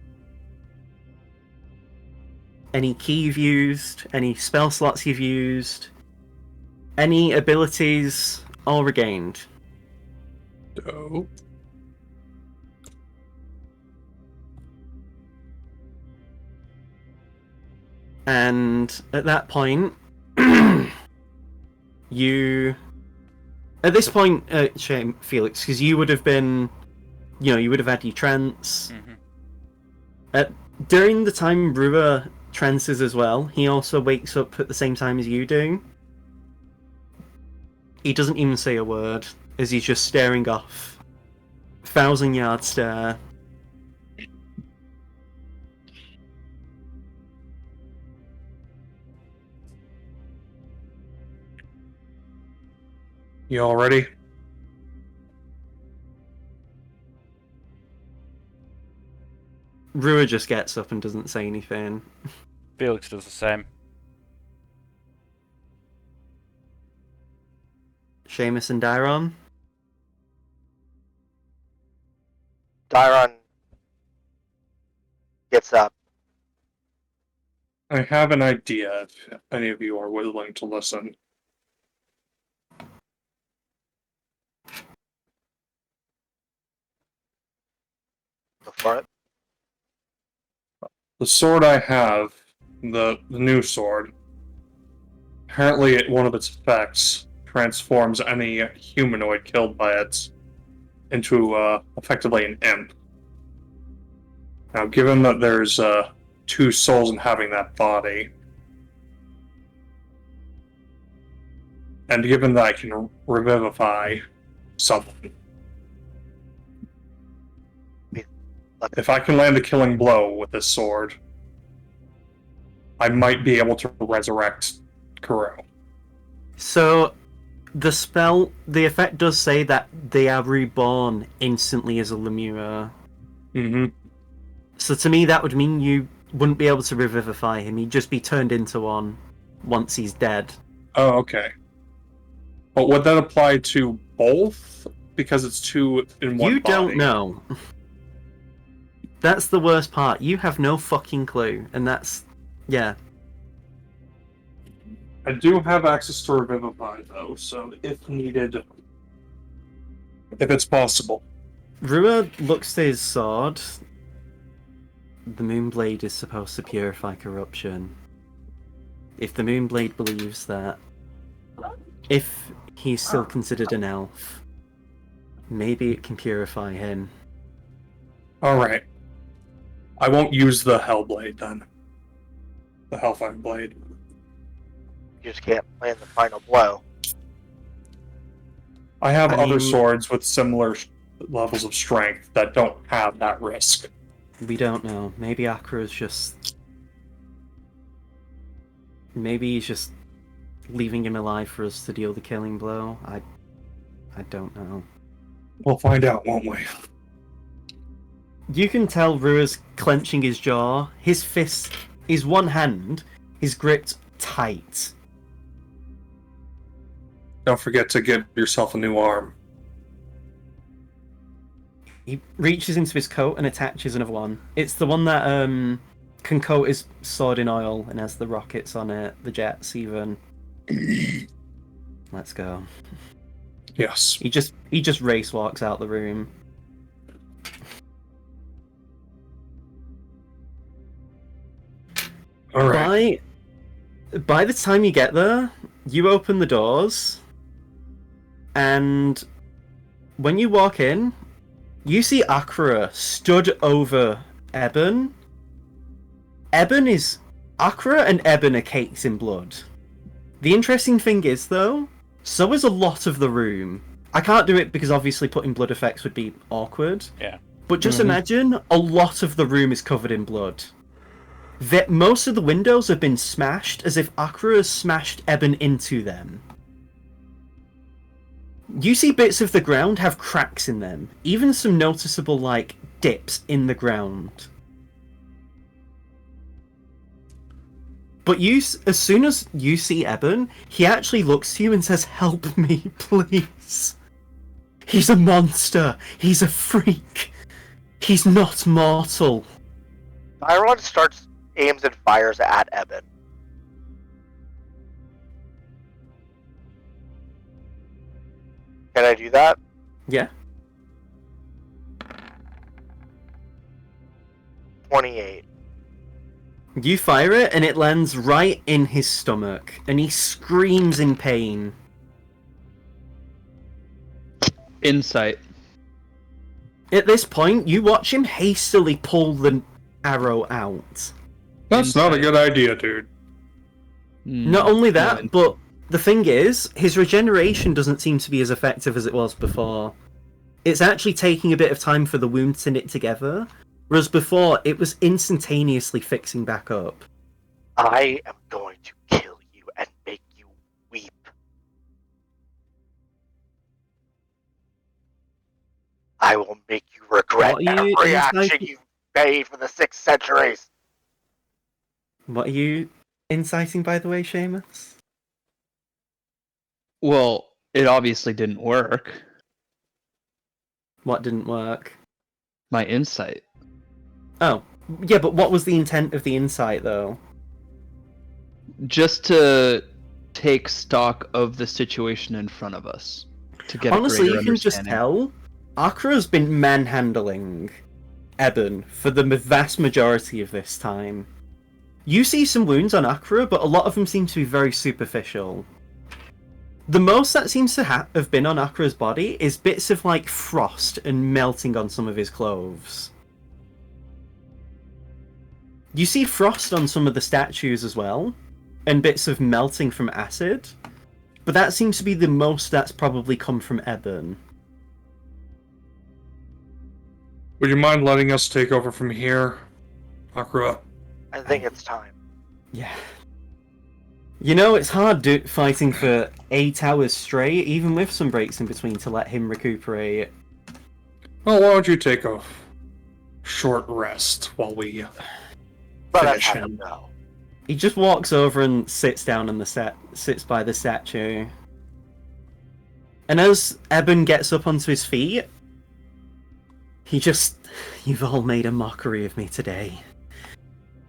Any key you've used, any spell slots you've used, any abilities, all regained. Dope. And at that point, you... At this point, shame, Felix, because you would have been... You know, you would have had your trance. During the time Rua trances as well, he also wakes up at the same time as you do. He doesn't even say a word, as he's just staring off. 1,000-yard stare. You all ready? Rua just gets up and doesn't say anything. Felix does the same. Seamus and Dairon? Dairon gets up. I have an idea if any of you are willing to listen. Go for it. The sword I have, the new sword, apparently one of its effects transforms any humanoid killed by it into effectively an imp. Now, given that there's two souls inhabiting that body, and given that I can revivify someone, if I can land a killing blow with this sword, I might be able to resurrect Kuro. So, the effect does say that they are reborn instantly as a Lemura. Mm-hmm. So to me, that would mean you wouldn't be able to revivify him. He'd just be turned into one once he's dead. Oh, okay. But would that apply to both? Because it's two in one You body. don't know. That's the worst part. You have no fucking clue. And that's... Yeah. I do have access to Revivify, though, so if needed... If it's possible. Rua looks to his sword. The Moonblade is supposed to purify corruption. If the Moonblade believes that... If he's still considered an elf, maybe it can purify him. Alright. I won't use the Hellblade, then. The Hellfire Blade. You just can't land the final blow. I have I other mean- swords with similar levels of strength that don't have that risk. We don't know. Maybe Akira's just... Maybe he's just leaving him alive for us to deal the killing blow. I don't know. We'll find out, won't we? You can tell Rua's clenching his jaw. His fist, his one hand, is gripped tight. Don't forget to get yourself a new arm. He reaches into his coat and attaches another one. It's the one that can coat his sword in oil and has the rockets on it, the jets even. Let's go. Yes. He just race walks out the room. Alright. By the time you get there, you open the doors, and when you walk in, you see Akra stood over Ebon. Akra and Ebon are caked in blood. The interesting thing is, though, so is a lot of the room. I can't do it because obviously putting blood effects would be awkward. Yeah. But just imagine a lot of the room is covered in blood. Most of the windows have been smashed as if Akra has smashed Ebon into them. You see bits of the ground have cracks in them, even some noticeable, like, dips in the ground. But as soon as you see Ebon, he actually looks to you and says, "Help me, please. He's a monster. He's a freak. He's not mortal." Iron aims and fires at Ebon. Can I do that? Yeah. 28. You fire it, and it lands right in his stomach, and he screams in pain. Insight. At this point, you watch him hastily pull the arrow out. That's not a good idea, dude. Not only that, but the thing is, his regeneration doesn't seem to be as effective as it was before. It's actually taking a bit of time for the wound to knit together, whereas before, it was instantaneously fixing back up. I am going to kill you and make you weep. I will make you regret every action you've made for the 6 centuries. What are you inciting, by the way, Seamus? Well, it obviously didn't work. What didn't work? My insight. Oh, yeah, but what was the intent of the insight, though? Just to take stock of the situation in front of us. To get Honestly, a greater you can just understanding. tell Akra's been manhandling Ebon for the vast majority of this time. You see some wounds on Akra, but a lot of them seem to be very superficial. The most that seems to have been on Akra's body is bits of, like, frost and melting on some of his clothes. You see frost on some of the statues as well, and bits of melting from acid, but that seems to be the most that's probably come from Ebon. Would you mind letting us take over from here, Akra? I think it's time. Yeah. You know, it's hard fighting for 8 hours straight, even with some breaks in between to let him recuperate. Well, why don't you take a short rest while we But I finish have to him? go. He just walks over and sits down on sits by the statue. And as Ebon gets up onto his feet, you've all made a mockery of me today.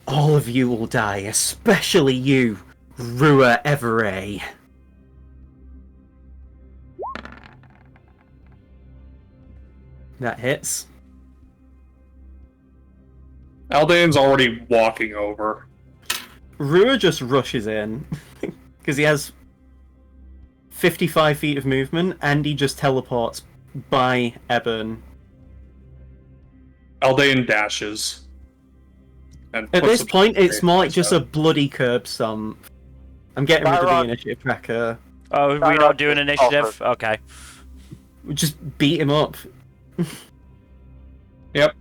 All of you will die, especially you, Rua Everay. That hits. Aldane's already walking over. Rua just rushes in, because he has 55 feet of movement, and he just teleports by Ebon. Aldane dashes. And At puts this a- point, it's more like just a bloody curb stomp. I'm getting rid of the Byron. initiative tracker. Oh, we're Byron, not doing just initiative? Okay. Just beat him up. Yep.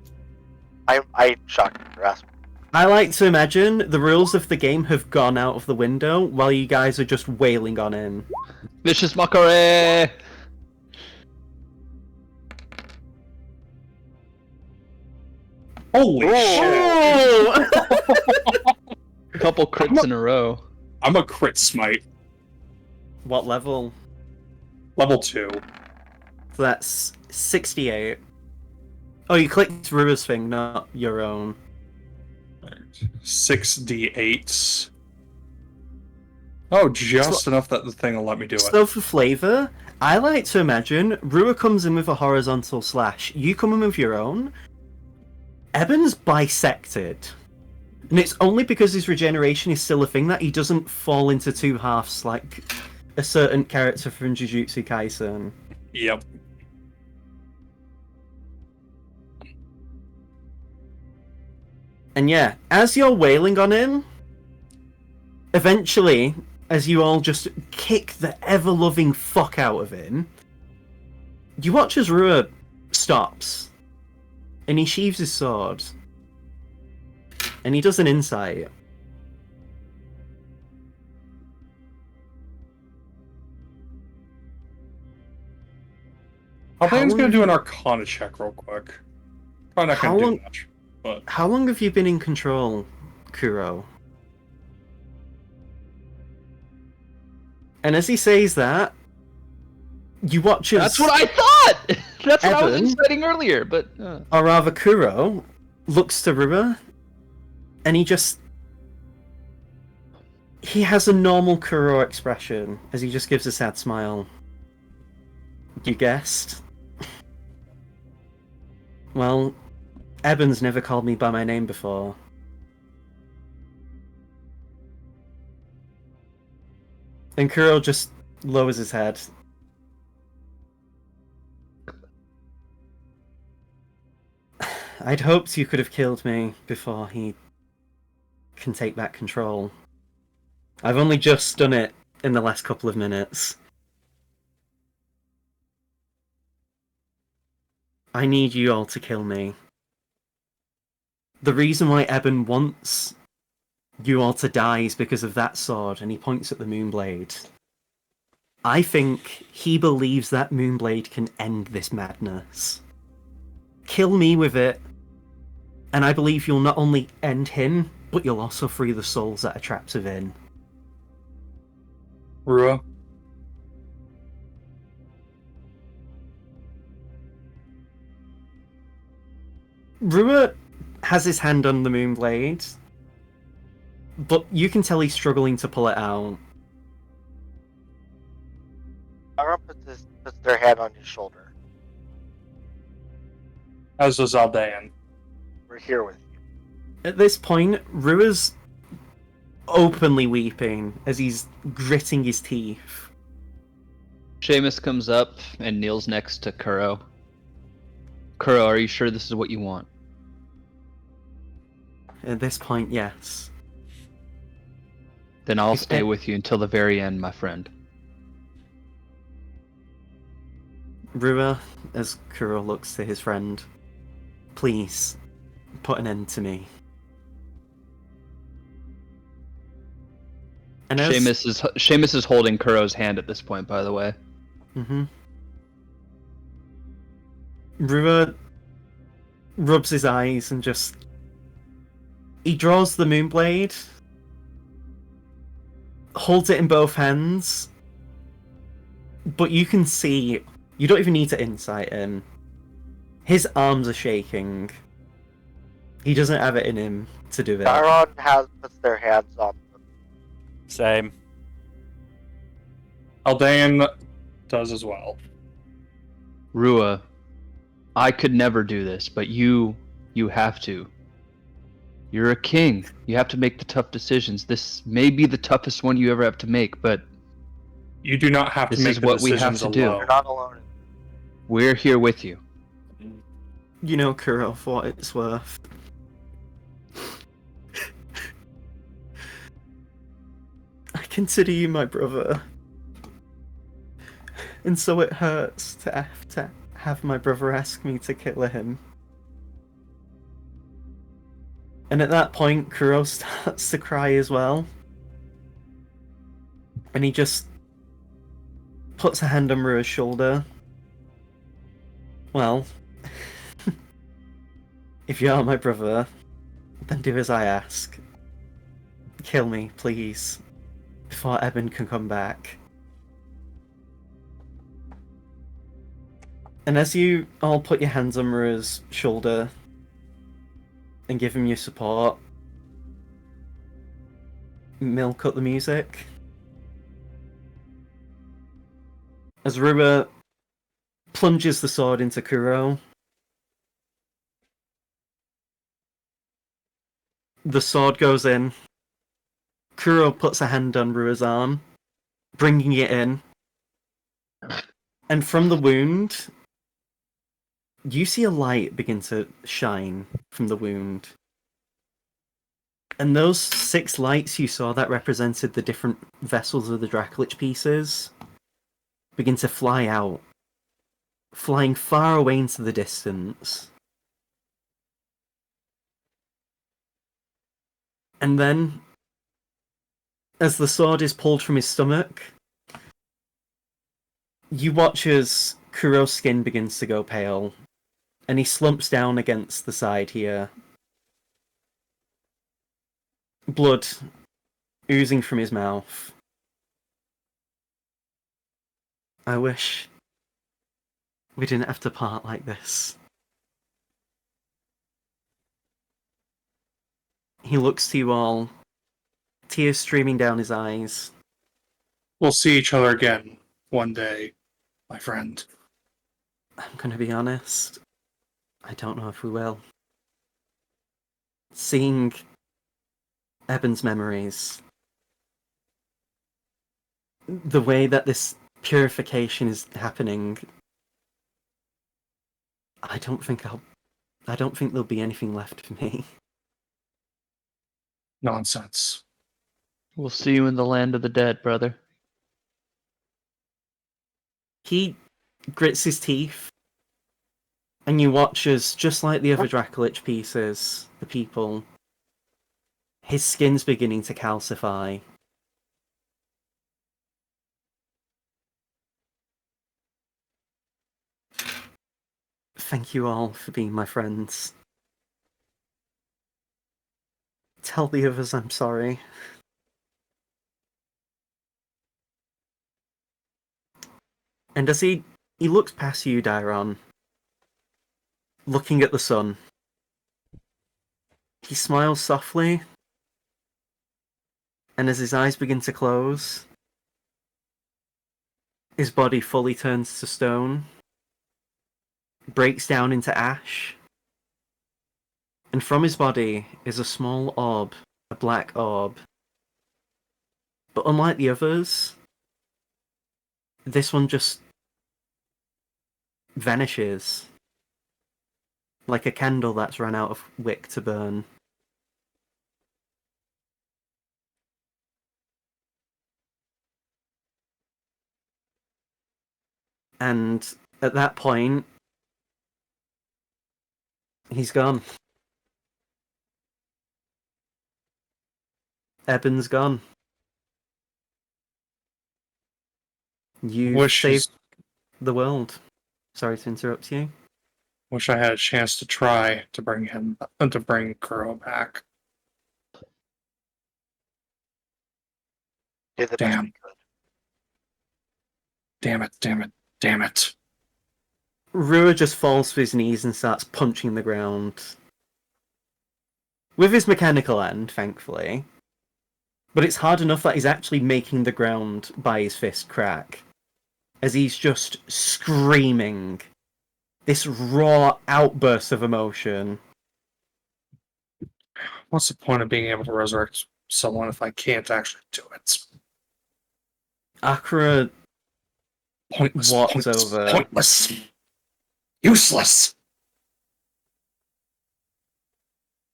I shocked the rest. I like to imagine the rules of the game have gone out of the window while you guys are just wailing on him. Vicious mockery! Holy shit! Oh! A couple crits in a row. I'm a crit smite. What level? Level 2. So that's 68. Oh, you clicked Rua's thing, not your own. 6d8. Oh, just enough that the thing will let me do it. So for flavor, I like to imagine Rua comes in with a horizontal slash. You come in with your own. Ebon's bisected. And it's only because his regeneration is still a thing that he doesn't fall into two halves like a certain character from Jujutsu Kaisen. Yep. And yeah, as you're wailing on him, eventually, as you all just kick the ever-loving fuck out of him, you watch as Rua stops, and he sheaves his sword, and he does an insight. Aldane's long gonna have do an you- Arcana check real quick. Probably not How gonna long- do much, but How long have you been in control, Kuro? And as he says that, you watch as... That's what I thought. That's what I was Evan? inciting earlier, but Or rather, Kuro looks to Rua, and he has a normal Kuro expression as he just gives a sad smile. You guessed. Well, Ebon's never called me by my name before. And Kuro just lowers his head. I'd hoped you could have killed me before he can take back control. I've only just done it in the last couple of minutes. I need you all to kill me. The reason why Ebon wants you all to die is because of that sword, and he points at the Moonblade. I think he believes that Moonblade can end this madness. Kill me with it, and I believe you'll not only end him, but you'll also free the souls that are trapped within. Rua, Rua has his hand on the Moonblade, but you can tell he's struggling to pull it out. Dara puts their hand on his shoulder. as does Aldain. We're here with you. At this point, Rua's openly weeping as he's gritting his teeth. Seamus comes up and kneels next to Kuro. Kuro, are you sure this is what you want? At this point, yes. Then I'll If stay Ed- with you until the very end, my friend. Rua, as Kuro looks to his friend, please, put an end to me. And as... Seamus is holding Kuro's hand at this point, by the way. Mm-hmm. Rua rubs his eyes and just... He draws the Moonblade, holds it in both hands, but you can see... You don't even need to insight him. His arms are shaking. He doesn't have it in him to do it. Daron puts their hands on them. Same. Aldain does as well. Rua, I could never do this, but you have to. You're a king. You have to make the tough decisions. This may be the toughest one you ever have to make, but You do not have to This make is the what we have decisions to do. alone. You're not alone. we're here with you. You know, Kuro, for what it's worth. I consider you my brother. And so it hurts to have my brother ask me to kill him. And at that point, Kuro starts to cry as well. And he just puts a hand on Rua's shoulder. Well, if you are my brother, then do as I ask. Kill me, please, before Ebon can come back. And as you all put your hands on Rua's shoulder and give him your support, Mill cut the music. As Rua plunges the sword into Kuro, the sword goes in. Kuro puts a hand on Rua's arm, bringing it in. And from the wound, you see a light begin to shine from the wound. And those 6 lights you saw that represented the different vessels of the Dracolich pieces begin to fly out, flying far away into the distance. And then, as the sword is pulled from his stomach, you watch as Kuro's skin begins to go pale, and he slumps down against the side here. Blood oozing from his mouth. I wish we didn't have to part like this. He looks to you all, tears streaming down his eyes. We'll see each other again one day, my friend. I'm gonna be honest, I don't know if we will. Seeing Ebon's memories, the way that this purification is happening, I don't think there'll be anything left for me. Nonsense. We'll see you in the land of the dead, brother. He grits his teeth, and you watch as, just like the other Dracolich pieces, the people, his skin's beginning to calcify. Thank you all for being my friends. Tell the others I'm sorry. And as he looks past you, Dairon, looking at the sun, he smiles softly, and as his eyes begin to close, his body fully turns to stone, breaks down into ash, and from his body is a small orb, a black orb. But unlike the others, this one just vanishes, like a candle that's run out of wick to burn. And at that point, he's gone. Ebon's gone. You saved the world. Sorry to interrupt you. Wish I had a chance to try to bring Kuro back. Did the best Damn. we could. Damn it, damn it, damn it. Rua just falls to his knees and starts punching the ground. With his mechanical hand, thankfully. But it's hard enough that he's actually making the ground by his fist crack. As he's just screaming. This raw outburst of emotion. What's the point of being able to resurrect someone if I can't actually do it? Akira Pointless, walks pointless, over. pointless. Useless.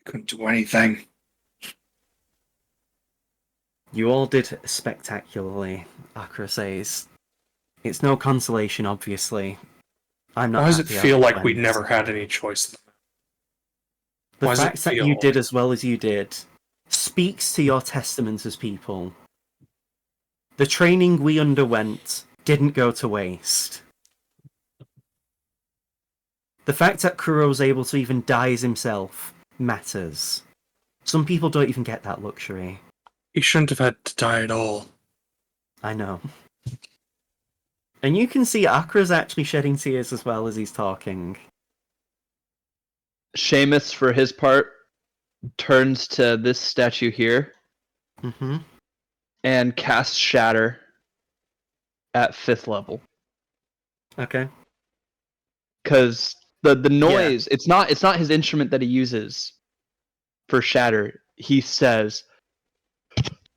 Couldn't do anything. You all did spectacularly, Akira says. It's no consolation, obviously. I'm not Why does it happy feel how like we went. never had any choice? The Why does it fact that feel you did like- as well as you did speaks to your testament as people. The training we underwent didn't go to waste. The fact that Kuro's able to even die as himself matters. Some people don't even get that luxury. He shouldn't have had to die at all. I know. And you can see Akira's actually shedding tears as well as he's talking. Seamus, for his part, turns to this statue here Mm-hmm. and casts Shatter at 5th level. Okay. Because the noise, it's not his instrument that he uses for Shatter. He says,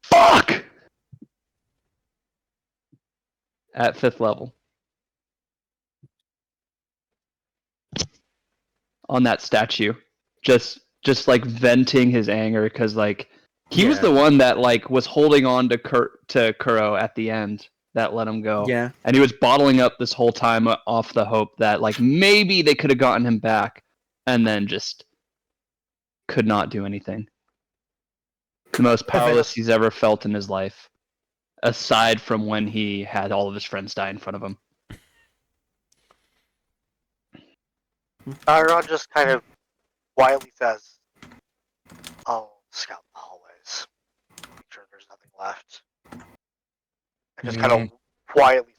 "Fuck!" at 5th level. On that statue. Just like venting his anger because like He was Yeah. the one that like was holding on to Kuro at the end that let him go. Yeah. And he was bottling up this whole time off the hope that like maybe they could have gotten him back, and then just could not do anything. The most powerless he's ever felt in his life, aside from when he had all of his friends die in front of him. Iron just kind of quietly says, "I'll scout the hallways. Make sure there's nothing left." And just kind of quietly.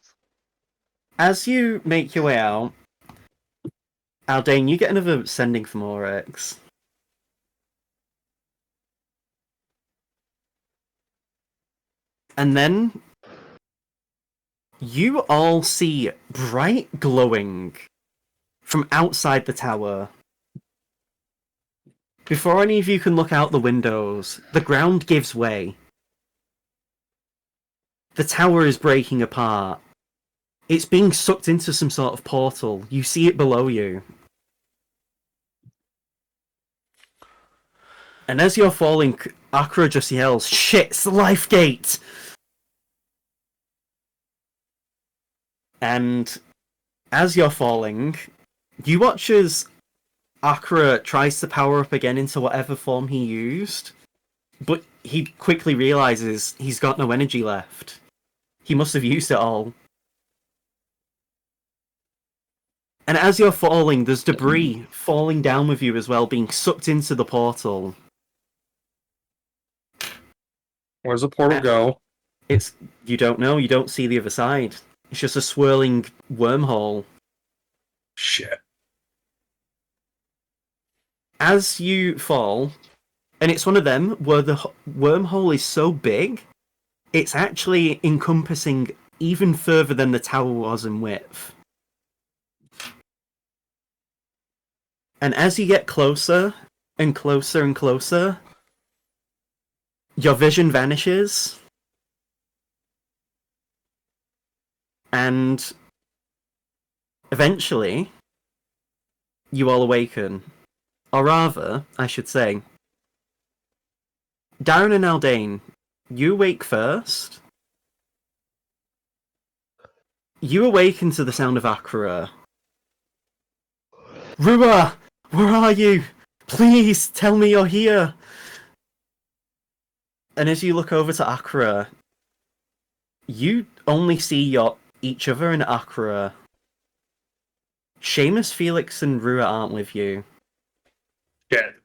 As you make your way out, Aldane, you get another sending from Oryx. And then you all see bright glowing from outside the tower. Before any of you can look out the windows, the ground gives way. The tower is breaking apart. It's being sucked into some sort of portal. You see it below you. And as you're falling, Akira just yells, "Shit, it's the life gate!" And as you're falling, you watch as Akira tries to power up again into whatever form he used, but he quickly realizes he's got no energy left. He must have used it all. And as you're falling, there's debris falling down with you as well, being sucked into the portal. Where's the portal go? You don't know, you don't see the other side. It's just a swirling wormhole. Shit. As you fall, and it's one of them where the wormhole is so big, it's actually encompassing even further than the tower was in width. And as you get closer and closer and closer, your vision vanishes. And eventually, you all awaken. Or rather, I should say, Darren and Aldane, you awake first. You awaken to the sound of Akira. "Rua! Where are you? Please, tell me you're here!" And as you look over to Akira, you only see each other and Akira. Seamus, Felix, and Rua aren't with you. Shit.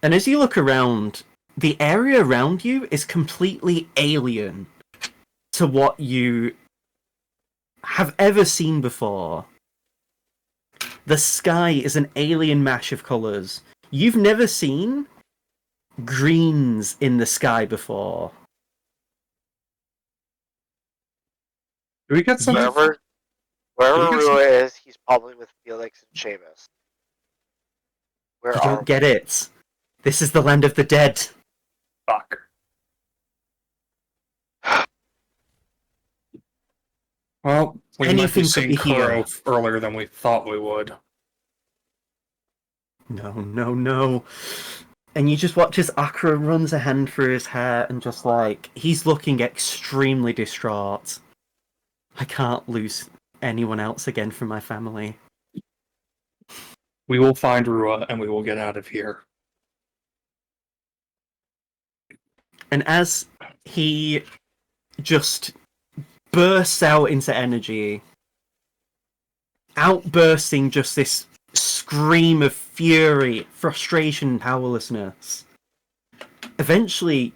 And as you look around, the area around you is completely alien to what you have ever seen before. The sky is an alien mash of colours. You've never seen greens in the sky before. Do we get some? Wherever Rua is, he's probably with Felix and Seamus. Where You are don't get it. This is the land of the dead. Fuck. Well, we might Anything be could seeing be here. Kuro earlier than we thought we would. No. And you just watch as Akira runs a hand through his hair and just he's looking extremely distraught. I can't lose anyone else again from my family. We will find Rua and we will get out of here. And as he just bursts out into energy, outbursting just this scream of fury, frustration, and powerlessness, eventually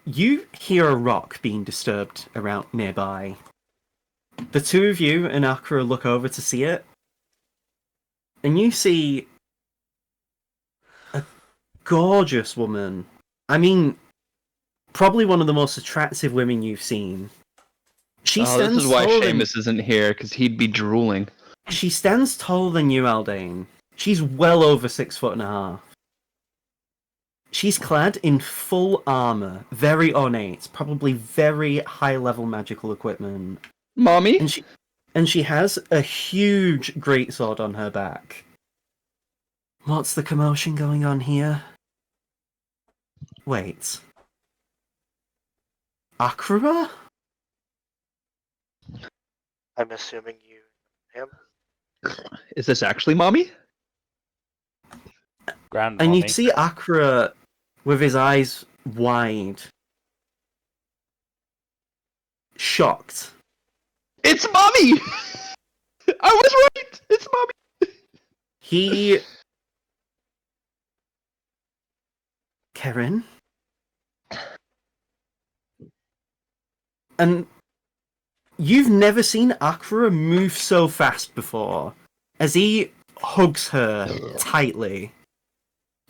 you hear a rock being disturbed around nearby. The two of you and Akira look over to see it, and you see a gorgeous woman. I mean, probably one of the most attractive women you've seen. She stands this is why taller than- Seamus isn't here, because he'd be drooling. She stands taller than you, Aldane. She's well over 6'1.5". She's clad in full armor, very ornate, probably very high-level magical equipment. Mommy? And she has a huge greatsword on her back. What's the commotion going on here? Wait. Akira? I'm assuming you him. Is this actually mommy? Grandmommy. And you see Akira with his eyes wide. Shocked. It's mommy! I was right! It's mommy! He... Karen? And you've never seen Akira move so fast before, as he hugs her tightly.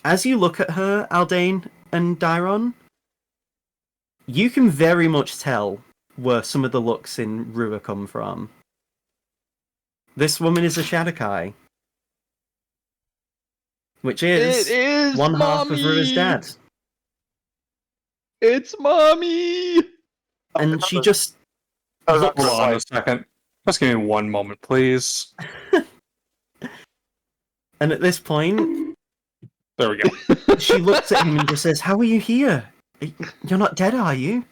As you look at her, Aldane and Dairon, you can very much tell where some of the looks in Rua come from. This woman is a Shadokai, which is, It is one half of Rua's mommy! dad. It's mommy! And she just Oh, looks... that's Hold on a like, second. Just give me one moment, please. And at this point, There we go. she looks at him and just says, "How are you here? You're not dead, are you?"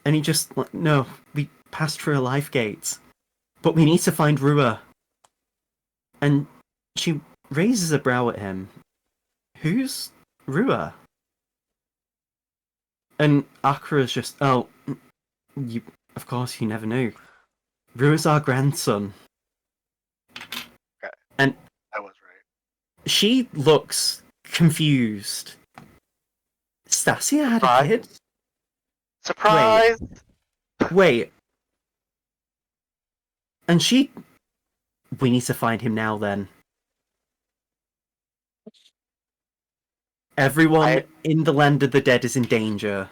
And he just, like, "No, we passed through a life gate. But we need to find Rua." And she raises a brow at him. "Who's Rua?" And Akira's just, "Oh, you, of course you never knew. Rua's our grandson." And I was right. she looks confused. Stasia had a Right. kid? Surprise! Wait. And she... We need to find him now, then. Everyone in the land of the dead is in danger.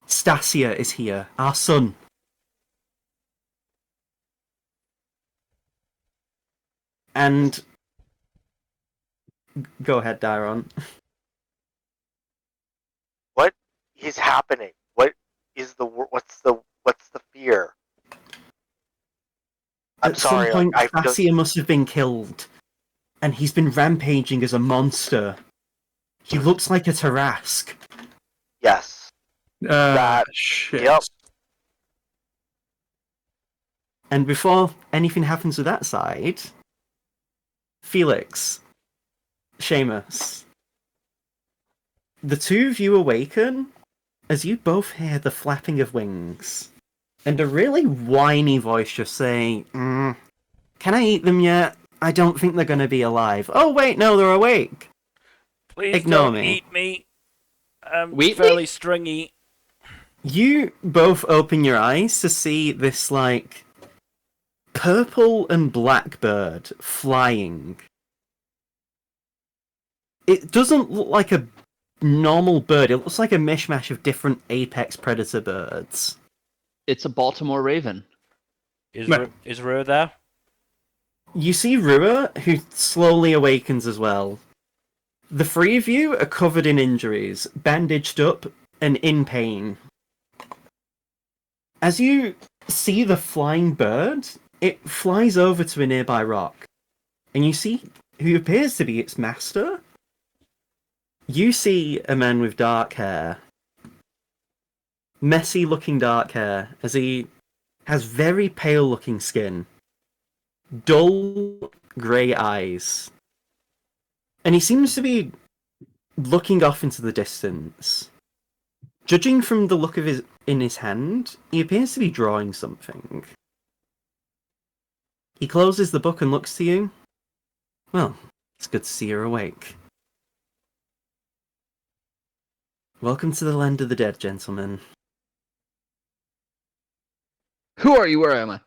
Stasia is here, our son. And... Go ahead, Dairon. What is happening? What is the what's the fear? I'm At sorry. some point, I feel Stasia must have been killed. And he's been rampaging as a monster. He looks like a Tarask. yes. That- Shit. Yep. And before anything happens with that side, Felix, Seamus, the two of you awaken as you both hear the flapping of wings and a really whiny voice just saying, "Can I eat them yet? I don't think they're going to be alive." "Oh wait, no, they're awake." Please Ignore don't me. eat me. I'm Wheatley? fairly stringy. You both open your eyes to see this, like, purple and black bird flying. It doesn't look like a normal bird. It looks like a mishmash of different apex predator birds. It's a Baltimore Raven. Is Rua there? You see Rua, who slowly awakens as well. The three of you are covered in injuries, bandaged up, and in pain. As you see the flying bird, it flies over to a nearby rock, and you see who appears to be its master. You see a man with dark hair. Messy looking dark hair, as he has very pale looking skin. Dull grey eyes. And he seems to be looking off into the distance. Judging from the look of his hand, he appears to be drawing something. He closes the book and looks to you. "Well, it's good to see you're awake. Welcome to the land of the dead, gentlemen." Who are you? Where am I?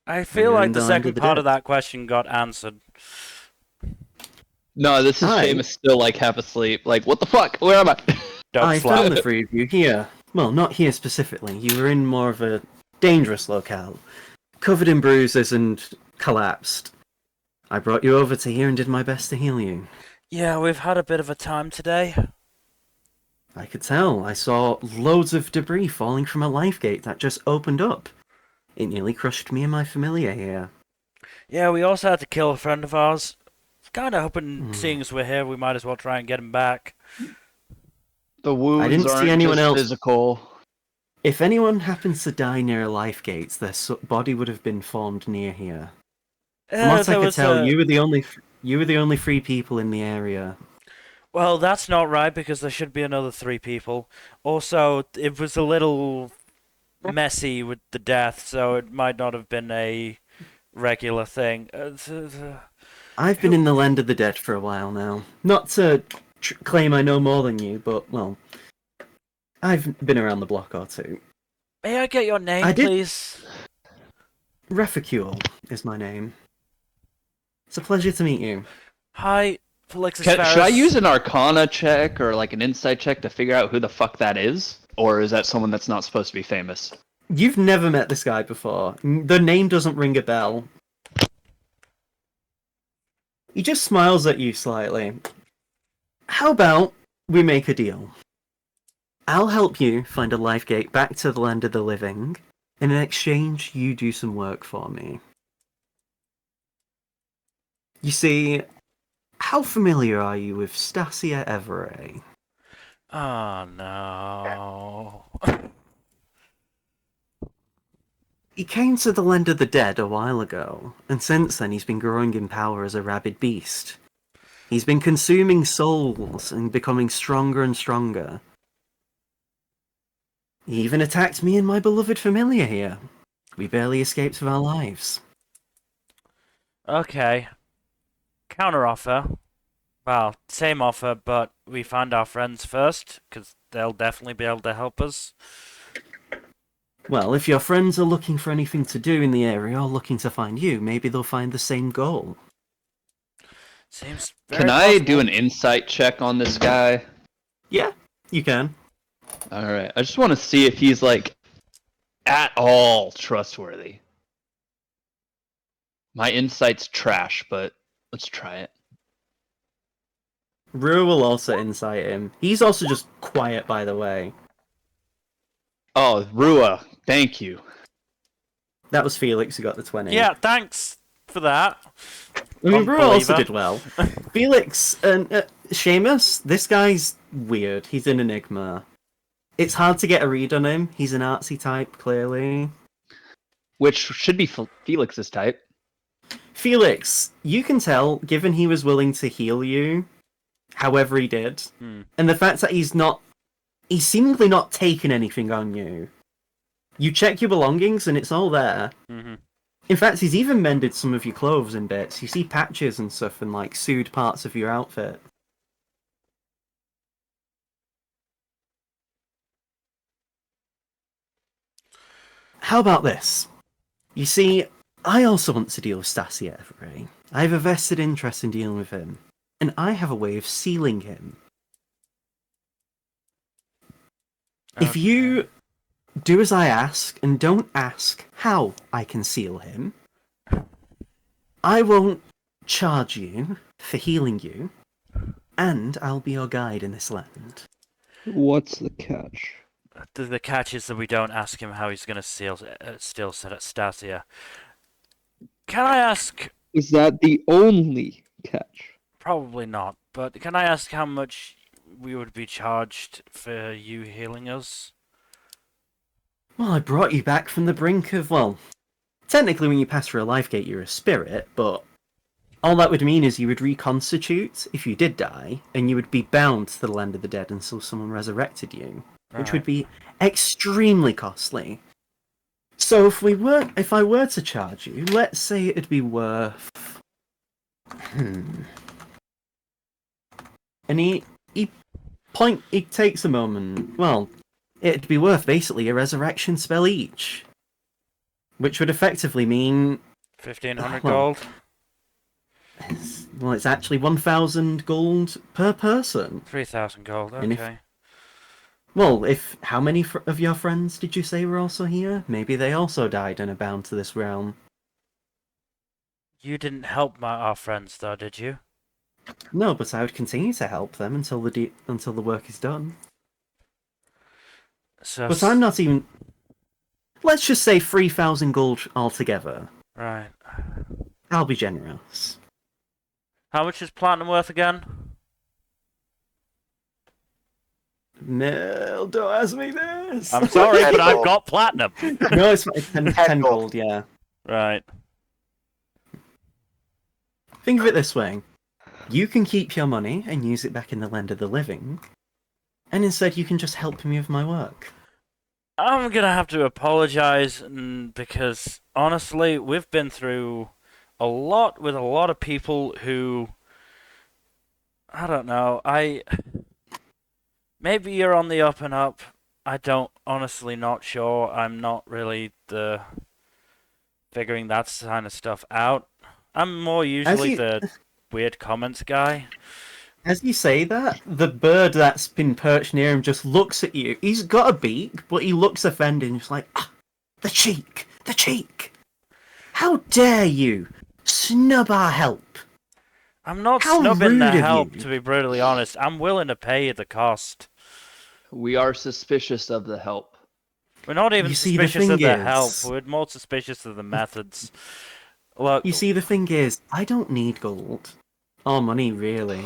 I feel You're like in the the land of second the part dead. of that question got answered. No, this is Hi. Seamus still like half asleep. Like, what the fuck? Where am I? Don't I slap. found the three of you here. Well, not here specifically. You were in more of a dangerous locale. Covered in bruises and collapsed. I brought you over to here and did my best to heal you. Yeah, we've had a bit of a time today. I could tell. I saw loads of debris falling from a life gate that just opened up. It nearly crushed me and my familiar here. Yeah, we also had to kill a friend of ours. Kinda hoping, seeing as we're here, we might as well try and get him back. The wounds didn't see aren't anyone just else. physical. If anyone happens to die near a life gate, their body would have been formed near here. From what I There could was tell, a- you were the only 3 people in the area. Well, that's not right because there should be another 3 people. Also, it was a little messy with the death, so it might not have been a regular thing. I've been in the land of the dead for a while now. Not to claim I know more than you, but, well, I've been around the block or two. May I get your name, I did- please? Refacule is my name. It's a pleasure to meet you. Hi, Felix Should I use an Arcana check or like an Insight check to figure out who the fuck that is? Or is that someone that's not supposed to be famous? You've never met this guy before. The name doesn't ring a bell. He just smiles at you slightly. How about we make a deal? I'll help you find a life gate back to the land of the living. In exchange, you do some work for me. You see, how familiar are you with Stasia Everett? Oh no. He came to the land of the dead a while ago, and since then he's been growing in power as a rabid beast. He's been consuming souls and becoming stronger and stronger. He even attacked me and my beloved familiar here. We barely escaped with our lives. Okay. Counter offer. Well, same offer, but we find our friends first, because they'll definitely be able to help us. Well, if your friends are looking for anything to do in the area or looking to find you, maybe they'll find the same goal. Seems very Can I possible. do an Insight check on this guy? Yeah, you can. Alright, I just want to see if he's like at all trustworthy. My Insight's trash, but let's try it. Rue will also insight him. He's also just quiet, by the way. Oh, Rua, thank you. That was Felix who got the 20. Yeah, thanks for that. I mean, Rue also Unbeliever. did well. Felix and Seamus, this guy's weird. He's an enigma. It's hard to get a read on him. He's an artsy type, clearly. Which should be Felix's type. Felix, you can tell, given he was willing to heal you, however he did, and the fact that he's seemingly not taken anything on you. You check your belongings and it's all there. Mm-hmm. In fact, he's even mended some of your clothes in bits. You see patches and stuff and like sewed parts of your outfit. How about this? You see, I also want to deal with Stasia Everett. I have a vested interest in dealing with him, and I have a way of sealing him. If you do as I ask, and don't ask how I can seal him, I won't charge you for healing you, and I'll be your guide in this land. What's the catch? The catch is that we don't ask him how he's going to still set at Stasia. Can I ask? Is that the only catch? Probably not, but can I ask how much we would be charged for you healing us? Well, I brought you back from the brink of, well, technically when you pass through a life gate you're a spirit, but all that would mean is you would reconstitute if you did die, and you would be bound to the land of the dead until someone resurrected you, which would be extremely costly. So if I were to charge you, let's say it'd be worth... And he takes a moment. Well, it'd be worth basically a resurrection spell each. Which would effectively mean... 1,500 well, gold? Well, it's actually 1,000 gold per person. 3,000 gold, And if- okay. Well, how many of your friends did you say were also here? Maybe they also died and are bound to this realm. You didn't help our friends though, did you? No, but I would continue to help them until the work is done. So, But I'm not even... Let's just say 3,000 gold altogether. right. I'll be generous. How much is platinum worth again? No, don't ask me this. I'm sorry, but I've Gold. got platinum. No, it's 10 10 gold, yeah. Right. Think of it this way. You can keep your money and use it back in the land of the living, and instead you can just help me with my work. I'm gonna have to apologize because honestly, we've been through a lot with a lot of people who I don't know. Maybe you're on the up and up. I don't honestly not sure. I'm not really the figuring that kind of stuff out. I'm more usually the weird comments guy. As you say that, the bird that's been perched near him just looks at you. He's got a beak, but he looks offended and he's like, ah, the cheek, the cheek. How dare you snub our help? I'm not How snubbing the rude of help, you. to be brutally honest. I'm willing to pay the cost. We are suspicious of the help. We're not even You see, the suspicious of thing the help. is- We're more suspicious of the methods. Look, You see, the thing is, I don't need gold. Or money, really.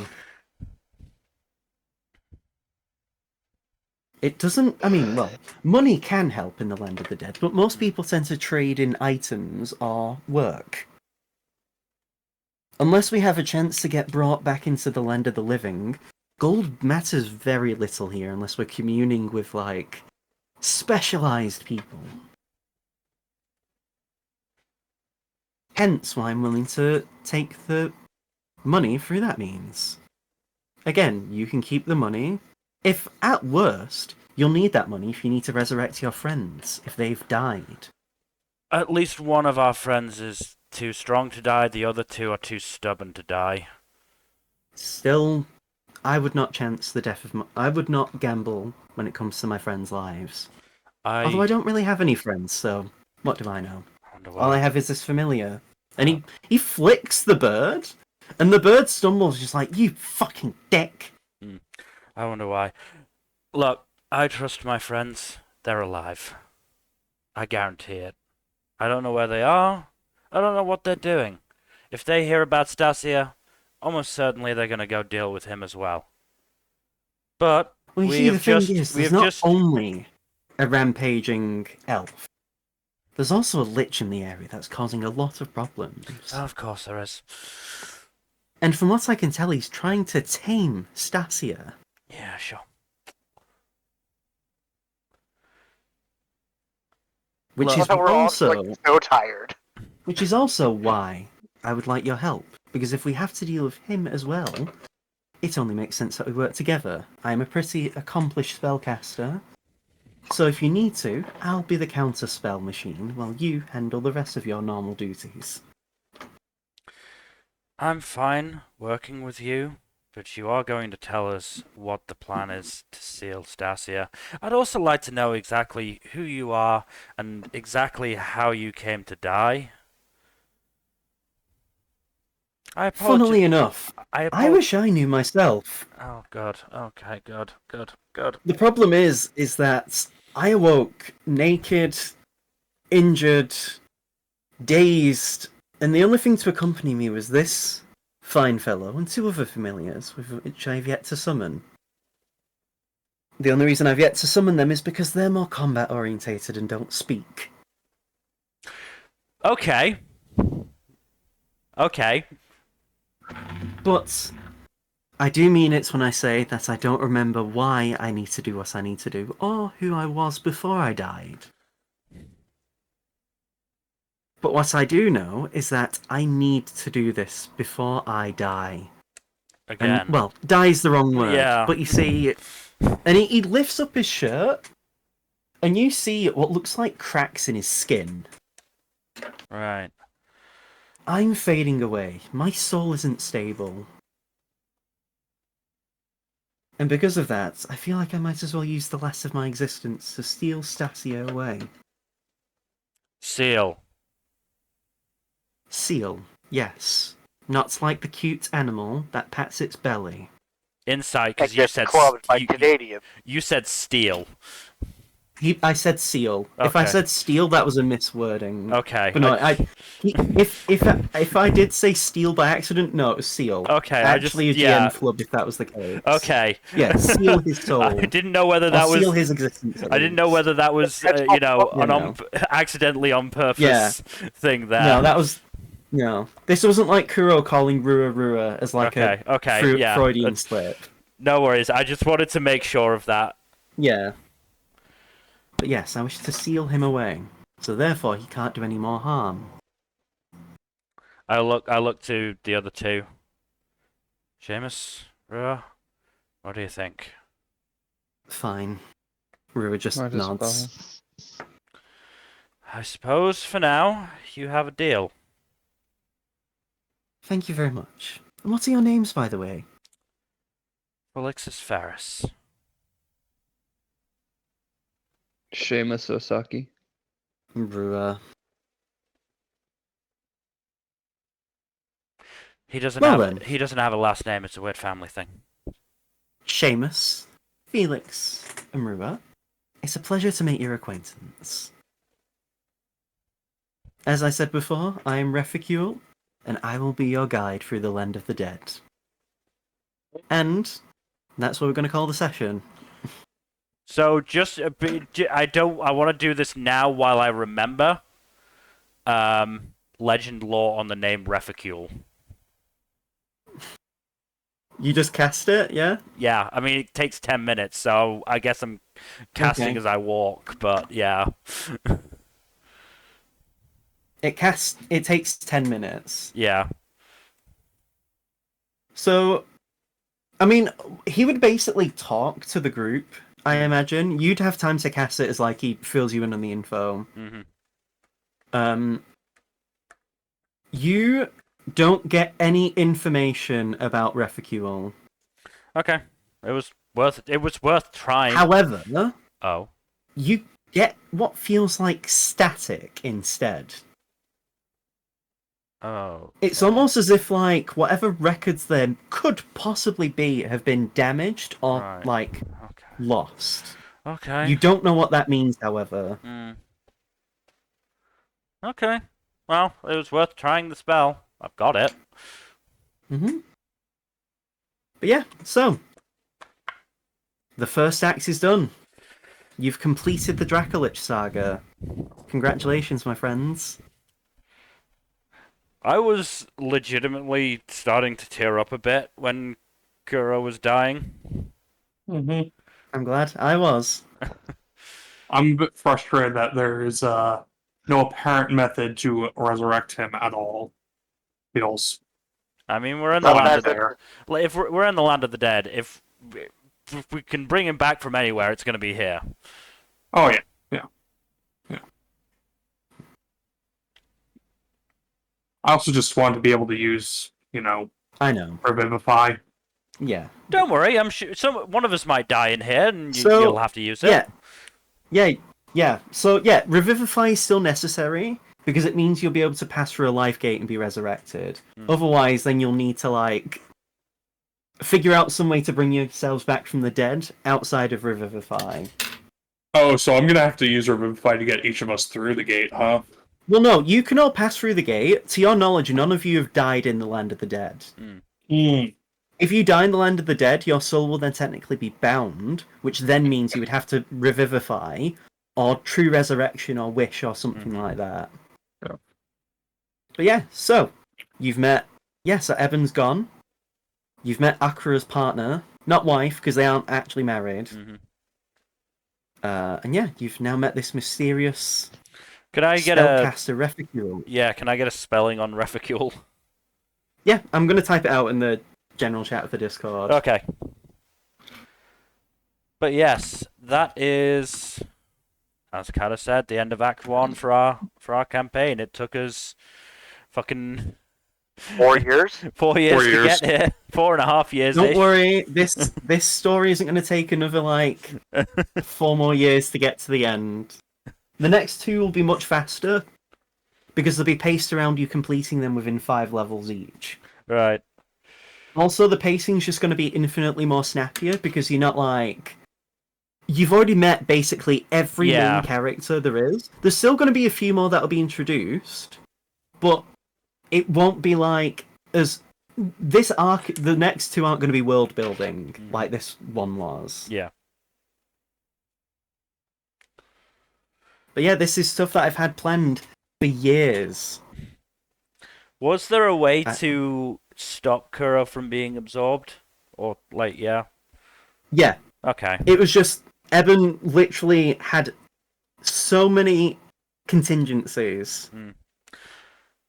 It doesn't, I mean, well, money can help in the land of the dead, but most people tend to trade in items or work. Unless we have a chance to get brought back into the land of the living, gold matters very little here unless we're communing with, like, specialized people. Hence why I'm willing to take the money through that means. Again, you can keep the money. If, at worst, you'll need that money if you need to resurrect your friends, if they've died. at least one of our friends is too strong to die, the other two are too stubborn to die. Still, I would not chance the death of I would not gamble when it comes to my friends' lives. Although I don't really have any friends, so what do I know? wonder All I why. have is this familiar. And he flicks the bird, and the bird stumbles just like, you fucking dick! I wonder why. Look, I trust my friends. They're alive. I guarantee it. I don't know where they are. I don't know what they're doing. If they hear about Stasia, almost certainly they're going to go deal with him as well. But Well, you we see, have the thing just is, we there's have not just only a rampaging elf. There's also a lich in the area that's causing a lot of problems. of course there is. And from what I can tell, he's trying to tame Stasia. Yeah, sure. Which Look, is We're all just, also like, so tired. which is also why I would like your help. Because if we have to deal with him as well, it only makes sense that we work together. I am a pretty accomplished spellcaster. So if you need to, I'll be the counter spell machine while you handle the rest of your normal duties. I'm fine working with you, but you are going to tell us what the plan is to seal Stasia. I'd also like to know exactly who you are and exactly how you came to die. I apologize. Funnily enough, I wish I knew myself. Oh god. Okay, good. The problem is that I awoke naked, injured, dazed, and the only thing to accompany me was this fine fellow and two other familiars, with which I've yet to summon. The only reason I've yet to summon them is because they're more combat orientated and don't speak. Okay. Okay. But I do mean it when I say that I don't remember why I need to do what I need to do, or who I was before I died. But what I do know is that I need to do this before I die. Again. And, well, die's the wrong word. Yeah. But you see, and he lifts up his shirt, and you see what looks like cracks in his skin. Right. I'm fading away. My soul isn't stable. And because of that, I feel like I might as well use the last of my existence to steal Stasia away. Seal. Seal, yes. Not like the cute animal that pats its belly. Insight, That because you gets said clubbed by you Canadians. said steel. I said seal. If I Okay. said steal, that was a miswording. Okay. But no, if I did say steal by accident, no, it was seal. Okay, Actually, a GM flubbed if that was the case. Okay. Yeah, seal his soul. I didn't know whether Or that was. seal his existence. at I didn't know least. whether that was, accidentally on purpose Yeah. thing there. No, that was. No, this wasn't like Kuro calling Rua Rua as like Okay, a yeah. Freudian slip. No worries. I just wanted to make sure of that. Yeah. But yes, I wish to seal him away, so therefore he can't do any more harm. I look to the other two. Seamus, Rua, what do you think? Fine. Rua just Might as nods. I suppose for now you have a deal. Thank you very much. And what are your names, by the way? Felixus Ferris. Seamus Osaki. Rua. He doesn't Well have then. he doesn't have a last name. It's a weird family thing. Seamus. Felix. And Rua. It's a pleasure to make your acquaintance. As I said before, I am Reficule, and I will be your guide through the land of the dead. And that's what we're going to call the session. So just a bit, I want to do this now while I remember. Legend lore on the name Reficule. You just cast it, yeah? Yeah, I mean it takes 10 minutes, so I guess I'm casting Okay. as I walk. But yeah. It takes 10 minutes. Yeah. So, I mean, he would basically talk to the group, I imagine. You'd have time to cast it as like he fills you in on the info. Mm-hmm. You don't get any information about Reficule. Okay. It was worth trying. However, Oh. you get what feels like static instead. Oh. It's almost as if like whatever records there could possibly be have been damaged or Right. like Okay. lost. Okay. You don't know what that means, however. Okay. Well, it was worth trying the spell. I've got it. Mm-hmm. But yeah, so the first act is done. You've completed the Dracolich saga. Congratulations, my friends. I was legitimately starting to tear up a bit when Kuro was dying. Mm-hmm. I'm glad I was. I'm a bit frustrated that there is no apparent method to resurrect him at all. Feels I mean, we're in the No land of method. the, like, if we're in the land of the dead, if we can bring him back from anywhere, it's going to be here. Oh yeah. I also just want to be able to use, I know. Revivify. Yeah. Don't worry, I'm sure one of us might die in here, and So, you'll have to use it. Yeah. So yeah, Revivify is still necessary because it means you'll be able to pass through a life gate and be resurrected. Otherwise, then you'll need to like figure out some way to bring yourselves back from the dead outside of Revivify. Oh, so I'm gonna have to use Revivify to get each of us through the gate, huh? Well, no, you can all pass through the gate. To your knowledge, none of you have died in the land of the dead. If you die in the land of the dead, your soul will then technically be bound, which then means you would have to revivify, or true resurrection, or wish, or something like that. Yeah. But yeah, so you've met. Yeah, so Ebon's gone. You've met Akura's partner, not wife, because they aren't actually married. And yeah, you've now met this mysterious Can I get spellcaster Reficule. Yeah, can I get a spelling on Reficule? Yeah, I'm gonna type it out in the general chat of the Discord. Okay. But yes, that is, as Kata said, the end of Act 1 for our campaign. It took us fucking 4 years? 4 years 4 to years. get here. 4.5 years. Don't worry, this story isn't going to take another like 4 more years to get to the end. The next 2 will be much faster because they'll be paced around you completing them within 5 levels each. Right. Also, the pacing's just going to be infinitely more snappier because you're not like you've already met basically every Yeah. main character there is. There's still going to be a few more that'll be introduced, but it won't be like as this arc. The next two aren't going to be world building like this one was. Yeah. But yeah, this is stuff that I've had planned for years. Was there a way to stop Kuro from being absorbed? Or, like, yeah? Yeah, Okay. it was just Ebon literally had so many contingencies.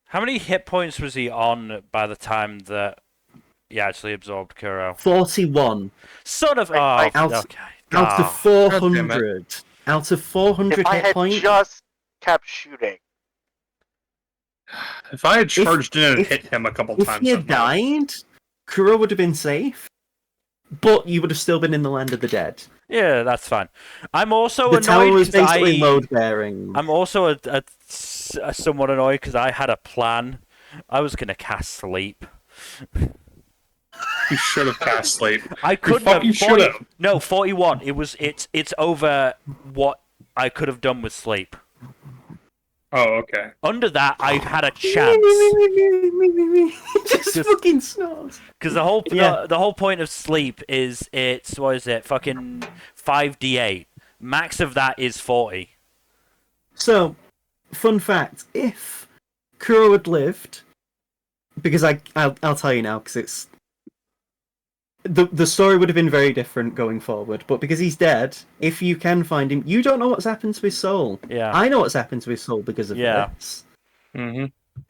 How many hit points was he on by the time that he actually absorbed Kuro? 41 Sort of. Oh, Like, out- okay. out of Oh. 400. Out of 400 If I hit had points. just kept shooting, If I had charged in and if- hit him a couple If times, he had that might- died, Kuro would have been safe, but you would have still been in the land of the dead. Yeah, that's fine. I'm also The tower annoyed was because basically load bearing. I'm also a somewhat annoyed because I had a plan. I was gonna cast sleep. you should have cast sleep. I couldn't fucking have. should have. No, 41. It's over what I could have done with sleep. Oh, okay. Under that, I had a chance. Just fucking snores. Because the whole Yeah. the whole point of sleep is it's what is it? Fucking 5d8. Max of that is 40. So, fun fact: if Kuro had lived, because I'll tell you now, because it's the story would have been very different going forward. But because he's dead, if you can find him, you don't know what's happened to his soul. Yeah. I know what's happened to his soul because of Yeah. this. Mm-hmm.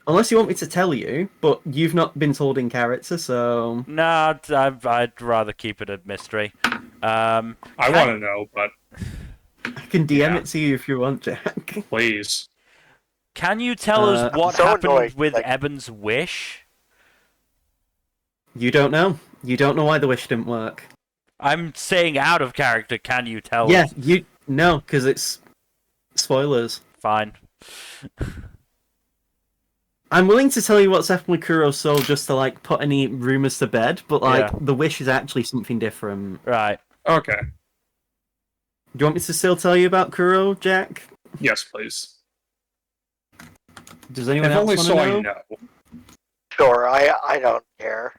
Unless you want me to tell you, but you've not been told in character, so Nah, I'd rather keep it a mystery. I want to know, but I can DM Yeah. it to you if you want, Jack. please. Can you tell us what so happened annoyed, with like- Ebon's wish? You don't know. You don't know why the wish didn't work. I'm saying out of character. Can you tell Yeah, us? you no, because it's spoilers. Fine. I'm willing to tell you what's happened with Kuro's soul just to like put any rumors to bed, but like Yeah. the wish is actually something different. Right. Okay. Do you want me to still tell you about Kuro, Jack? Yes, please. Does anyone If else only want so to I know? know. sure, I don't care.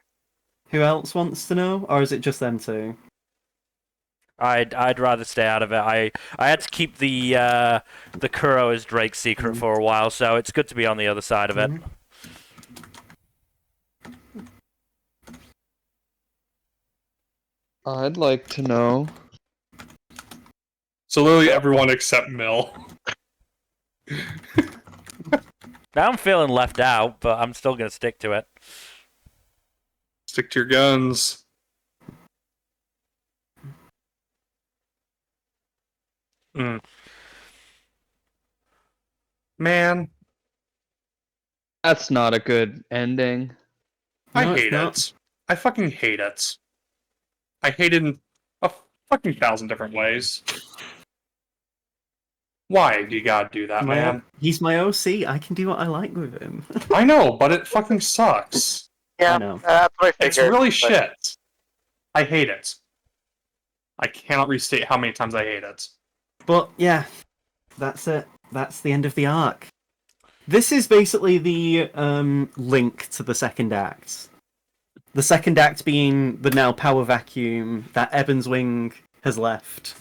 Who else wants to know, or is it just them two? I'd rather stay out of it. I had to keep the Kuro as Drake's secret for a while, so it's good to be on the other side of it. I'd like to know. So literally everyone except Mill. Now I'm feeling left out, but I'm still gonna stick to it. Stick to your guns. Man, That's not a good ending. I No, it's hate not. it. I fucking hate it. I hate it in a fucking thousand different ways. Why do you gotta do that, man? He's my OC. I can do what I like with him. I know, but it fucking sucks. Yeah, I know. that's what I figured. It's really but shit. I hate it. I cannot restate how many times I hate it. But yeah, that's it. That's the end of the arc. This is basically the link to the second act. The second act being the now power vacuum that Ebon's wing has left.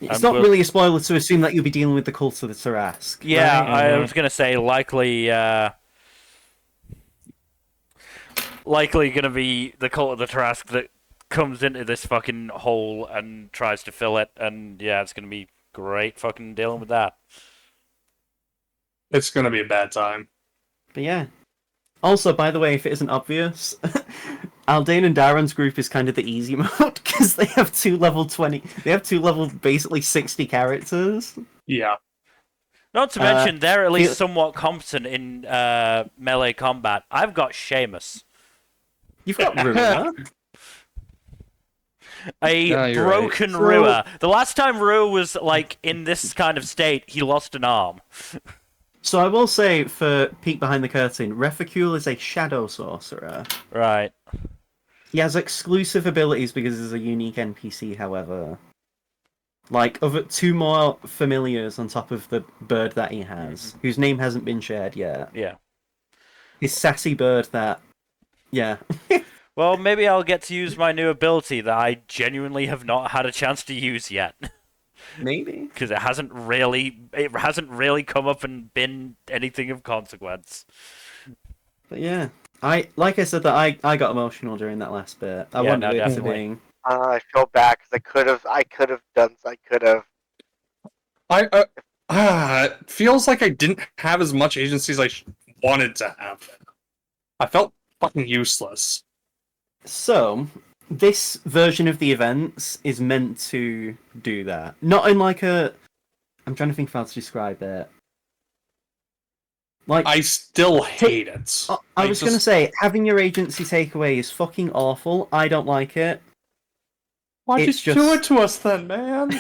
It's And not we'll- really a spoiler to assume that you'll be dealing with the cult of the Tarask. Yeah, right? I was gonna say likely gonna be the cult of the Trask that comes into this fucking hole and tries to fill it, and yeah, it's gonna be great fucking dealing with that. It's gonna be a bad time. But yeah. Also, by the way, if it isn't obvious, Aldane and Darren's group is kind of the easy mode because they have two level 20. They have two level basically 60 characters. Yeah. Not to mention, they're at least feel- somewhat competent in melee combat. I've got Seamus, You've got Runa. a Yeah, you're right. broken So- Rua. The last time Rua was like in this kind of state, he lost an arm. So I will say, for peek behind the curtain, Refacule is a shadow sorcerer. Right. He has exclusive abilities because he's a unique NPC, however. Like, other two more familiars on top of the bird that he has, whose name hasn't been shared yet. Yeah. His sassy bird that, yeah. Well, maybe I'll get to use my new ability that I genuinely have not had a chance to use yet. Maybe. Because it hasn't really come up and been anything of consequence. But yeah. Like I said, that I got emotional during that last bit. I Yeah, wanted no, it definitely. to be. I feel bad because I could have done. It feels like I didn't have as much agency as I wanted to have. I felt fucking useless. So, this version of the events is meant to do that. Not in like a... I'm trying to think of how to describe it. Like, I still hate it. I was going to say, having your agency take away is fucking awful. I don't like it. Why'd it's you just- do it to us then, man?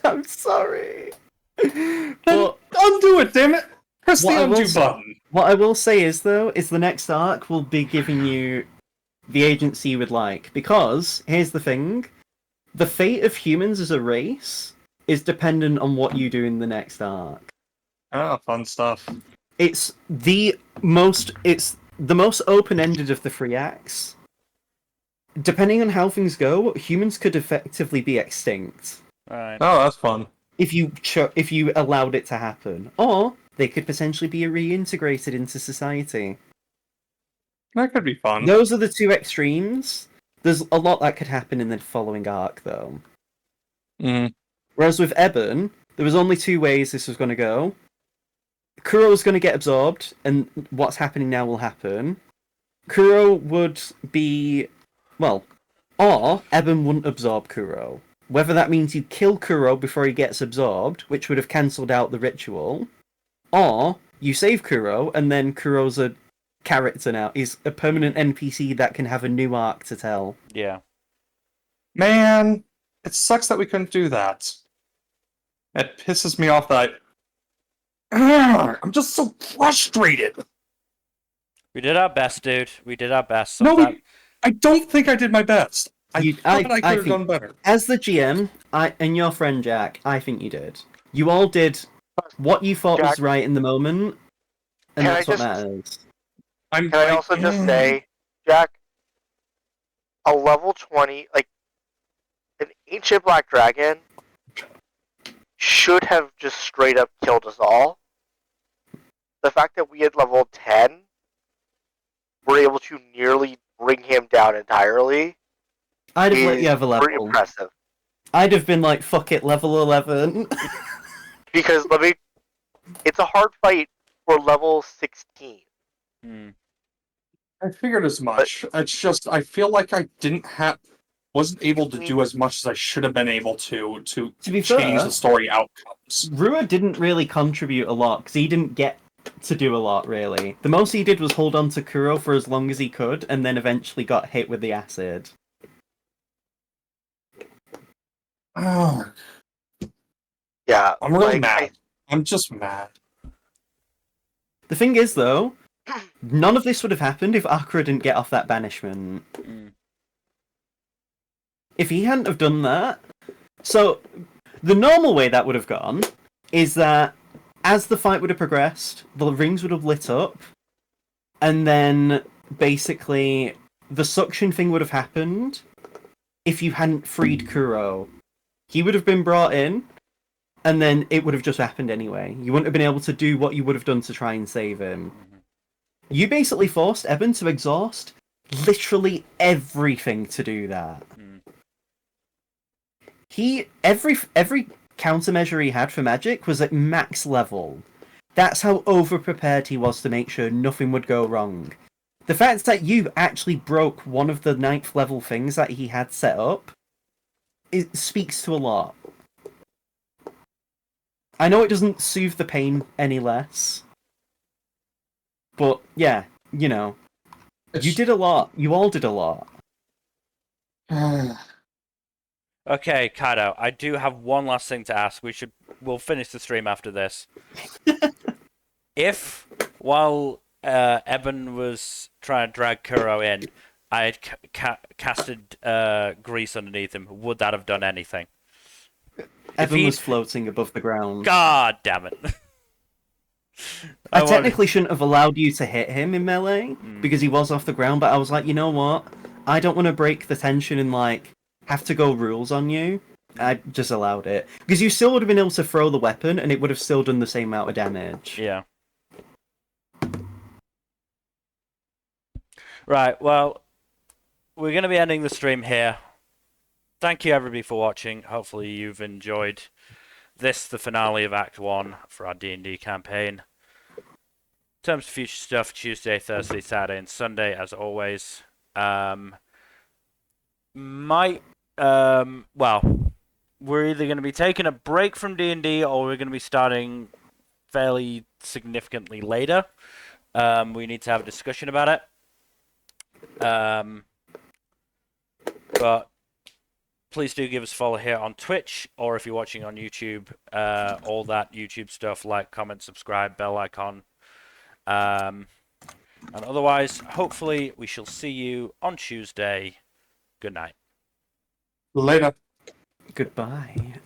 I'm sorry. Then But undo it, damn it! Press What the I will undo say- button. what I will say is, though, is the next arc will be giving you the agency you would like. Because, here's the thing. The fate of humans as a race is dependent on what you do in the next arc. Ah, fun stuff. It's the most open-ended of the three acts. Depending on how things go, humans could effectively be extinct Right. Oh, that's fun. if you allowed it to happen, or they could potentially be reintegrated into society. That could be fun. Those are the two extremes. There's a lot that could happen in the following arc, though. Mm. Whereas with Ebon, there was only two ways this was going to go. Kuro was going to get absorbed, and what's happening now will happen. Kuro would be... Well, or Ebon wouldn't absorb Kuro. Whether that means you kill Kuro before he gets absorbed, which would have cancelled out the ritual, or you save Kuro, and then Kuro's a character now. He's a permanent NPC that can have a new arc to tell. Yeah. Man, it sucks that we couldn't do that. It pisses me off that I'm just so frustrated. We did our best, dude. We did our best. No, Sometimes- I don't think I did my best. I You- thought I could have think- done better. As the GM, and your friend Jack, I think you did. You all did what you thought was Jack- right in the moment, and Can that's I what just- matters. Can Can I also just say, Jack, a level 20, like, an Ancient Black Dragon should have just straight up killed us all. The fact that we had level 10 were able to nearly bring him down entirely I'd have let is you have a pretty level. impressive. I'd have been like, fuck it, level 11. Because it's a hard fight for level 16. Hmm. I figured as much. It's just I feel like I wasn't able to do as much as I should have been able to To be change fair, the story outcomes. Rua didn't really contribute a lot, because he didn't get to do a lot, really. The most he did was hold on to Kuro for as long as he could, and then eventually got hit with the acid. Oh, Yeah, I'm really like, mad. I'm just mad. The thing is, though, none of this would have happened if Akira didn't get off that banishment. Mm. If he hadn't have done that... So, the normal way that would have gone is that as the fight would have progressed, the rings would have lit up, and then basically the suction thing would have happened if you hadn't freed Kuro. He would have been brought in, and then it would have just happened anyway. You wouldn't have been able to do what you would have done to try and save him. You basically forced Ebon to exhaust literally everything to do that. Mm. Every countermeasure he had for magic was at max level. That's how over-prepared he was to make sure nothing would go wrong. The fact that you actually broke one of the 9th level things that he had set up, it speaks to a lot. I know it doesn't soothe the pain any less, but yeah, you know, you did a lot. You all did a lot. Okay, Kado, I do have one last thing to ask. We'll finish the stream after this. If, while Ebon was trying to drag Kuro in, I had casted grease underneath him, would that have done anything? Evan was floating above the ground. God damn it. I technically shouldn't have allowed you to hit him in melee because he was off the ground, but I was like, you know what? I don't want to break the tension and like have to go rules on you. I just allowed it because you still would have been able to throw the weapon and it would have still done the same amount of damage. Yeah. Right, well, we're going to be ending the stream here. Thank you everybody for watching. Hopefully you've enjoyed this, the finale of Act 1 for our D&D campaign. In terms of future stuff, Tuesday, Thursday, Saturday, and Sunday, as always. Well, we're either going to be taking a break from D&D or we're going to be starting fairly significantly later. We need to have a discussion about it. But please do give us a follow here on Twitch, or if you're watching on YouTube, all that YouTube stuff, like, comment, subscribe, bell icon. And otherwise, hopefully, we shall see you on Tuesday. Good night. Later. Goodbye.